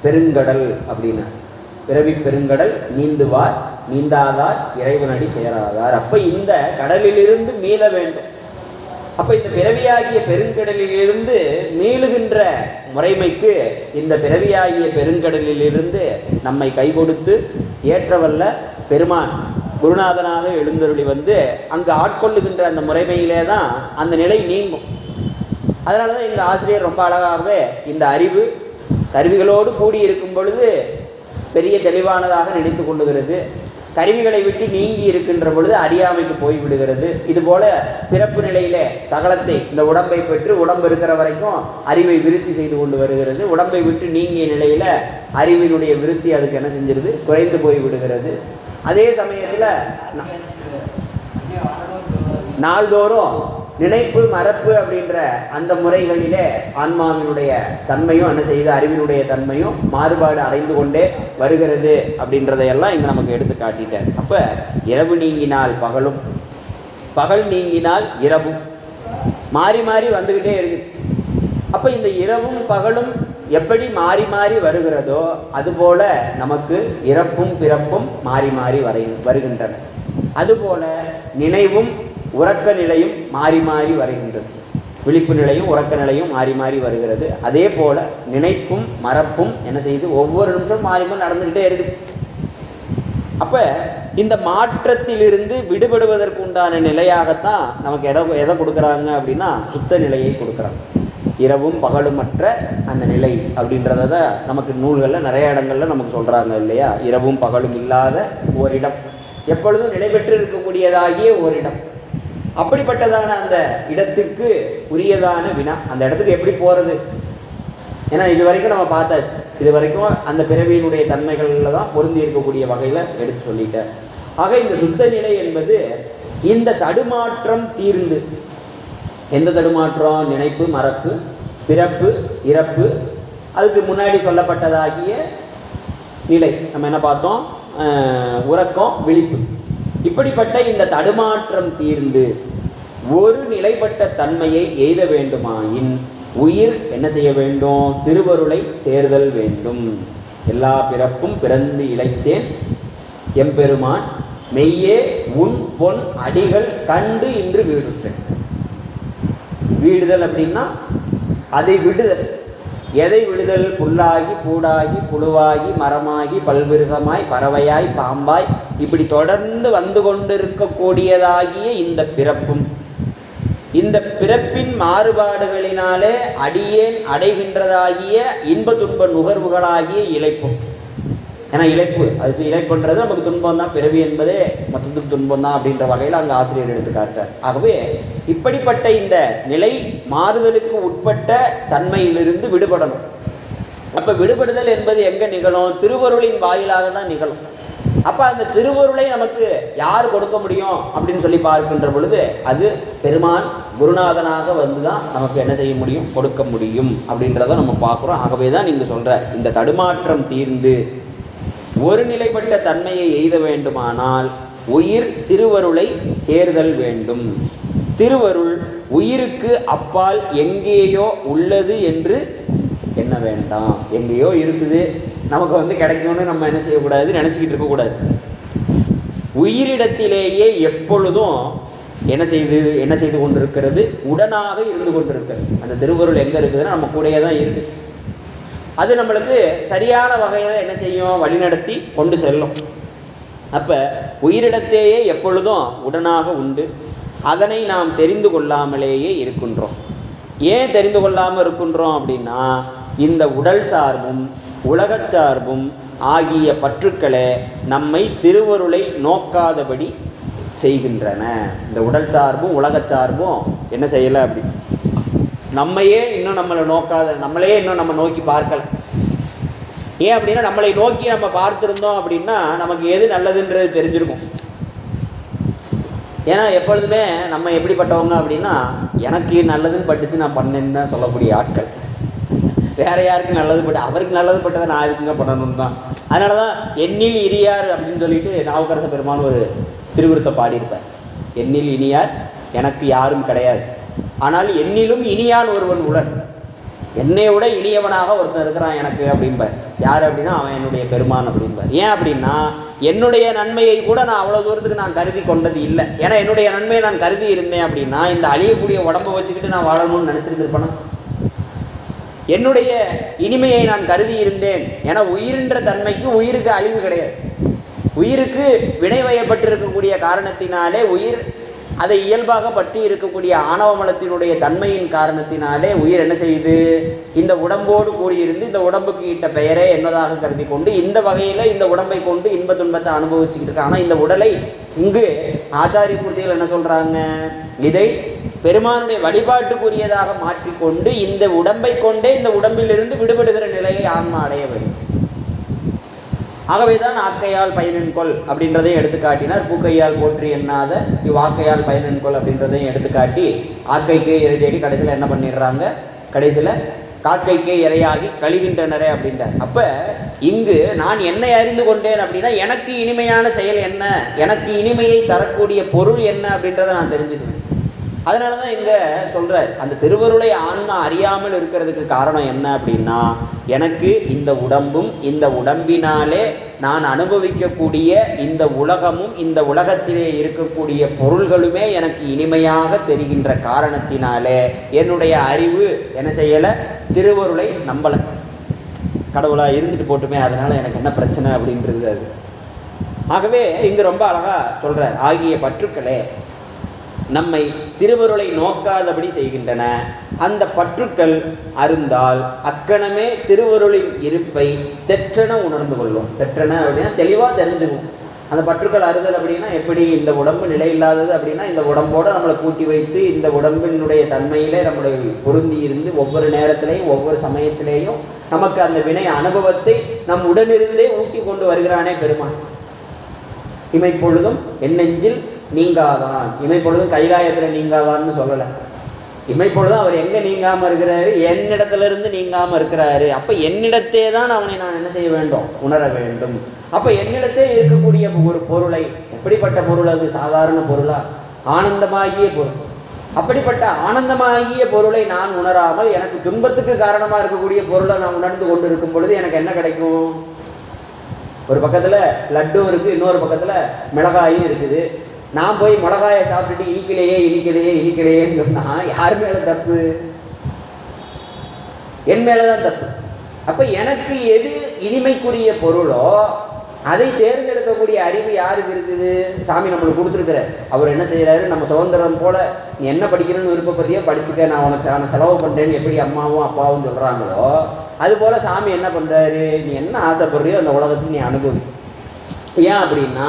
பெருங்கடல் அப்படின்னா, பிறவி பெருங்கடல் நீந்துவார் நீந்தாதார் இறைவனடி சேராதார். அப்ப இந்த கடலிலிருந்து மீள வேண்டும். அப்ப இந்த பிறவியாகிய பெருங்கடலிலிருந்து மீளுகின்ற முறைமைக்கு இந்த பிறவியாகிய பெருங்கடலிலிருந்து நம்மை கை கொடுத்து ஏற்றவல்ல பெருமான் குருநாதனாக எழுந்தருளி வந்து அங்கு ஆட்கொள்ளுகின்ற அந்த முறைமையிலே தான் அந்த நிலை நீங்கும். அதனாலதான் இந்த ஆசிரியர் ரொம்ப அழகாகவே இந்த அறிவு கருவிகளோடு கூடி இருக்கும் பொழுது பெரிய தெளிவானதாக நினைத்து கொள்ளுகிறது. கருவிகளை விட்டு நீங்கி இருக்கின்ற பொழுது அறியாமைக்கு போய்விடுகிறது. இது போல பிறப்பு நிலையிலே சகலத்தை இந்த உடம்பை பெற்று உடம்பு இருக்கிற வரைக்கும் அறிவை விருத்தி செய்து கொண்டு வருகிறது. உடம்பை விட்டு நீங்கிய நிலையில அறிவினுடைய விருத்தி அதுக்கு என்ன செஞ்சிருது? குறைந்து போய் விடுகிறது. அதே சமயத்துல நாள்தோறும் நினைப்பு மறப்பு அப்படின்ற அந்த முறைகளிலே ஆன்மாவினுடைய தன்மையும் என்ன செய்யுது? அறிவினுடைய தன்மையும் மாறுபாடு அடைந்து கொண்டே வருகிறது அப்படின்றதையெல்லாம் இங்க நமக்கு எடுத்து காட்டிட்டார். அப்ப இரவு நீங்கினால் பகலும் பகல் நீங்கினால் இரவும் மாறி மாறி வந்துகிட்டே இருக்கு. அப்ப இந்த இரவும் பகலும் எப்படி மாறி மாறி வருகிறதோ அதுபோல நமக்கு இறப்பும் பிறப்பும் மாறி மாறி வருகின்றன. அதுபோல நினைவும் உறக்க நிலையும் மாறி மாறி வருகின்றது. விழிப்பு நிலையும் உறக்க நிலையும் மாறி மாறி வருகிறது. அதே போல நினைப்பும் மறப்பும் என்ன செய்யுது? ஒவ்வொரு நிமிஷம் மாறி மாறி நடந்துகிட்டே இருக்கு. அப்ப இந்த மாற்றத்திலிருந்து விடுபடுவதற்கு உண்டான நிலையாகத்தான் நமக்கு எதை கொடுக்குறாங்க அப்படின்னா சுத்த நிலையை கொடுக்குறாங்க. இரவும் பகலுமற்ற அந்த நிலை அப்படின்றத நமக்கு நூல்கள்ல நிறைய இடங்கள்ல நமக்கு சொல்றாங்க இல்லையா? இரவும் பகலும் இல்லாத ஓரிடம், எப்பொழுதும் நிலை பெற்று இருக்கக்கூடியதாகிய ஓரிடம். அப்படிப்பட்டதான அந்த இடத்துக்கு உரியதான வினா, அந்த இடத்துக்கு எப்படி போறது? ஏன்னா இது வரைக்கும் நம்ம பார்த்தாச்சு. இது வரைக்கும் அந்த பிறவியினுடைய தன்மைகள்ல தான் பொருந்தி இருக்கக்கூடிய வகையில எடுத்து சொல்லிட்டார். ஆக இந்த சுத்த நிலை என்பது இந்த தடுமாற்றம் தீர்ந்து, எந்த தடுமாற்றம்? நினைப்பு மறப்பு பிறப்பு இறப்பு, அதுக்கு முன்னாடி சொல்லப்பட்டதாகிய நிலை நம்ம என்ன பார்த்தோம்? உறக்கம் விழிப்பு. இப்படிப்பட்ட இந்த தடுமாற்றம் தீர்ந்து ஒரு நிலைப்பட்ட தன்மையை எய்த வேண்டுமாயின் உயிர் என்ன செய்ய வேண்டும்? திருவருளை சேர்தல் வேண்டும். எல்லா பிறப்பும் பிறந்து இழைத்தேன் எம்பெருமான் மெய்யே உன் பொன் அடிகள் கண்டு இன்று வீடுற்றேன். வீடுதல் அப்படின்னா அதை விடுதல். எதை விடுதல்? புல்லாகி பூடாகி புழுவாகி மரமாகி பல்விருகமாய் பறவையாய் பாம்பாய் இப்படி தொடர்ந்து வந்து கொண்டிருக்கக்கூடியதாகிய இந்த பிறப்பும் இந்த பிறப்பின் மாறுபாடுகளினாலே அடியேன் அடைகின்றதாகிய இன்ப துன்ப நுகர்வுகளாகிய இழைப்பும். ஏன்னா இழைப்பு, அதுக்கு இழைப்புன்றது நமக்கு துன்பம் தான். பிறவி என்பதே மொத்தத்துக்கு துன்பம் தான் அப்படின்ற வகையில் அங்கே ஆசிரியர் எடுத்து காட்டார். ஆகவே இப்படிப்பட்ட இந்த நிலை மாறுதலுக்கு உட்பட்ட தன்மையிலிருந்து விடுபடணும். அப்ப விடுபடுதல் என்பது எங்க நிகழும்? திருவருளின் வாயிலாக தான் நிகழும். அப்ப அந்த திருவருளை நமக்கு யார் கொடுக்க முடியும் அப்படின்னு சொல்லி பார்க்கின்ற பொழுது அது பெருமான் குருநாதனாக வந்துதான் நமக்கு என்ன செய்ய முடியும்? கொடுக்க முடியும் அப்படின்றத நம்ம பார்க்கிறோம். ஆகவேதான் நீங்க சொல்ற இந்த தடுமாற்றம் தீர்ந்து ஒரு நிலைப்பட்ட தன்மையை எய்த வேண்டுமானால் உயிர் திருவருளை சேர்தல் வேண்டும். திருவருள் உயிருக்கு அப்பால் எங்கேயோ உள்ளது என்று எண்ண வேண்டாம். எங்கேயோ இருக்குது, நமக்கு கிடைக்கும்னு நம்ம என்ன செய்யக்கூடாது? நினைச்சுக்கிட்டு இருக்கக்கூடாது. உயிரிடத்திலேயே எப்பொழுதும் என்ன செய்து கொண்டிருக்கிறது? உடனாக இருந்து கொண்டிருக்கிறது. அந்த திருவருள் எங்க இருக்குதுன்னா நம்ம கூடயே தான் இருக்கு. அது நம்மளுக்கு சரியான வகையில் என்ன செய்யும்? வழிநடத்தி கொண்டு செல்லும். அப்ப உயிரிடத்தேயே எப்பொழுதும் உடனாக உண்டு. அதனை நாம் தெரிந்து கொள்ளாமலேயே இருக்கின்றோம். ஏன் தெரிந்து கொள்ளாமல் இருக்கின்றோம் அப்படின்னா, இந்த உடல் சார்பும் உலகச் சார்பும் ஆகிய பற்றுக்களே நம்மை திருவருளை நோக்காதபடி செய்கின்றன. இந்த உடல் சார்பும் உலகச் சார்பும் என்ன செய்யலை? அப்படி நம்மையே இன்னும் நம்மளை நோக்காத, நம்மளையே இன்னும் நம்ம நோக்கி பார்க்கல. ஏன் அப்படின்னா, நம்மளை நோக்கி நம்ம பார்த்திருந்தோம் அப்படின்னா நமக்கு எது நல்லதுன்றது தெரிஞ்சிருக்கும். ஏன்னா எப்பொழுதுமே நம்ம எப்படிப்பட்டவங்க அப்படின்னா, எனக்கு நல்லதுன்னு பட்டுச்சு நான் பண்ணேன்னு தான் சொல்லக்கூடிய ஆட்கள். வேற யாருக்கு நல்லது பட்டு அவருக்கு நல்லது பட்டதை நான் எதுக்குங்க பண்ணணும்னு தான். அதனாலதான் எண்ணில் இனியார் அப்படின்னு சொல்லிட்டு நாவுக்கரச பெருமான் ஒரு திருவிருத்தை பாடியிருப்பார். எண்ணில் இனியார் எனக்கு யாரும் கிடையாது, ஆனால் என்னிலும் இனியான் ஒருவன் உடன். என்னை விட இனியவனாக ஒருத்தன் இருக்கிறான் எனக்கு அப்படிம்பார். யார் அப்படின்னா, அவன் என்னுடைய பெருமான் அப்படிம்பார். ஏன் அப்படின்னா, என்னுடைய நன்மையை கூட நான் அவ்வளவு தூரத்துக்கு நான் கருதி கொண்டது இல்லை. ஏன்னா என்னுடைய நன்மையை நான் கருதி இருந்தேன் அப்படின்னா இந்த அழியக்கூடிய உடம்பை வச்சுக்கிட்டு நான் வாழணும்னு நினைச்சிருந்திருப்பேனா? என்னுடைய இனிமையை நான் கருதி இருந்தேன். ஏன்னா உயிரின்ற தன்மைக்கு உயிருக்கு அழிவு கிடையாது. உயிருக்கு வினை வயப்பட்டிருக்கக்கூடிய காரணத்தினாலே, உயிர் அதை இயல்பாக பற்றி இருக்கக்கூடிய ஆணவ மலத்தினுடைய தன்மையின் காரணத்தினாலே உயிர் என்ன செய்யுது? இந்த உடம்போடு கூடியிருந்து இந்த உடம்புக்கு இட்ட பெயரே என்பதாக கருதி கொண்டு இந்த வகையில இந்த உடம்பை கொண்டு இன்ப துன்பத்தை அனுபவிச்சுக்கிட்டு இருக்கு. ஆனா இந்த உடலை இங்கு ஆச்சாரிய பூர்த்திகள் என்ன சொல்றாங்க? இதை பெருமானுடைய வழிபாட்டுக்குரியதாக மாற்றிக்கொண்டு இந்த உடம்பை கொண்டே இந்த உடம்பிலிருந்து விடுபடுகிற நிலையை ஆன்மா அடைய வேண்டும். ஆகவேதான் ஆக்கையால் பயனென்கொள் அப்படின்றதையும் எடுத்துக்காட்டினார். பூக்கையால் போற்றி எண்ணாத இவ்வாக்கையால் பயனென்கொள் அப்படின்றதையும் எடுத்துக்காட்டி ஆக்கைக்கே இறை தேடி கடைசியில் என்ன பண்ணிடுறாங்க? கடைசியில் காக்கைக்கே இறையாகி கழிகின்றனரே அப்படின்றார். அப்ப இங்கு நான் என்னை அறிந்து கொண்டேன் அப்படின்னா எனக்கு இனிமையான செயல் என்ன, எனக்கு இனிமையை தரக்கூடிய பொருள் என்ன அப்படின்றத நான் தெரிஞ்சுக்குவேன். அதனாலதான் இங்க சொல்றார், அந்த திருவருளை ஆன்மா அறியாமல் இருக்கிறதுக்கு காரணம் என்ன அப்படின்னா, எனக்கு இந்த உடம்பும் இந்த உடம்பினாலே நான் அனுபவிக்கக்கூடிய இந்த உலகமும் இந்த உலகத்திலே இருக்கக்கூடிய பொருள்களுமே எனக்கு இனிமையாக தெரிகின்ற காரணத்தினாலே என்னுடைய அறிவு என்ன செய்யல? திருவருளை நம்பல. கடவுளா இருந்துட்டு போட்டுமே, அதனால எனக்கு என்ன பிரச்சனை அப்படின்றது அது. ஆகவே இங்கு ரொம்ப அழகா சொல்றார், ஆகிய பற்றுக்களே நம்மை திருவருளை நோக்காதபடி செய்கின்றன. அந்த பற்றுக்கள் அருந்தால் அக்கணமே திருவருளின் இருப்பை தெற்றென உணர்ந்து கொள்ளும். தெற்றென அப்படின்னா தெளிவா தெரிஞ்சுக்கும். அந்த பற்றுக்கள் அறுதல் அப்படின்னா எப்படி? இந்த உடம்பு நிலை இல்லாதது அப்படின்னா இந்த உடம்போட நம்மளை கூட்டி வைத்து இந்த உடம்பினுடைய தன்மையிலே நம்முடைய பொருந்தி இருந்து ஒவ்வொரு நேரத்திலையும் ஒவ்வொரு சமயத்திலேயும் நமக்கு அந்த வினை அனுபவத்தை நம் உடனிருந்தே ஊட்டி கொண்டு வருகிறானே பெருமான். இமைப்பொழுதும் என் நெஞ்சில் நீங்காதான், இமைப்பொழுதும் கைலாயத்துல நீங்காதான்னு சொல்லல. இமைப்பொழுதும் அவர் எங்க நீங்காம இருக்கிறாரு? என்னிடத்துல இருந்து நீங்காம இருக்கிறாரு. அப்ப என்னிடத்தே தான் அவனை நான் என்ன செய்ய வேண்டும்? உணர வேண்டும். அப்ப என்னிடத்தே இருக்கக்கூடிய ஒரு பொருளை, எப்படிப்பட்ட பொருள் அது? சாதாரண பொருளா? ஆனந்தமாகிய பொருள். அப்படிப்பட்ட ஆனந்தமாகிய பொருளை நான் உணராமல் எனக்கு துன்பத்துக்கு காரணமா இருக்கக்கூடிய பொருளை நான் உணர்ந்து கொண்டு இருக்கும் பொழுது எனக்கு என்ன கிடைக்கும்? ஒரு பக்கத்துல லட்டும் இருக்கு, இன்னொரு பக்கத்துல மிளகாயும் இருக்குது. நான் போய் மிளகாயை சாப்பிட்டுட்டு இனிக்கலையேன்னு சொன்னா யார் மேல தப்பு? என் மேலதான் தப்பு. அப்ப எனக்கு எது இனிமைக்குரிய பொருளோ அதை தேர்ந்தெடுக்கக்கூடிய அறிவு யாருக்கு இருக்குது? சாமி நம்மளுக்கு கொடுத்துருக்கிற. அவர் என்ன செய்யறாரு? நம்ம சுதந்திரம் போல நீ என்ன படிக்கணும்னு விருப்பப்படியோ படிச்சுக்க, நான் உனக்கு செலவு பண்றேன்னு எப்படி அம்மாவும் அப்பாவும் சொல்றாங்களோ அது போல சாமி என்ன பண்றாரு? நீ என்ன ஆசைப்படுறியோ அந்த உலகத்தை நீ அனுபவி. ஏன் அப்படின்னா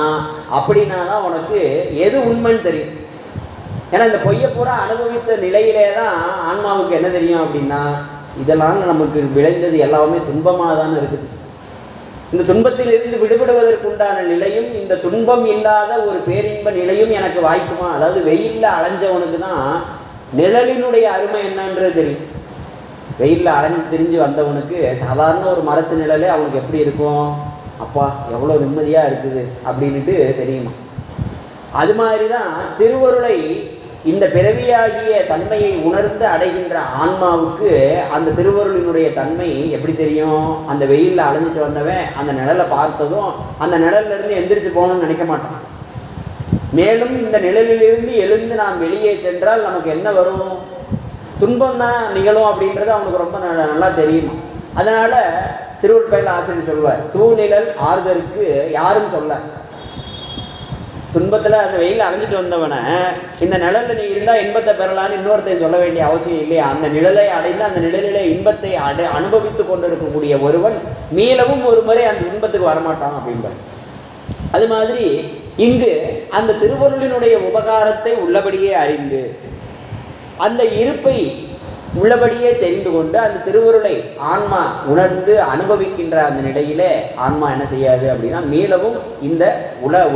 தான் உனக்கு எது உண்மைன்னு தெரியும். ஏன்னா இந்த பொய்ய பூரா அனுபவித்த நிலையிலே தான் ஆன்மாவுக்கு என்ன தெரியும் அப்படின்னா, இதெல்லாம் நமக்கு விளைந்தது எல்லாமே துன்பமாக தானே இருக்குது. இந்த துன்பத்தில் இருந்து விடுபடுவதற்குண்டான நிலையும் இந்த துன்பம் இல்லாத ஒரு பேரின்ப நிலையும் எனக்கு வாய்க்குமா? அதாவது வெயில்ல அலைஞ்சவனுக்கு தான் நிழலினுடைய அருமை என்னன்றது தெரியும். வெயில்ல அலைஞ்சு திரிஞ்சு வந்தவனுக்கு சாதாரண ஒரு மரத்து நிழலே அவனுக்கு எப்படி இருக்கும்? அப்பா எவ்வளவு நிம்மதியா இருக்குது அப்படின்ட்டு தெரியுமா? அது மாதிரிதான் திருவருளை இந்த பிறவியாகிய தன்மையை உணர்ந்து அடைகின்ற ஆன்மாவுக்கு அந்த திருவருளினுடைய தன்மை எப்படி தெரியும்? அந்த வெயில்ல அலைஞ்சிட்டு வந்தவன் அந்த நிழலை பார்த்ததும் அந்த நிழல்ல இருந்து எந்திரிச்சு போகணும்னு நினைக்க மாட்டான். மேலும் இந்த நிழலிலிருந்து எழுந்து நாம் வெளியே சென்றால் நமக்கு என்ன வரும்? துன்பம் தான் நிகழும் அப்படின்றது அவனுக்கு ரொம்ப நல்லா தெரியுமா. அதனால திருவள்ளுவர் ஆசிரியர் சொல்வார், தூநிழல் ஆறுதற்கு யாரும் சொல்ல. துன்பத்துல அந்த வெயில் அடைஞ்சிட்டு வந்தவனை இந்த நிழல்ல நீ இருந்தா இன்பத்தை பெறலான்னு இன்னொருத்தையும் சொல்ல வேண்டிய அவசியம் இல்லையா? அந்த நிழலை அடைந்து அந்த நிழலிலே இன்பத்தை அனுபவித்துக் கொண்டிருக்கக்கூடிய ஒருவன் மீளவும் ஒரு முறை அந்த இன்பத்துக்கு வரமாட்டான் அப்படின்றான். அது மாதிரி இங்கு அந்த திருவருளினுடைய உபகாரத்தை உள்ளபடியே அறிந்து அந்த இருப்பை உள்ளபடியே தெரிந்து கொண்டு அந்த திருவருளை ஆன்மா உணர்ந்து அனுபவிக்கின்ற அந்த நிலையிலே ஆன்மா என்ன செய்யாது அப்படின்னா மீளவும் இந்த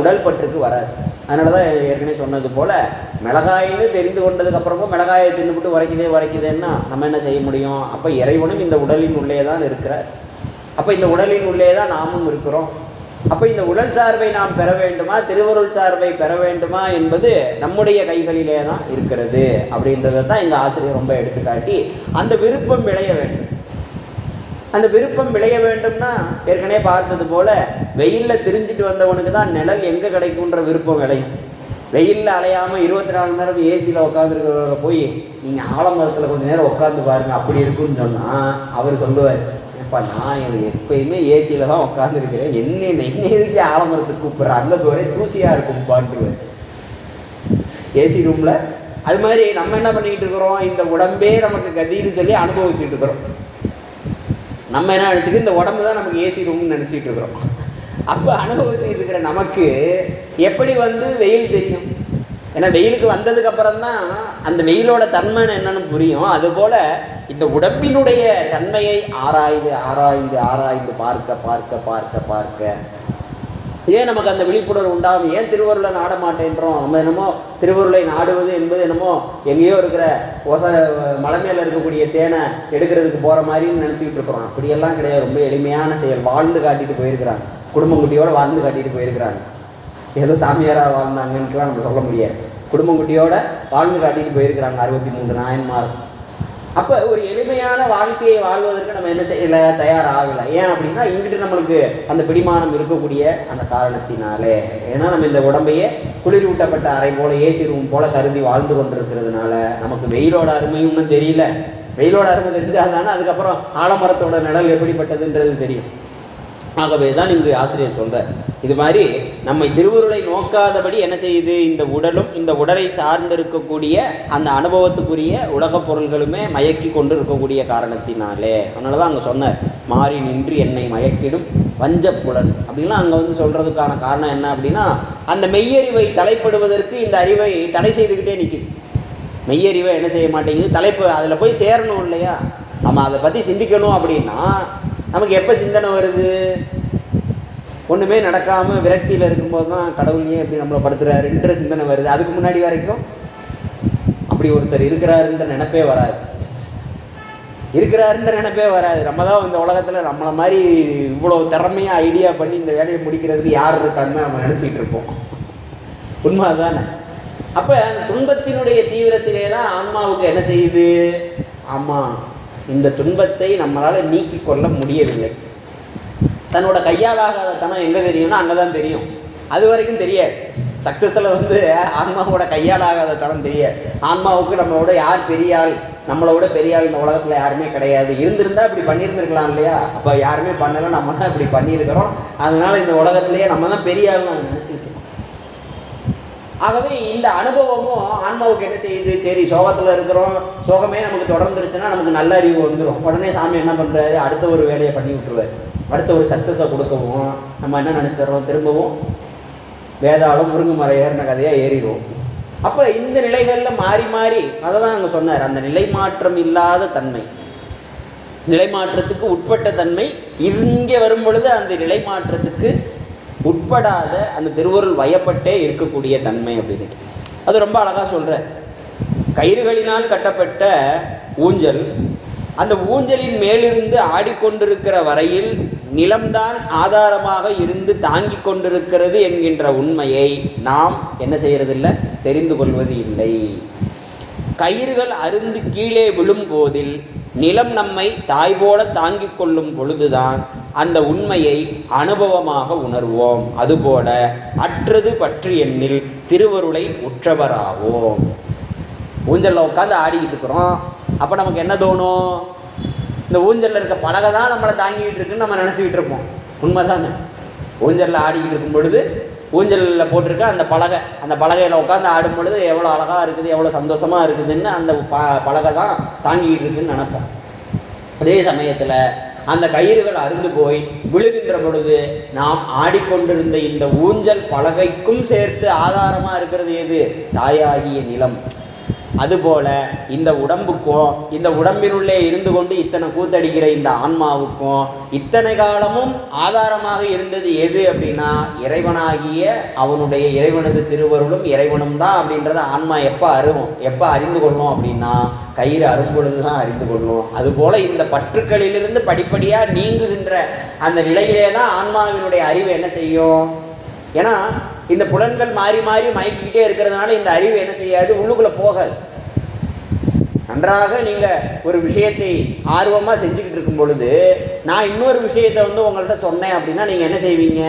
உடல் பற்றுக்கு வராது. அதனாலதான் ஏற்கனவே சொன்னது போல மிளகாயின்னு தெரிந்து கொண்டதுக்கு அப்புறமும் மிளகாயை தின்னுபிட்டு வரைக்குதேன்னா நம்ம என்ன செய்ய முடியும்? அப்ப இறைவனும் இந்த உடலின் உள்ளே தான் இருக்கிறார். அப்ப இந்த உடலின் உள்ளே தான் நாமும் இருக்கிறோம். அப்ப இந்த உடல் சார்பை நாம் பெற வேண்டுமா, திருவருள் சார்பை பெற வேண்டுமா என்பது நம்முடைய கைகளிலே தான் இருக்கிறது அப்படின்றதான் எங்க ஆசிரியர் ரொம்ப எடுத்துக்காட்டி அந்த விருப்பம் விளைய வேண்டும். அந்த விருப்பம் விளைய வேண்டும்னா ஏற்கனவே பார்த்தது போல வெயில்ல திரிஞ்சிட்டு வந்தவனுக்கு தான் நிழல் எங்க கிடைக்கும்ன்ற விருப்பம் விளையும். வெயில்ல அலையாம 24 மணி நேரம் ஏசியில உட்காந்துருக்கிறவரை போய் நீங்க ஆலமரத்துல கொஞ்ச நேரம் உட்காந்து பாருங்க அப்படி இருக்குன்னு சொன்னா அவர் சொல்லுவார், நான் எப்பயுமே ஏசியில தான் உட்காந்துருக்கிறேன், என்ன ஆலமரத்துக்கு கூப்பிடுறேன், அங்க ஒரே தூசியா இருக்கும் பாட்டுருவேன் ஏசி ரூம்ல. அது மாதிரி நம்ம என்ன பண்ணிக்கிட்டு இருக்கிறோம்? இந்த உடம்பே நமக்கு கதின்னு சொல்லி அனுபவிச்சுட்டு இருக்கிறோம். நம்ம என்ன நினைச்சுட்டு இந்த உடம்பு தான் நமக்கு ஏசி ரூம்னு நினைச்சிட்டு இருக்கிறோம். அப்ப அனுபவிச்சுட்டு இருக்கிற நமக்கு எப்படி வெயில் தெரியும்? ஏன்னா வெயிலுக்கு வந்ததுக்கு அப்புறம் தான் அந்த வெயிலோட தன்மை என்னன்னு புரியும். அது போல இந்த உடம்பினுடைய தன்மையை ஆராய்ந்து ஆராய்ந்து ஆராய்ந்து பார்க்க பார்க்க பார்க்க பார்க்க ஏன் நமக்கு அந்த விழிப்புணர்வு உண்டாகும்? ஏன் திருவருளை நாட மாட்டேன்றோம்? நம்ம என்னமோ திருவருளை நாடுவது என்பது என்னமோ எங்கேயோ இருக்கிற மலை மேல இருக்கக்கூடிய தேனை எடுக்கிறதுக்கு போற மாதிரின்னு நினைச்சுக்கிட்டு இருக்கிறோம். அப்படியெல்லாம் கிடையாது. ரொம்ப எளிமையான செயல். வாழ்ந்து காட்டிட்டு போயிருக்கிறாங்க, குடும்பங்குட்டியோட வாழ்ந்து காட்டிட்டு போயிருக்கிறாங்க. ஏதோ சாமியாரா வாழ்ந்தாங்கன்னு நம்ம சொல்ல முடியாது. குடும்பங்குட்டியோட வாழ்ந்து காட்டிட்டு போயிருக்கிறாங்க 63 நாயன்மார். அப்ப ஒரு எளிமையான வாழ்க்கையை வாழ்வதற்கு நம்ம என்ன செய்யல, தயாராகல. ஏன் அப்படின்னா இங்கிட்டு நம்மளுக்கு அந்த பிடிமானம் இருக்கக்கூடிய அந்த காரணத்தினாலே. ஏன்னா நம்ம இந்த உடம்பையே குளிரூட்டப்பட்ட அறை போல ஏசி ரூம் போல கருதி வாழ்ந்து கொண்டிருக்கிறதுனால நமக்கு வெயிலோட அருமையும் தெரியல. வெயிலோட அருமை தெரிஞ்சாதானே அதுக்கப்புறம் ஆலமரத்தோட நிழல் எப்படிப்பட்டதுன்றது தெரியும். ஆகவேதான் இங்கு ஆசிரியர் சொல்ற இது மாதிரி நம்மை திருவருளை நோக்காதபடி என்ன செய்யுது? இந்த உடலும் இந்த உடலை சார்ந்து இருக்கக்கூடிய அந்த அனுபவத்துக்குரிய உலக பொருள்களுமே மயக்கி கொண்டு இருக்கக்கூடிய காரணத்தினாலே. அதனாலதான் அங்க சொன்னார், மாறி நின்று என்னை மயக்கிடும் வஞ்சப்புலன் அப்படின்லாம் அங்க சொல்றதுக்கான காரணம் என்ன அப்படின்னா அந்த மெய்யறிவை தலைப்படுவதற்கு இந்த அறிவை தடை செய்துக்கிட்டே நிற்குது. மெய்யறிவை என்ன செய்ய மாட்டேங்குது? தலைப்பு அதுல போய் சேரணும் இல்லையா? நம்ம அதை பத்தி சிந்திக்கணும் அப்படின்னா நமக்கு எப்ப சிந்தனை வருது? ஒண்ணுமே நடக்காம விரக்தியில இருக்கும்போது தான் கடவுள் ஏன் எப்படி நம்மளை படுத்துறாருன்ற சிந்தனை வருது. அதுக்கு முன்னாடி வரைக்கும் அப்படி ஒருத்தர் இருக்கிறாருன்ற நினைப்பே வராது. நம்ம தான் இந்த உலகத்துல நம்மள மாதிரி இவ்வளவு திறமையா ஐடியா பண்ணி இந்த வேலையை முடிக்கிறதுக்கு யார் இருக்கான்னு நம்ம நினைச்சிட்டு இருப்போம். உண்மை தானே? அப்ப அந்த துன்பத்தினுடைய தீவிரத்திலே தான் ஆன்மாவுக்கு என்ன செய்யுது? ஆமா, இந்த துன்பத்தை நம்மளால நீக்கி கொள்ள முடியவில்லை. தன்னோட கையாலாகாத தனம் எங்க தெரியும்னா அங்கதான் தெரியும். அது வரைக்கும் தெரியாது. சக்சஸ்ல ஆன்மாவோட கையாலாகாத தனம் தெரியாது. ஆன்மாவுக்கு நம்மளோட யார் பெரியாள், நம்மளோட பெரியாள் இந்த உலகத்துல யாருமே கிடையாது. இருந்திருந்தா இப்படி பண்ணியிருந்திருக்கலாம் இல்லையா? அப்ப யாருமே பண்ணல, நம்ம தான் இப்படி பண்ணியிருக்கிறோம். அதனால இந்த உலகத்திலேயே நம்ம தான் பெரியாள் நான் நினைச்சிருக்கோம். ஆகவே இந்த அனுபவமும் ஆன்மாவுக்கு என்ன செய்யுது? சரி, சோகத்துல இருக்கிறோம், சோகமே நமக்கு தொடர்ந்துருச்சுன்னா நமக்கு நல்ல அறிவு வந்துடும். உடனே சாமி என்ன பண்றாரு? அடுத்த ஒரு வேலையை பண்ணி விட்டுருவாரு. அடுத்த ஒரு சக்சஸை கொடுக்கவும் நம்ம என்ன நினைச்சிடறோம்? திரும்பவும் வேதாளம் முருங்கு மலை ஏறின கதையா ஏறிடுவோம். அப்ப இந்த நிலைகள்ல மாறி மாறி அததான் அங்க சொன்னார், அந்த நிலை மாற்றம் இல்லாத தன்மை, நிலை மாற்றத்துக்கு உட்பட்ட தன்மை. இங்கே வரும் பொழுது அந்த நிலை மாற்றத்துக்கு உட்படாத அந்த திருவருள் வயப்பட்டே இருக்கக்கூடிய தன்மை அப்படின்னு அது ரொம்ப அழகா சொல்ற. கயிறுகளினால் கட்டப்பட்ட ஊஞ்சல், அந்த ஊஞ்சலின் மேலிருந்து ஆடிக்கொண்டிருக்கிற வரையில் நிலம்தான் ஆதாரமாக இருந்து தாங்கி கொண்டிருக்கிறது என்கின்ற உண்மையை நாம் என்ன செய்யறதில்லை, தெரிந்து கொள்வது இல்லை. கயிறுகள் அருந்து கீழே விழும் போதில் நிலம் நம்மை தாய் போல தாங்கிக் கொள்ளும் பொழுதுதான் அந்த உண்மையை அனுபவமாக உணர்வோம். அதுபோல அற்றது பற்றி எண்ணில் திருவருளை உற்றவராவோம். ஊஞ்சலில் உட்காந்து ஆடிக்கிட்டு இருக்கிறோம். அப்போ நமக்கு என்ன தோணும்? இந்த ஊஞ்சலில் இருக்க பலகை தான் நம்மளை தாங்கிக்கிட்டு இருக்குன்னு நம்ம நினச்சிக்கிட்டு இருப்போம். உண்மைதானே? ஊஞ்சலில் ஆடிக்கிட்டு இருக்கும் பொழுது ஊஞ்சலில் போட்டிருக்க அந்த பலகையில் உட்காந்து ஆடும் பொழுது எவ்வளோ அழகாக இருக்குது, எவ்வளோ சந்தோஷமாக இருக்குதுன்னு அந்த பலகை தான் தாங்கிக்கிட்டு இருக்குன்னு நினைப்போம். அதே சமயத்தில் அந்த கயிறுகள் அறுந்து போய் விழுகின்ற பொழுது நாம் ஆடிக்கொண்டிருந்த இந்த ஊஞ்சல் பலகைக்கும் சேர்த்து ஆதாரமாக இருக்கிறது எது? தாயாகிய நிலம். அதுபோல இந்த உடம்புக்கும் இந்த உடம்பினுள்ளே இருந்து கொண்டு இத்தனை கூத்தடிக்கிற இந்த ஆன்மாவுக்கும் இத்தனை காலமும் ஆதாரமாக இருந்தது எது அப்படின்னா இறைவனாகிய அவனுடைய இறைவனது திருவருளும் இறைவனும் தான் அப்படின்றத ஆன்மா எப்போ அறிந்து கொள்ளும் அப்படின்னா கயிறு அரும்பொழுது தான் அறிந்து கொள்ளும். அதுபோல இந்த பற்றுக்களிலிருந்து படிப்படியாக நீங்குகின்ற அந்த நிலையிலே தான் ஆன்மாவினுடைய அறிவு என்ன செய்யும்? ஏன்னா இந்த புலன்கள் மாறி மாறி மயக்கிட்டே இருக்கிறதுனால இந்த அறிவு என்ன செய்யாது? உள்ளுக்குள்ள போகாது. நன்றாக நீங்க ஒரு விஷயத்தை ஆர்வமா செஞ்சுக்கிட்டு இருக்கும் பொழுது நான் இன்னொரு விஷயத்தை உங்கள்கிட்ட சொன்னேன் அப்படின்னா நீங்க என்ன செய்வீங்க?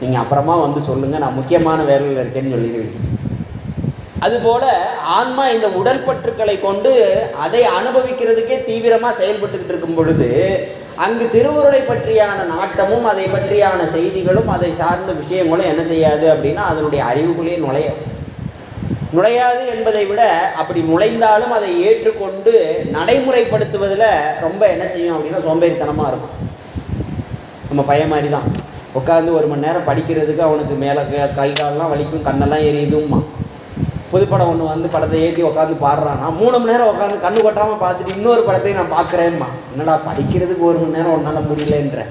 நீங்க அப்புறமா சொல்லுங்க, நான் முக்கியமான வேலையில் இருக்கேன்னு சொல்லிடுவீங்க. அதுபோல ஆன்மா இந்த உடல் பற்றுக்களை கொண்டு அதை அனுபவிக்கிறதுக்கே தீவிரமா செயல்பட்டுக்கிட்டு இருக்கும் பொழுது அங்கு திருவுருளை பற்றியான நாட்டமும் அதை பற்றியான செய்திகளும் அதை சார்ந்த விஷயங்களும் என்ன செய்யாது அப்படின்னா அதனுடைய அறிவுக்குள்ளேயே நுழையாது என்பதை விட அப்படி நுழைந்தாலும் அதை ஏற்றுக்கொண்டு நடைமுறைப்படுத்துவதில் ரொம்ப என்ன செய்யும் அப்படின்னா சோம்பேறித்தனமாக இருக்கும். நம்ம பையன் மாதிரி தான் உட்காந்து 1 மணி நேரம் படிக்கிறதுக்கு அவனுக்கு மேலே கை காலெல்லாம் வலிக்கும், கண்ணெல்லாம் எரியுதும்மா. புதுப்படம் ஒன்று படத்தை ஏற்றி உட்காந்து பாடுறான்னா 3 மணி நேரம் உட்காந்து கண்ணு கொட்டாமல் பார்த்துட்டு இன்னொரு படத்தையும் நான் பார்க்குறேன்மா. என்னடா படிக்கிறதுக்கு 1 மணி நேரம் உன்னால் முடியலன்ற.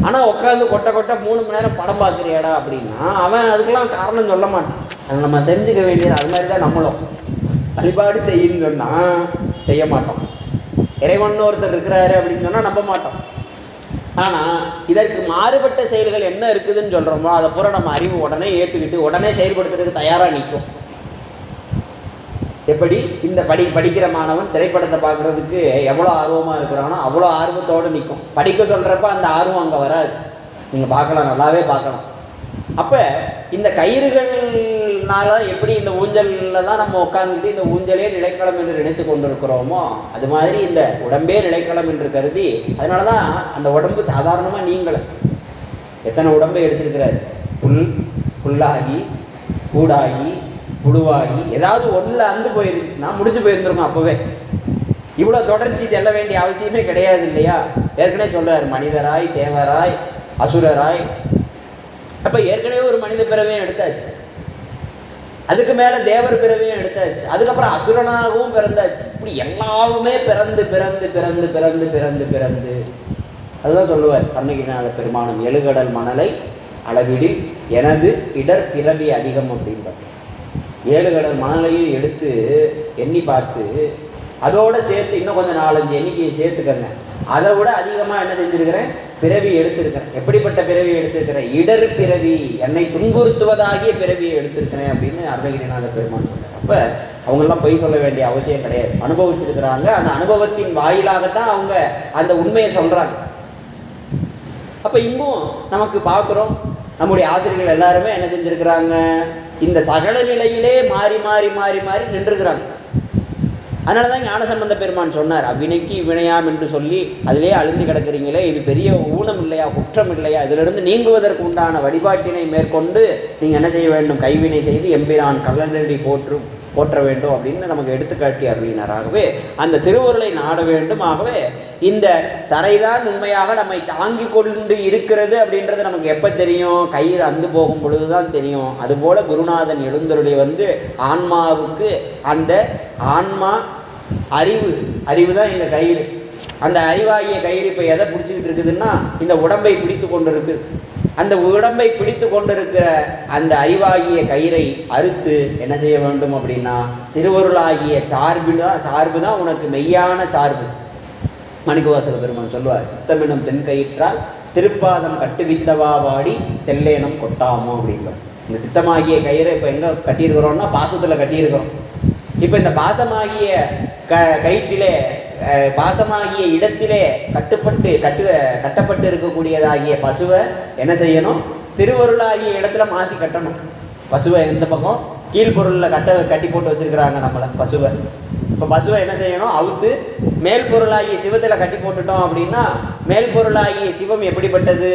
ஆனால் உட்காந்து கொட்ட 3 மணி நேரம் படம் பார்க்குறியாடா அப்படின்னா அவன் அதுக்கெல்லாம் காரணம் சொல்ல மாட்டான். அதை நம்ம தெரிஞ்சுக்க வேண்டியது. அது மாதிரி தான் நம்மளும் வழிபாடு செய்யணும்னு சொன்னால் செய்ய மாட்டோம். இறைவன் ஒருத்தர் இருக்கிறாரு அப்படின்னு சொன்னால் நம்ப மாட்டோம். ஆனால் இதற்கு மாறுபட்ட செயல்கள் என்ன இருக்குதுன்னு சொல்கிறோமோ அதை பூரா நம்ம அறிவு உடனே ஏற்றுக்கிட்டு உடனே செயல்படுத்துறதுக்கு தயாராக நிற்கும். எப்படி இந்த படிக்கிற மாணவன் திரைப்படத்தை பார்க்குறதுக்கு எவ்வளோ ஆர்வமாக இருக்கிறானோ அவ்வளோ ஆர்வத்தோடு நிற்கும். படிக்க சொல்கிறப்ப அந்த ஆர்வம் அங்கே வராது. நீங்கள் பார்க்கலாம், நல்லாவே பார்க்கலாம். அப்போ இந்த கயிறுகள்னால எப்படி இந்த ஊஞ்சலில் தான் நம்ம உட்காந்துக்கிட்டு இந்த ஊஞ்சலே நிலைக்களம் என்று நினைத்து கொண்டிருக்கிறோமோ அது மாதிரி இந்த உடம்பே நிலைக்களம் என்று கருதி அதனால தான் அந்த உடம்பு சாதாரணமாக நீங்களை எத்தனை உடம்பை எடுத்திருக்கிறாரு. புல்லாகி கூடாகி புழுவாகி ஏதாவது ஒன்றில் அந்து போயிருந்துச்சுன்னா முடிஞ்சு போயிருந்துருக்கும். அப்போவே இவ்வளோ தொடர்ச்சி செல்ல வேண்டிய அவசியமே கிடையாது இல்லையா? ஏற்கனவே சொல்றாரு, மனிதராய் தேவராய் அசுரராய். அப்ப ஏற்கனவே ஒரு மனித பிறவையும் எடுத்தாச்சு, அதுக்கு மேல தேவர் பிறவையும் எடுத்தாச்சு, அதுக்கப்புறம் அசுரனாகவும் பிறந்தாச்சு. இப்படி எல்லாருமே பிறந்து பிறந்து பிறந்து பிறந்து பிறந்து பிறந்து அதுதான் சொல்லுவார் அருணகிரிநாத பெருமானம், எழுகடல் மணலை அளவிடு எனது இடர் பிறவி அதிகம் அப்படின்பார். 7 கடல் மணலையும் எடுத்து எண்ணி பார்த்து அதோட சேர்த்து இன்னும் கொஞ்சம் 4-5 எண்ணிக்கையை சேர்த்துக்கங்க. அதை விட அதிகமாக என்ன செஞ்சிருக்கிறேன்? பிறவி எடுத்திருக்கிறேன். எப்படிப்பட்ட பிறவியை எடுத்திருக்கிறேன்? இடர் பிறவி, என்னை துன்புறுத்துவதாகிய பிறவியை எடுத்திருக்கிறேன் அப்படின்னு அருணகிரிநாத பெருமான் சொல்றார். அப்ப அவங்கெல்லாம் பொய் சொல்ல வேண்டிய அவசியம் கிடையாது. அனுபவிச்சிருக்கிறாங்க. அந்த அனுபவத்தின் வாயிலாகத்தான் அவங்க அந்த உண்மையை சொல்றாங்க. அப்ப இன்னும் நமக்கு பார்க்கிறோம், நம்முடைய ஆசிரியர்கள் எல்லாருமே என்ன செஞ்சிருக்கிறாங்க? இந்த சகல நிலையிலே மாறி மாறி மாறி மாறி நின்றுக்கிறாங்க. அதனாலதான் ஞானசம்பந்த பெருமான் சொன்னார், அவ்வினைக்கு இவ்வினையாம் என்று சொல்லி அதிலே அழுந்து கிடக்கிறீங்களே, இது பெரிய ஊனம் இல்லையா, குற்றம் இல்லையா? இதிலிருந்து நீங்குவதற்கு உண்டான வழிபாட்டினை மேற்கொண்டு நீங்க என்ன செய்ய வேண்டும்? கைவினை செய்து எம்பிரான் கல்லநெறி போற்ற வேண்டும் அப்படின்னு நமக்கு எடுத்துக்காட்டி அருளினாராகவே அந்த திருவருளை நாட வேண்டும். ஆகவே இந்த தரைதான் உண்மையாக நம்மை தாங்கி கொண்டு இருக்கிறது அப்படின்றது நமக்கு எப்ப தெரியும்? கயிறு அந்து போகும் பொழுதுதான் தெரியும். அதுபோல குருநாதன் எழுந்தருளை ஆன்மாவுக்கு அந்த ஆன்மா அறிவு தான் இந்த கயிறு. அந்த அறிவாகிய கயிறு இப்ப எதை பிடிச்சிக்கிட்டு இருக்குதுன்னா இந்த உடம்பை பிடித்து கொண்டு இருக்கு. அந்த உடம்பை பிடித்து கொண்டிருக்கிற அந்த அறிவாகிய கயிறை அறுத்து என்ன செய்ய வேண்டும் அப்படின்னா திருவருளாகிய சார்பு தான் உனக்கு மெய்யான சார்பு. மாணிக்கவாசக பெருமான் சொல்லுவார், சித்தமெனும் தென் கயிற்றால் திருப்பாதம் கட்டுவித்தவா வாடி தெல்லேனம் கொட்டாமோ அப்படின்பார். இந்த சித்தமாகிய கயிறை இப்ப எங்க கட்டியிருக்கிறோம்னா பாசத்துல கட்டியிருக்கிறோம். இப்ப இந்த பாசமாகிய கயிற்றிலே பாசமாகிய இடத்திலே கட்டப்பட்டு இருக்கக்கூடியதாகிய பசுவை என்ன செய்யணும்? திருவருளாகிய இடத்துல மாற்றி கட்டணும். பசுவை எந்த பக்கம் கீழ்பொருளில் கட்டி போட்டு வச்சிருக்கிறாங்க நம்மளை பசுவை. இப்போ பசுவை என்ன செய்யணும்? அவுத்து மேல் பொருளாகிய சிவத்தில் கட்டி போட்டுட்டோம் அப்படின்னா, மேல் பொருளாகிய சிவம் எப்படிப்பட்டது?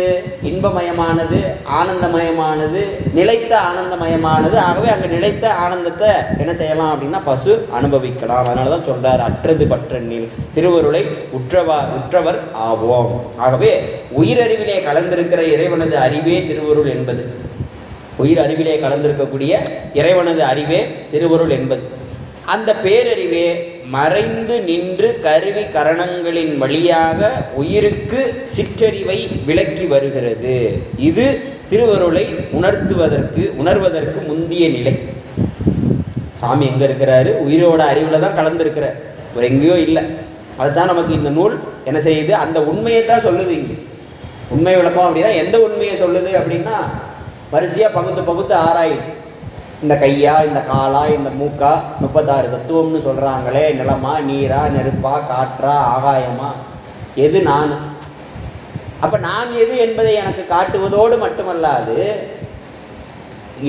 இன்பமயமானது, ஆனந்தமயமானது, நிலைத்த ஆனந்தமயமானது. ஆகவே அங்கே நிலைத்த ஆனந்தத்தை என்ன செய்யலாம் அப்படின்னா பசு அனுபவிக்கலாம். அதனால தான் சொல்றார், அற்றது பற்றெண்ணில் திருவருளை உற்றவர் ஆவோம். ஆகவே உயிரறிவிலே கலந்திருக்கிற இறைவனது அறிவே திருவருள் என்பது. உயிர் அறிவிலே கலந்திருக்கக்கூடிய இறைவனது அறிவே திருவருள் என்பது. அந்த பேரறிவே மறைந்து நின்று கருவி கரணங்களின் வழியாக உயிருக்கு சிற்றறிவை விளக்கி வருகிறது. இது திருவருளை உணர்வதற்கு முந்திய நிலை. சாமி எங்க இருக்கிறாரு? உயிரோட அறிவுல தான் கலந்திருக்கிறார், ஒரு எங்கேயோ இல்லை. அதுதான் நமக்கு இந்த நூல் என்ன செய்யுது? அந்த உண்மையை தான் சொல்லுது. இங்க உண்மை விளக்கம் அப்படின்னா எந்த உண்மையை சொல்லுது அப்படின்னா, வரிசையா பகுத்து ஆராயுது. இந்த கையா, இந்த காலா, இந்த மூக்கா, 36 தத்துவம்னு சொல்றாங்களே, நிலமா, நீரா, நெருப்பா, காற்றா, ஆகாயமா, எது நான்? அப்ப நான் எது என்பதை எனக்கு காட்டுவதோடு மட்டுமல்லாது,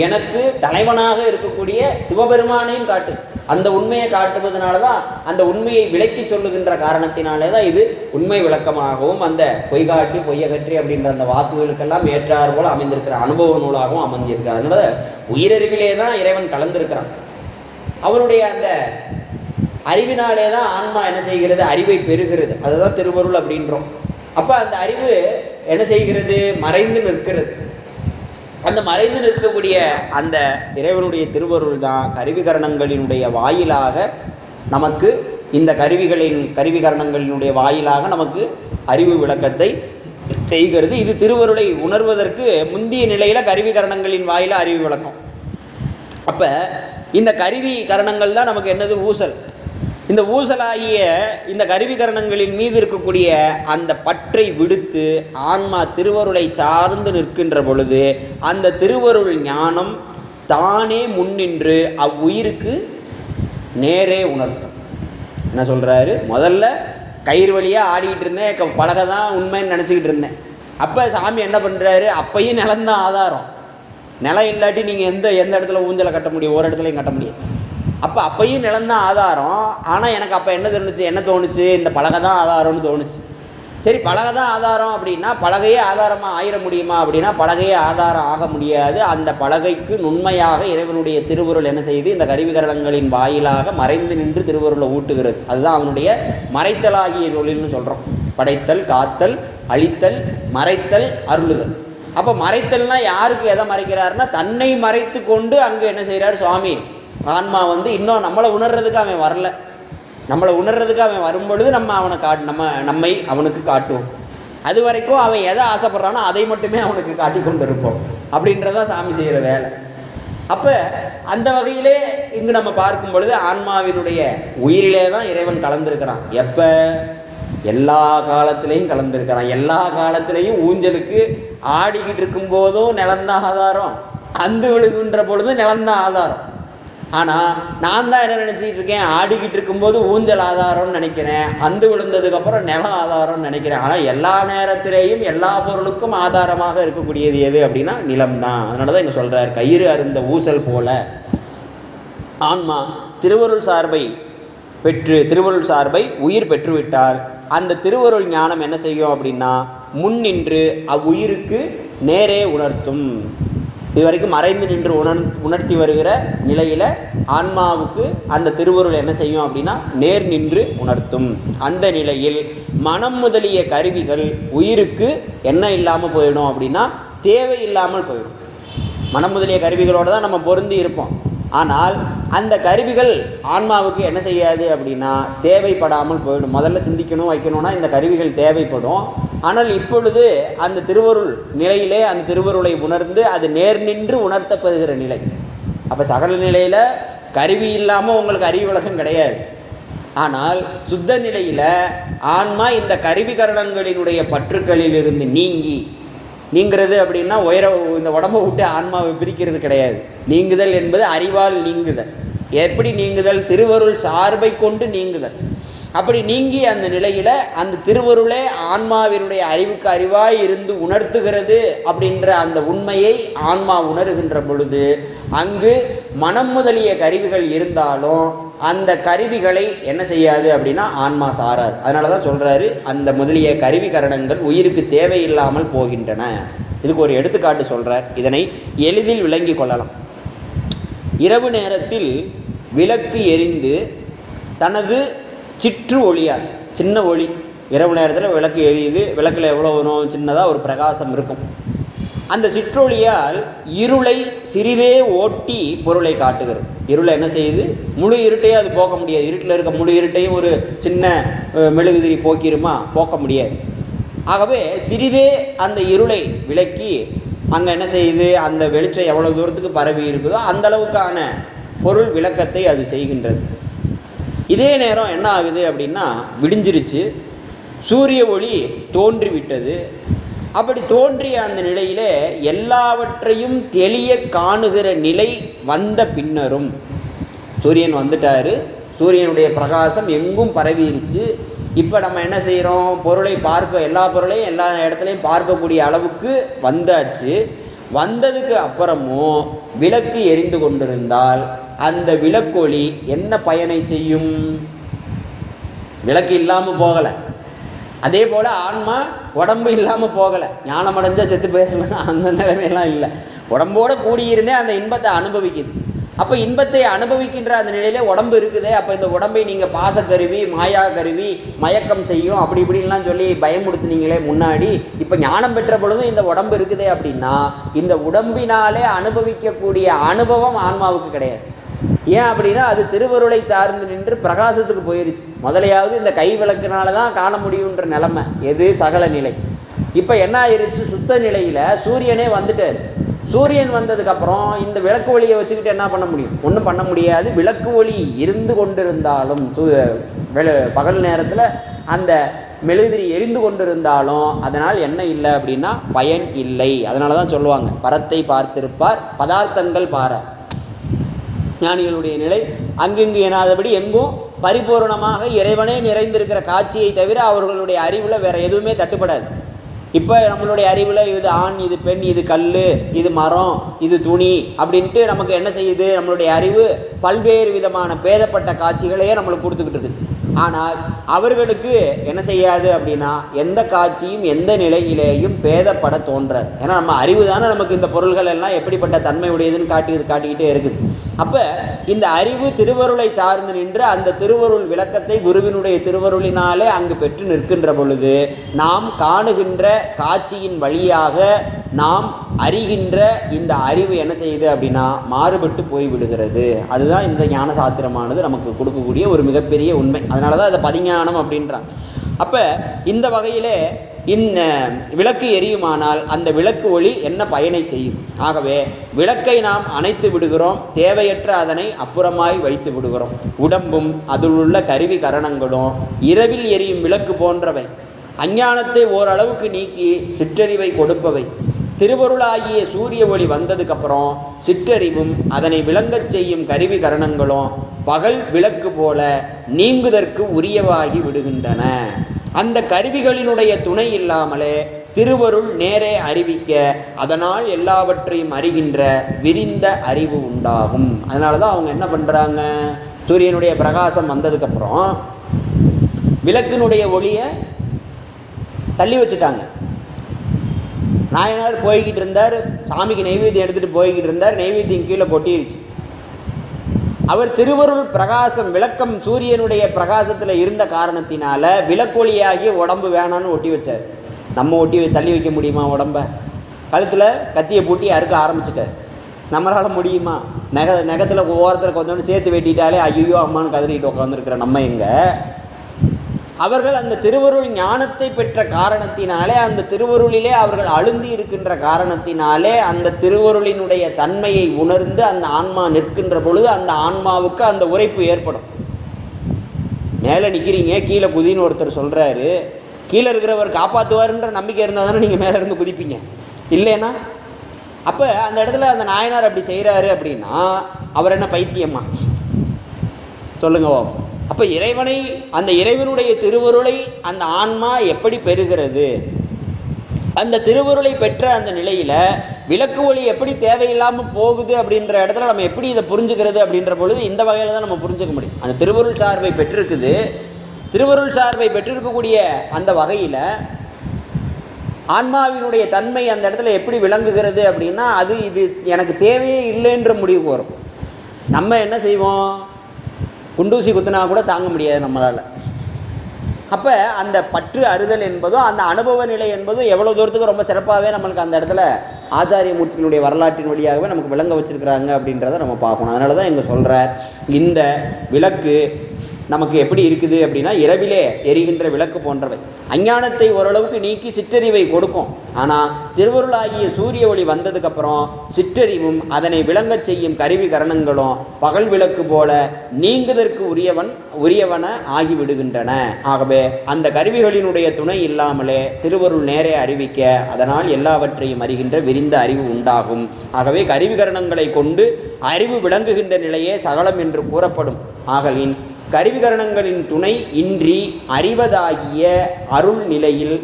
எனக்கு தலைவனாக இருக்கக்கூடிய சிவபெருமானையும் காட்டு. அந்த உண்மையை காட்டுவதனாலதான், அந்த உண்மையை விளக்கி சொல்லுகின்ற காரணத்தினாலேதான் இது உண்மை விளக்கமாகவும் அந்த பொய்காட்டி பொய்யகற்றி அப்படின்ற அந்த வாக்குகளுக்கெல்லாம் ஏற்றாறு போல அமைந்திருக்கிற அனுபவ நூலாகவும் அமைந்திருக்கிறார். அதனால உயிரறிவிலே தான் இறைவன் கலந்திருக்கிறான். அவனுடைய அந்த அறிவினாலே தான் ஆன்மா என்ன செய்கிறது? அறிவை பெறுகிறது. அதுதான் திருவருள் அப்படின்றோம். அப்ப அந்த அறிவு என்ன செய்கிறது? மறைந்து நிற்கிறது. அந்த மறைந்து நிற்கக்கூடிய அந்த இறைவனுடைய திருவருள் தான் கருவிகரணங்களினுடைய வாயிலாக நமக்கு, இந்த கருவிகரணங்களினுடைய வாயிலாக நமக்கு அறிவு விளக்கத்தை செய்கிறது. இது திருவருளை உணர்வதற்கு முந்திய நிலையில கருவிகரணங்களின் வாயில அறிவு விளக்கம். அப்ப இந்த கருவிகரணங்கள் தான் நமக்கு என்னது? ஊசல். இந்த ஊசலாகிய இந்த கருவிகரணங்களின் மீது இருக்கக்கூடிய அந்த பற்றை விடுத்து ஆன்மா திருவருளை சார்ந்து நிற்கின்ற பொழுது அந்த திருவருள் ஞானம் தானே முன்னின்று அவ்வுயிருக்கு நேரே உணர்த்தும். என்ன சொல்றாரு? முதல்ல கயிறு வழியா ஆடிக்கிட்டு இருந்தேன், பலகை தான் உண்மைன்னு நினைச்சுக்கிட்டு இருந்தேன். அப்ப சாமி என்ன பண்றாரு? அப்பையும் நிலம்தான் ஆதாரம். நிலம் இல்லாட்டி நீங்க எந்த இடத்துல ஊஞ்சலை கட்ட முடியும்? ஒரு இடத்துலையும் கட்ட முடியும். அப்பையும் நிலம்தான் ஆதாரம். ஆனா எனக்கு அப்ப என்ன தோணுச்சு? இந்த பலகை தான் ஆதாரம்னு தோணுச்சு. சரி, பலகை தான் ஆதாரம் அப்படின்னா பலகையே ஆதாரமா ஆயிட முடியுமா அப்படின்னா பலகையே ஆதாரம் ஆக முடியாது. அந்த பலகைக்கு நுண்மையாக இறைவனுடைய திருவருள் என்ன செய்யுது? இந்த கருவிகரணங்களின் வாயிலாக மறைந்து நின்று திருவருளை ஊட்டுகிறது. அதுதான் அவனுடைய மறைத்தலாகிய தொழில்னு சொல்றோம். படைத்தல், காத்தல், அழித்தல், மறைத்தல், அருளுதல். அப்ப மறைத்தல்னா யாருக்கு எதை மறைக்கிறாருன்னா, தன்னை மறைத்து கொண்டு அங்கு என்ன செய்யறாரு சுவாமி? ஆன்மா இன்னும் நம்மளை உணர்றதுக்கு அவன் வரல. நம்மளை உணர்றதுக்கு அவன் வரும்பொழுது நம்மை அவனுக்கு காட்டுவோம். அது வரைக்கும் அவன் எதை ஆசைப்படுறானோ அதை மட்டுமே அவனுக்கு காட்டி கொண்டு இருப்போம். அப்படின்றதான் சாமி செய்யற வேலை. அப்ப அந்த வகையிலே இங்கு நம்ம பார்க்கும் பொழுது ஆன்மாவினுடைய உயிரிலே தான் இறைவன் கலந்திருக்கிறான். எப்ப? எல்லா காலத்திலையும் கலந்திருக்கிறான். எல்லா காலத்திலையும் ஊஞ்சலுக்கு ஆடிக்கிட்டு இருக்கும் போதும் நிலந்தான் ஆதாரம், அந்து விழுகின்ற பொழுதும் நிலந்தான் ஆதாரம். ஆனா நான் தான் என்ன நினைச்சிட்டு இருக்கேன்? ஆடிக்கிட்டு இருக்கும்போது ஊஞ்சல் ஆதாரம்னு நினைக்கிறேன், அந்து விழுந்ததுக்கு அப்புறம் நிலம் ஆதாரம்னு நினைக்கிறேன். ஆனா எல்லா நேரத்திலேயும் எல்லா பொருளுக்கும் ஆதாரமாக இருக்கக்கூடியது எது அப்படின்னா நிலம்தான். அதனாலதான் இங்க சொல்றாரு, கயிறு அருந்த ஊசல் போல ஆன்மா திருவருள் சார்பை உயிர் பெற்றுவிட்டால் அந்த திருவருள் ஞானம் என்ன செய்யும் அப்படின்னா முன்னின்று அவ்வுயிருக்கு நேரே உணர்த்தும். இதுவரைக்கும் மறைந்து நின்று உணர்த்தி வருகிற நிலையில ஆன்மாவுக்கு அந்த திருவருள் என்ன செய்யும் அப்படின்னா நேர் நின்று உணர்த்தும். அந்த நிலையில் மனம் முதலிய கருவிகள் உயிருக்கு என்ன இல்லாம போயிடும் அப்படின்னா தேவை இல்லாமல் போயிடும். மனம் முதலிய கருவிகளோட தான் நம்ம பொருந்தி இருப்போம். ஆனால் அந்த கருவிகள் ஆன்மாவுக்கு என்ன செய்யாது அப்படின்னா தேவைப்படாமல் போயிடும். முதல்ல சிந்திக்கணும் வைக்கணும்னா இந்த கருவிகள் தேவைப்படும். ஆனால் இப்பொழுது அந்த திருவருள் நிலையிலே அந்த திருவருளை உணர்ந்து அது நேர் நின்று உணர்த்தப்படுகிற நிலை. அப்ப சகல நிலையில கருவி இல்லாம உங்களுக்கு அறிவு விளக்கம் கிடையாது. ஆனால் சுத்த நிலையில ஆன்மா இந்த கருவிகரணங்களினுடைய பற்றுக்களில் இருந்து நீங்கிறது அப்படின்னா இந்த உடம்பை விட்டு ஆன்மாவை பிரிக்கிறது கிடையாது. நீங்குதல் என்பது அறிவால் நீங்குதல். எப்படி நீங்குதல்? திருவருள் சார்பை கொண்டு நீங்குதல். அப்படி நீங்கி அந்த நிலையில அந்த திருவருளே ஆன்மாவினுடைய அறிவுக்கு அறிவாய் இருந்து உணர்த்துகிறது அப்படின்ற அந்த உண்மையை ஆன்மா உணர்கின்ற பொழுது அங்கு மனம் முதலிய கருவிகள் இருந்தாலும் அந்த கருவிகளை என்ன செய்யாது அப்படின்னா ஆன்மா சாராது. அதனாலதான் சொல்றாரு, அந்த முதலிய கருவி கரணங்கள் உயிருக்கு தேவையில்லாமல் போகின்றன. இதுக்கு ஒரு எடுத்துக்காட்டு சொல்றார், இதனை எளிதில் விளங்கி கொள்ளலாம். இரவு நேரத்தில் விளக்கு எரிந்து தனது சிற்று ஒளியால், சின்ன ஒளி, இரவு நேரத்தில் விளக்கு எரியுது, விளக்குல எவ்வளோ சின்னதாக ஒரு பிரகாசம் இருக்கும். அந்த சிற்றொளியால் இருளை சிறிதே ஓட்டி பொருளை காட்டுகிறது. இருளை என்ன செய்யுது? முழு இருட்டையே அது போக்க முடியாது. இருட்டில் இருக்க முழு இருட்டையும் ஒரு சின்ன மெழுகுதிரி போக்கிருமா? போக்க முடியாது. ஆகவே சிறிதே அந்த இருளை விளக்கி அங்கே என்ன செய்யுது? அந்த வெளிச்சம் எவ்வளவு தூரத்துக்கு பரவி இருக்குதோ அந்த அளவுக்கான பொருள் விளக்கத்தை அது செய்கின்றது. இதே நேரம் என்ன ஆகுது அப்படின்னா, விடிஞ்சிருச்சு, சூரிய ஒளி தோன்றிவிட்டது. அப்படி தோன்றிய அந்த நிலையிலே எல்லாவற்றையும் தெளிய காணுகிற நிலை வந்த பின்னரும், சூரியன் வந்துட்டாரு, சூரியனுடைய பிரகாசம் எங்கும் பரவிருச்சு. இப்போ நம்ம என்ன செய்கிறோம்? பொருளை பார்க்க, எல்லா பொருளையும் எல்லா இடத்துலையும் பார்க்கக்கூடிய அளவுக்கு வந்தாச்சு. வந்ததுக்கு அப்புறமும் விளக்கு எரிந்து கொண்டிருந்தால் அந்த விளக்கொளி என்ன பயனை செய்யும்? விளக்கு இல்லாமல் போகலை. அதே போல ஆன்மா உடம்பு இல்லாமல் போகலை. ஞானம் அடைஞ்சா செத்து போயிருந்தா அந்த நிலைமையெல்லாம் இல்லை. உடம்போட கூடியிருந்தே அந்த இன்பத்தை அனுபவிக்குது. அப்போ இன்பத்தை அனுபவிக்கின்ற அந்த நிலையிலே உடம்பு இருக்குதே. அப்போ இந்த உடம்பை நீங்கள் பாசக்கருவி, மாயா கருவி, மயக்கம் செய்யும், அப்படி இப்படின்லாம் சொல்லி பயமுடுத்துனீங்களே முன்னாடி. இப்போ ஞானம் பெற்ற பொழுதும் இந்த உடம்பு இருக்குதே அப்படின்னா இந்த உடம்பினாலே அனுபவிக்கக்கூடிய அனுபவம் ஆன்மாவுக்கு கிடையாது. ஏன் அப்படின்னா அது திருவருளை சார்ந்து நின்று பிரகாசத்துக்கு போயிருச்சு. முதலையாவது இந்த கை விளக்குனால தான் காண முடியுன்ற நிலைமை, எது சகல நிலை. இப்போ என்ன ஆயிருச்சு? சுத்த நிலையில சூரியனே வந்துட்டாரு. சூரியன் வந்ததுக்கு அப்புறம் இந்த விளக்கு ஒளியை வச்சுக்கிட்டு என்ன பண்ண முடியும்? ஒன்றும் பண்ண முடியாது. விளக்கு ஒளி இருந்து கொண்டிருந்தாலும், பகல் நேரத்தில் அந்த மெழுகுதிரி எரிந்து கொண்டிருந்தாலும் அதனால் என்ன இல்லை அப்படின்னா பயன் இல்லை. அதனால தான் சொல்லுவாங்க, பரத்தை பார்த்திருப்பார் பதார்த்தங்கள் பார. ஞானிகளுடைய நிலை அங்கிங்கு எனாதபடி எங்கும் பரிபூர்ணமாக இறைவனே நிறைந்திருக்கிற காட்சியை தவிர அவர்களுடைய அறிவில் வேற எதுவுமே தட்டுப்படாது. இப்போ நம்மளுடைய அறிவில் இது ஆண், இது பெண், இது கல், இது மரம், இது துணி அப்படின்ட்டு நமக்கு என்ன செய்யுது? நம்மளுடைய அறிவு பல்வேறு விதமான பேதப்பட்ட காட்சிகளையே நம்மளுக்கு கொடுத்துக்கிட்டு இருக்குது. ஆனால் அவர்களுக்கு என்ன செய்யாது அப்படின்னா எந்த காட்சியும் எந்த நிலையிலேயும் பேதப்பட தோன்றாது. ஏன்னா நம்ம அறிவு தானே நமக்கு இந்த பொருள்கள் எல்லாம் எப்படிப்பட்ட தன்மை உடையதுன்னு காட்டிக்கிட்டே இருக்குது. அப்போ இந்த அறிவு திருவருளை சார்ந்து நின்று அந்த திருவருள் விளக்கத்தை குருவினுடைய திருவருளினாலே அங்கு பெற்று நிற்கின்ற பொழுது நாம் காணுகின்ற காட்சியின் வழியாக நாம் அறிகின்ற இந்த அறிவு என்ன செய்யுது அப்படின்னா மாறுபட்டு போய்விடுகிறது. அதுதான் இந்த ஞான சாத்திரமானது நமக்கு கொடுக்கக்கூடிய ஒரு மிகப்பெரிய உண்மை. அதனாலதான் அதை பதிஞானம் அப்படின்றாங்க. அப்ப இந்த வகையிலே இந்த விளக்கு எரியுமானால் அந்த விளக்கு ஒளி என்ன பயனை செய்யும்? ஆகவே விளக்கை நாம் அணைத்து விடுகிறோம், தேவையற்ற அதனை அப்புறமாய் வைத்து விடுகிறோம். உடம்பும் அதில் உள்ள கருவி கரணங்களும் இரவில் எரியும் விளக்கு போன்றவை. அஞ்ஞானத்தை ஓரளவுக்கு நீக்கி சிற்றறிவை கொடுப்பவை. திருவருளாகிய சூரிய ஒளி வந்ததுக்கு அப்புறம் சிற்றறிவும் அதனை விளங்கச் செய்யும் கருவி கரணங்களும் பகல் விளக்கு போல நீங்குதற்கு உரியவாகி விடுகின்றன. அந்த கருவிகளினுடைய துணை இல்லாமலே திருவருள் நேரே அறிவிக்க அதனால் எல்லாவற்றையும் அறிகின்ற விரிந்த அறிவு உண்டாகும். அதனாலதான் அவங்க என்ன பண்றாங்க? சூரியனுடைய பிரகாசம் வந்ததுக்கு அப்புறம் விளக்கினுடைய ஒளிய தள்ளி வச்சுட்டாங்க. நாயனார் போய்கிட்டு இருந்தார், சாமிக்கு நெய்வேத்தியம் எடுத்துட்டு போய்கிட்டு இருந்தார், நெய்வேத்தியம் கீழே கொட்டிருச்சு. அவர் திருவருள் பிரகாசம் விளக்கம் சூரியனுடைய பிரகாசத்துல இருந்த காரணத்தினால விளக்கொளியாகிய உடம்பு வேணான்னு ஒட்டி வச்சார். நம்ம ஒட்டி தள்ளி வைக்க முடியுமா? உடம்ப கழுத்துல கத்தியை பூட்டி அறுக்க ஆரம்பிச்சுட்டார். நம்மளால முடியுமா? நகத்துல ஓரத்துல கொஞ்சோண்டு சேர்த்து வெட்டிட்டாலே ஐயோ அம்மான்னு கதறிட்டு உட்காந்துருக்கிற நம்ம எங்க? அவர்கள் அந்த திருவருள் ஞானத்தை பெற்ற காரணத்தினாலே, அந்த திருவருளிலே அவர்கள் அழுந்தி இருக்கின்ற காரணத்தினாலே அந்த திருவருளினுடைய தன்மையை உணர்ந்து அந்த ஆன்மா நிற்கின்ற பொழுது அந்த ஆன்மாவுக்கு அந்த உரைப்பு ஏற்படும். மேலே நிற்கிறீங்க, கீழே குதின்னு ஒருத்தர் சொல்றாரு, கீழே இருக்கிறவர் காப்பாற்றுவாருன்ற நம்பிக்கை இருந்தால் தானே நீங்கள் மேலே இருந்து குதிப்பீங்க, இல்லைன்னா? அப்போ அந்த இடத்துல அந்த நாயனார் அப்படி செய்கிறாரு அப்படின்னா அவர் என்ன பைத்தியமா? சொல்லுங்க. அப்ப இறைவனை, அந்த இறைவனுடைய திருவருளை அந்த ஆன்மா எப்படி பெறுகிறது? அந்த திருவருளை பெற்ற அந்த நிலையில விளக்கு ஒளி எப்படி தேவையில்லாமல் போகுது அப்படின்ற இடத்துல நம்ம எப்படி இதை புரிஞ்சுக்கிறது அப்படின்ற பொழுது இந்த வகையில தான் நம்ம புரிஞ்சுக்க முடியும். அந்த திருவருள் சார்பை பெற்றிருக்குது. திருவருள் சார்பை பெற்றிருக்கக்கூடிய அந்த வகையில ஆன்மாவினுடைய தன்மை அந்த இடத்துல எப்படி விளங்குகிறது அப்படின்னா, அது இது எனக்கு தேவையே இல்லைன்ற முடிவுக்கு வரும். நம்ம என்ன செய்வோம்? குண்டூசி குத்துனா கூட தாங்க முடியாது நம்மளால. அப்ப அந்த பற்று அறுதல் என்பதும் அந்த அனுபவ நிலை என்பதும் எவ்வளவு தூரத்துக்கு ரொம்ப சிறப்பாகவே நம்மளுக்கு அந்த இடத்துல ஆச்சாரிய மூர்த்திகளுடைய வரலாற்றின் வழியாகவே நமக்கு விளங்க வச்சிருக்கிறாங்க அப்படின்றத நம்ம பார்க்கணும். அதனாலதான் இங்க சொல்ற இந்த விளக்கு நமக்கு எப்படி இருக்குது அப்படின்னா, இரவிலே எரிகின்ற விளக்கு போன்றவை. அஞ்ஞானத்தை ஓரளவுக்கு நீக்கி சிற்றறிவை கொடுக்கும். ஆனா திருவருளாகிய சூரிய ஒளி வந்ததுக்கு அப்புறம் சிற்றறிவும் அதனை விளங்க செய்யும் கருவி கரணங்களும் பகல் விளக்கு போல நீங்குதற்கு உரியவன ஆகிவிடுகின்றன. ஆகவே அந்த கருவிகளினுடைய துணை இல்லாமலே திருவருள் நேரே அறிவிக்க, அதனால் எல்லாவற்றையும் அறிகின்ற விரிந்த அறிவு உண்டாகும். ஆகவே கருவி கரணங்களை கொண்டு அறிவு விளங்குகின்ற நிலையே சகலம் என்று கூறப்படும். ஆகலின் கருவிகரணங்களின் துணை இன்றி அறிவதாகிய அருள் நிலையில்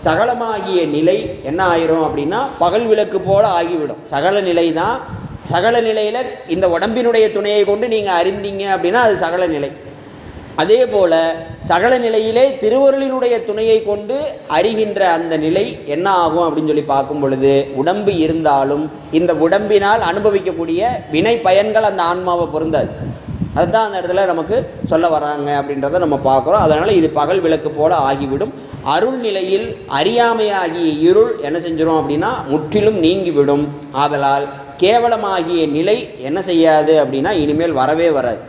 சகலமாகிய நிலை என்ன ஆயிரும் அப்படின்னா பகல் விளக்கு போல ஆகிவிடும். சகல நிலை தான். சகல நிலையில இந்த உடம்பினுடைய துணையை கொண்டு நீங்க அறிந்தீங்க அப்படின்னா அது சகல நிலை. அதே போல சகல நிலையிலே திருவருளினுடைய துணையை கொண்டு அறிகின்ற அந்த நிலை என்ன ஆகும் அப்படின்னு சொல்லி பார்க்கும் பொழுது, உடம்பு இருந்தாலும் இந்த உடம்பினால் அனுபவிக்கக்கூடிய வினை பயன்கள் அந்த ஆன்மாவை பொருந்தாது. அதுதான் அந்த இடத்துல நமக்கு சொல்ல வராங்க அப்படின்றத நம்ம பார்க்குறோம். அதனால இது பகல் விளக்கு போல ஆகிவிடும். அருள் நிலையில் அறியாமையாகிய இருள் என்ன செஞ்சிடும் அப்படின்னா முற்றிலும் நீங்கிவிடும். ஆதலால் கேவலமாகிய நிலை என்ன செய்யாது அப்படின்னா இனிமேல் வரவே வராது.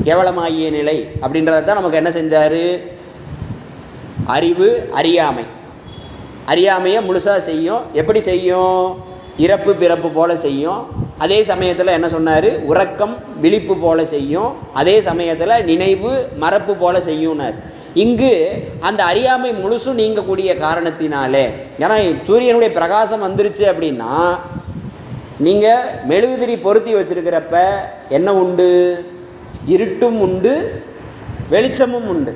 கேவலமாகிய நிலை அப்படின்றதான் நமக்கு என்ன செஞ்சாரு? அறிவு அறியாமை. அறியாமையை முழுசா செய்யும். எப்படி செய்யும்? இறப்பு பிறப்பு போல செய்யும். அதே சமயத்தில் என்ன சொன்னாரு? உறக்கம் விழிப்பு போல செய்யும். அதே சமயத்தில் நினைவு மறப்பு போல செய்யும்னார். இங்கு அந்த அறியாமை முழுசும் நீங்கக்கூடிய காரணத்தினாலே, ஏன்னா சூரியனுடைய பிரகாசம் வந்துருச்சு அப்படின்னா நீங்க மெழுகுதிரி பொருத்தி வச்சிருக்கிறப்ப என்ன உண்டு? இருட்டும் உண்டு, வெளிச்சமும் உண்டு.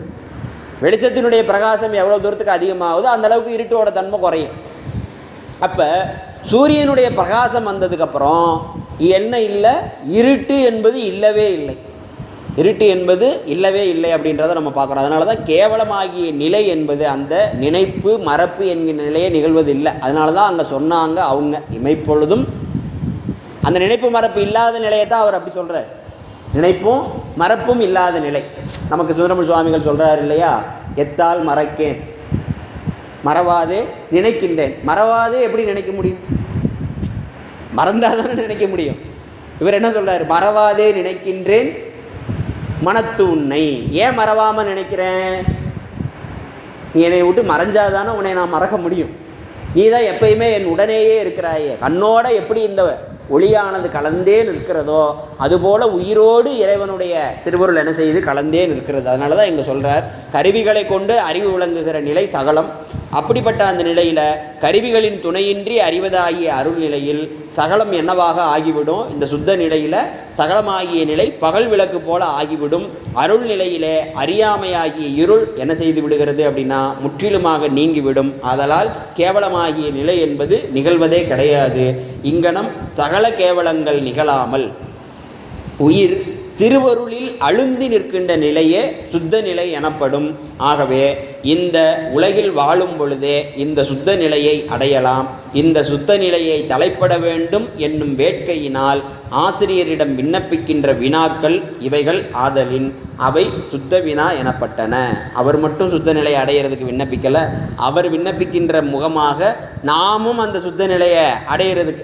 வெளிச்சத்தினுடைய பிரகாசம் எவ்வளவு தூரத்துக்கு அதிகமாகுதோ அந்த அளவுக்கு இருட்டோட தன்மை குறையும். அப்ப சூரியனுடைய பிரகாசம் வந்ததுக்கு அப்புறம் என்ன இல்லை? இருட்டு என்பது இல்லவே இல்லை. இருட்டு என்பது இல்லவே இல்லை அப்படின்றத நம்ம பார்க்குறோம். அதனாலதான் கேவலமாகிய நிலை என்பது அந்த நினைப்பு மறப்பு என்கிற நிலையே நிகழ்வது இல்லை. அதனாலதான் அங்க சொன்னாங்க அவங்க இமைப்பொழுதும் அந்த நினைப்பு மறப்பு இல்லாத நிலையை தான் அவர் அப்படி சொல்றார். நினைப்பும் மறப்பும் இல்லாத நிலை. நமக்கு சுந்தரமூர்த்தி சுவாமிகள் சொல்றாரு இல்லையா, எத்தால் மறக்கேன் மறவாதே நினைக்கின்றேன். மறவாதே எப்படி நினைக்க முடியும்? மறந்தாதானே நினைக்க முடியும். இவர் என்ன சொல்றாரு? மறவாதே நினைக்கின்றேன் மனத்து உன்னை. ஏன் மறவாம நினைக்கிறேன்? நீ என்னை விட்டு மறைஞ்சாதானே உன்னை நான் மறக்க முடியும். நீ தான் எப்பயுமே என் உடனேயே இருக்கிறாயே. கண்ணோட எப்படி இந்த ஒளியானது கலந்தே நிற்கிறதோ அதுபோல உயிரோடு இறைவனுடைய திருவருள் என்ன செய்து கலந்தே நிற்கிறது. அதனாலதான் இங்க சொல்றார், கருவிகளை கொண்டு அறிவு விளங்குகிற நிலை சகலம். அப்படிப்பட்ட அந்த நிலையில கருவிகளின் துணையின்றி அறிவதாகிய அருள் நிலையில் சகலம் என்னவாக ஆகிவிடும்? இந்த சுத்த நிலையில சகலமாகிய நிலை பகல் விளக்கு போல ஆகிவிடும். அருள் நிலையிலே அறியாமையாகிய இருள் என்ன செய்து விடுகிறது அப்படின்னா முற்றிலுமாக நீங்கிவிடும். ஆதலால் கேவலமாகிய நிலை என்பது நிகழ்வதே கிடையாது. இங்கனம் சகல கேவலங்கள் நிகழாமல் உயிர் திருவருளில் அழுந்தி நிற்கின்ற நிலையே சுத்த நிலை எனப்படும். ஆகவே இந்த உலகில் வாழும் பொழுதே இந்த சுத்த நிலையை அடையலாம். இந்த சுத்த நிலையை தலைப்பட வேண்டும் என்னும் வேட்கையினால் ஆசிரியரிடம் விண்ணப்பிக்கின்ற வினாக்கள் இவைகள் ஆதலின் அவை சுத்த வினா எனப்பட்டன. அவர் மட்டும் சுத்த நிலையை அடையிறதுக்கு விண்ணப்பிக்கல, அவர் விண்ணப்பிக்கின்ற முகமாக நாமும் அந்த சுத்த நிலையை அடையிறதுக்கு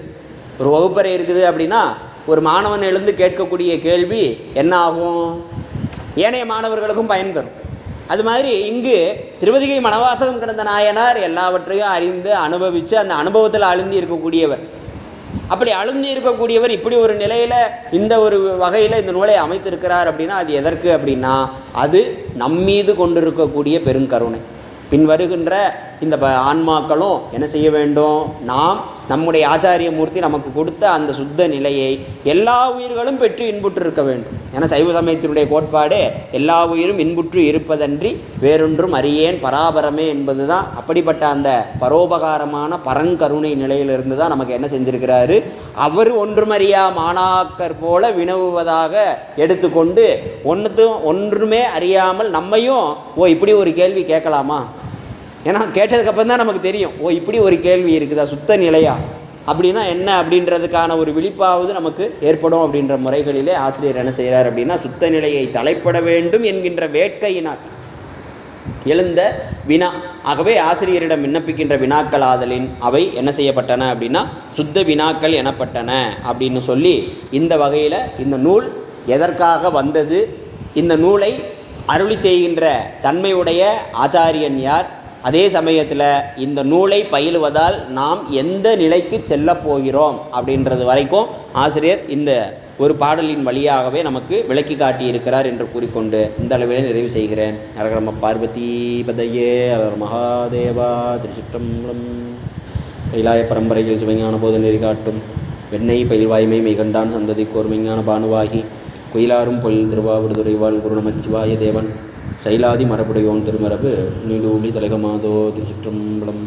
ஒரு வகுப்பறை இருக்குது அப்படின்னா ஒரு மாணவன் எழுந்து கேட்கக்கூடிய கேள்வி என்ன ஆகும்? ஏனைய மாணவர்களுக்கும் பயன் தரும். அது மாதிரி இங்கு திருவதிகை மணவாசகம் கிடந்த நாயனார் எல்லாவற்றையும் அறிந்து அனுபவித்து அந்த அனுபவத்தில் அழுந்தி இருக்கக்கூடியவர். அப்படி அழுந்தி இருக்கக்கூடியவர் இப்படி ஒரு நிலையில இந்த ஒரு வகையில இந்த நூலை அமைத்திருக்கிறார் அப்படின்னா அது எதற்கு அப்படின்னா அது நம்மீது கொண்டிருக்கக்கூடிய பெருங்கருணை. பின் வருகின்ற இந்த ஆன்மாக்களும் என்ன செய்ய வேண்டும்? நாம் நம்முடைய ஆச்சாரிய மூர்த்தி நமக்கு கொடுத்த அந்த சுத்த நிலையை எல்லா உயிர்களும் பெற்று இன்புற்று இருக்க வேண்டும். ஏன்னா சைவ சமயத்தினுடைய கோட்பாடு எல்லா உயிரும் இன்புற்று இருப்பதன்றி வேறொன்றும் அறியேன் பராபரமே என்பதுதான். அப்படிப்பட்ட அந்த பரோபகாரமான பரங்கருணை நிலையிலிருந்து தான் நமக்கு என்ன செஞ்சிருக்கிறாரு, அவர் ஒன்றுமறியா மாணாக்கர் போல வினவுவதாக எடுத்துக்கொண்டு ஒன்றுமே அறியாமல் நம்மையும் இப்படி ஒரு கேள்வி கேட்கலாமா, ஏன்னா கேட்டதுக்கப்புறம் தான் நமக்கு தெரியும் இப்படி ஒரு கேள்வி இருக்குதா சுத்த நிலையா அப்படின்னா என்ன அப்படின்றதுக்கான ஒரு விழிப்பாவது நமக்கு ஏற்படும். அப்படின்ற முறைகளிலே ஆசிரியர் என்ன செய்கிறார் அப்படின்னா, சுத்த நிலையை தலைப்பட வேண்டும் என்கின்ற வேட்கையினால் எழுந்த வினா. ஆகவே ஆசிரியரிடம் விண்ணப்பிக்கின்ற வினாக்கள் ஆதலின் அவை என்ன செய்யப்பட்டன அப்படின்னா சுத்த வினாக்கள் எனப்பட்டன அப்படின்னு சொல்லி, இந்த வகையில் இந்த நூல் எதற்காக வந்தது, இந்த நூலை அருளி செய்கின்ற தன்மையுடைய ஆச்சாரியன் யார், அதே சமயத்தில் இந்த நூலை பயிலுவதால் நாம் எந்த நிலைக்கு செல்ல போகிறோம் அப்படின்றது வரைக்கும் ஆசிரியர் இந்த ஒரு பாடலின் வழியாகவே நமக்கு விளக்கி காட்டியிருக்கிறார் என்று கூறிக்கொண்டு இந்த அளவிலே நிறைவு செய்கிறேன். ஹரஹர பார்வதி பதையே ஹர மகாதேவா. திருச்சிற்றம்பலம். கைலாய பரம்பரையில் சிவஞான போது நெறி காட்டும் வெண்ணெய் பயில்வாய்மை மெய்கண்டான் சந்ததி கோர்மைஞான பானுவாகி குயிலாரும் பொழில் திருவாவடுதுறை வாழ் குருநமச்சிவாய தேவன் சைலாதி மரபுடையோன் திருமரபு நீடூழி தலைகமாதோ. திருச்சிற்றம்பலம்.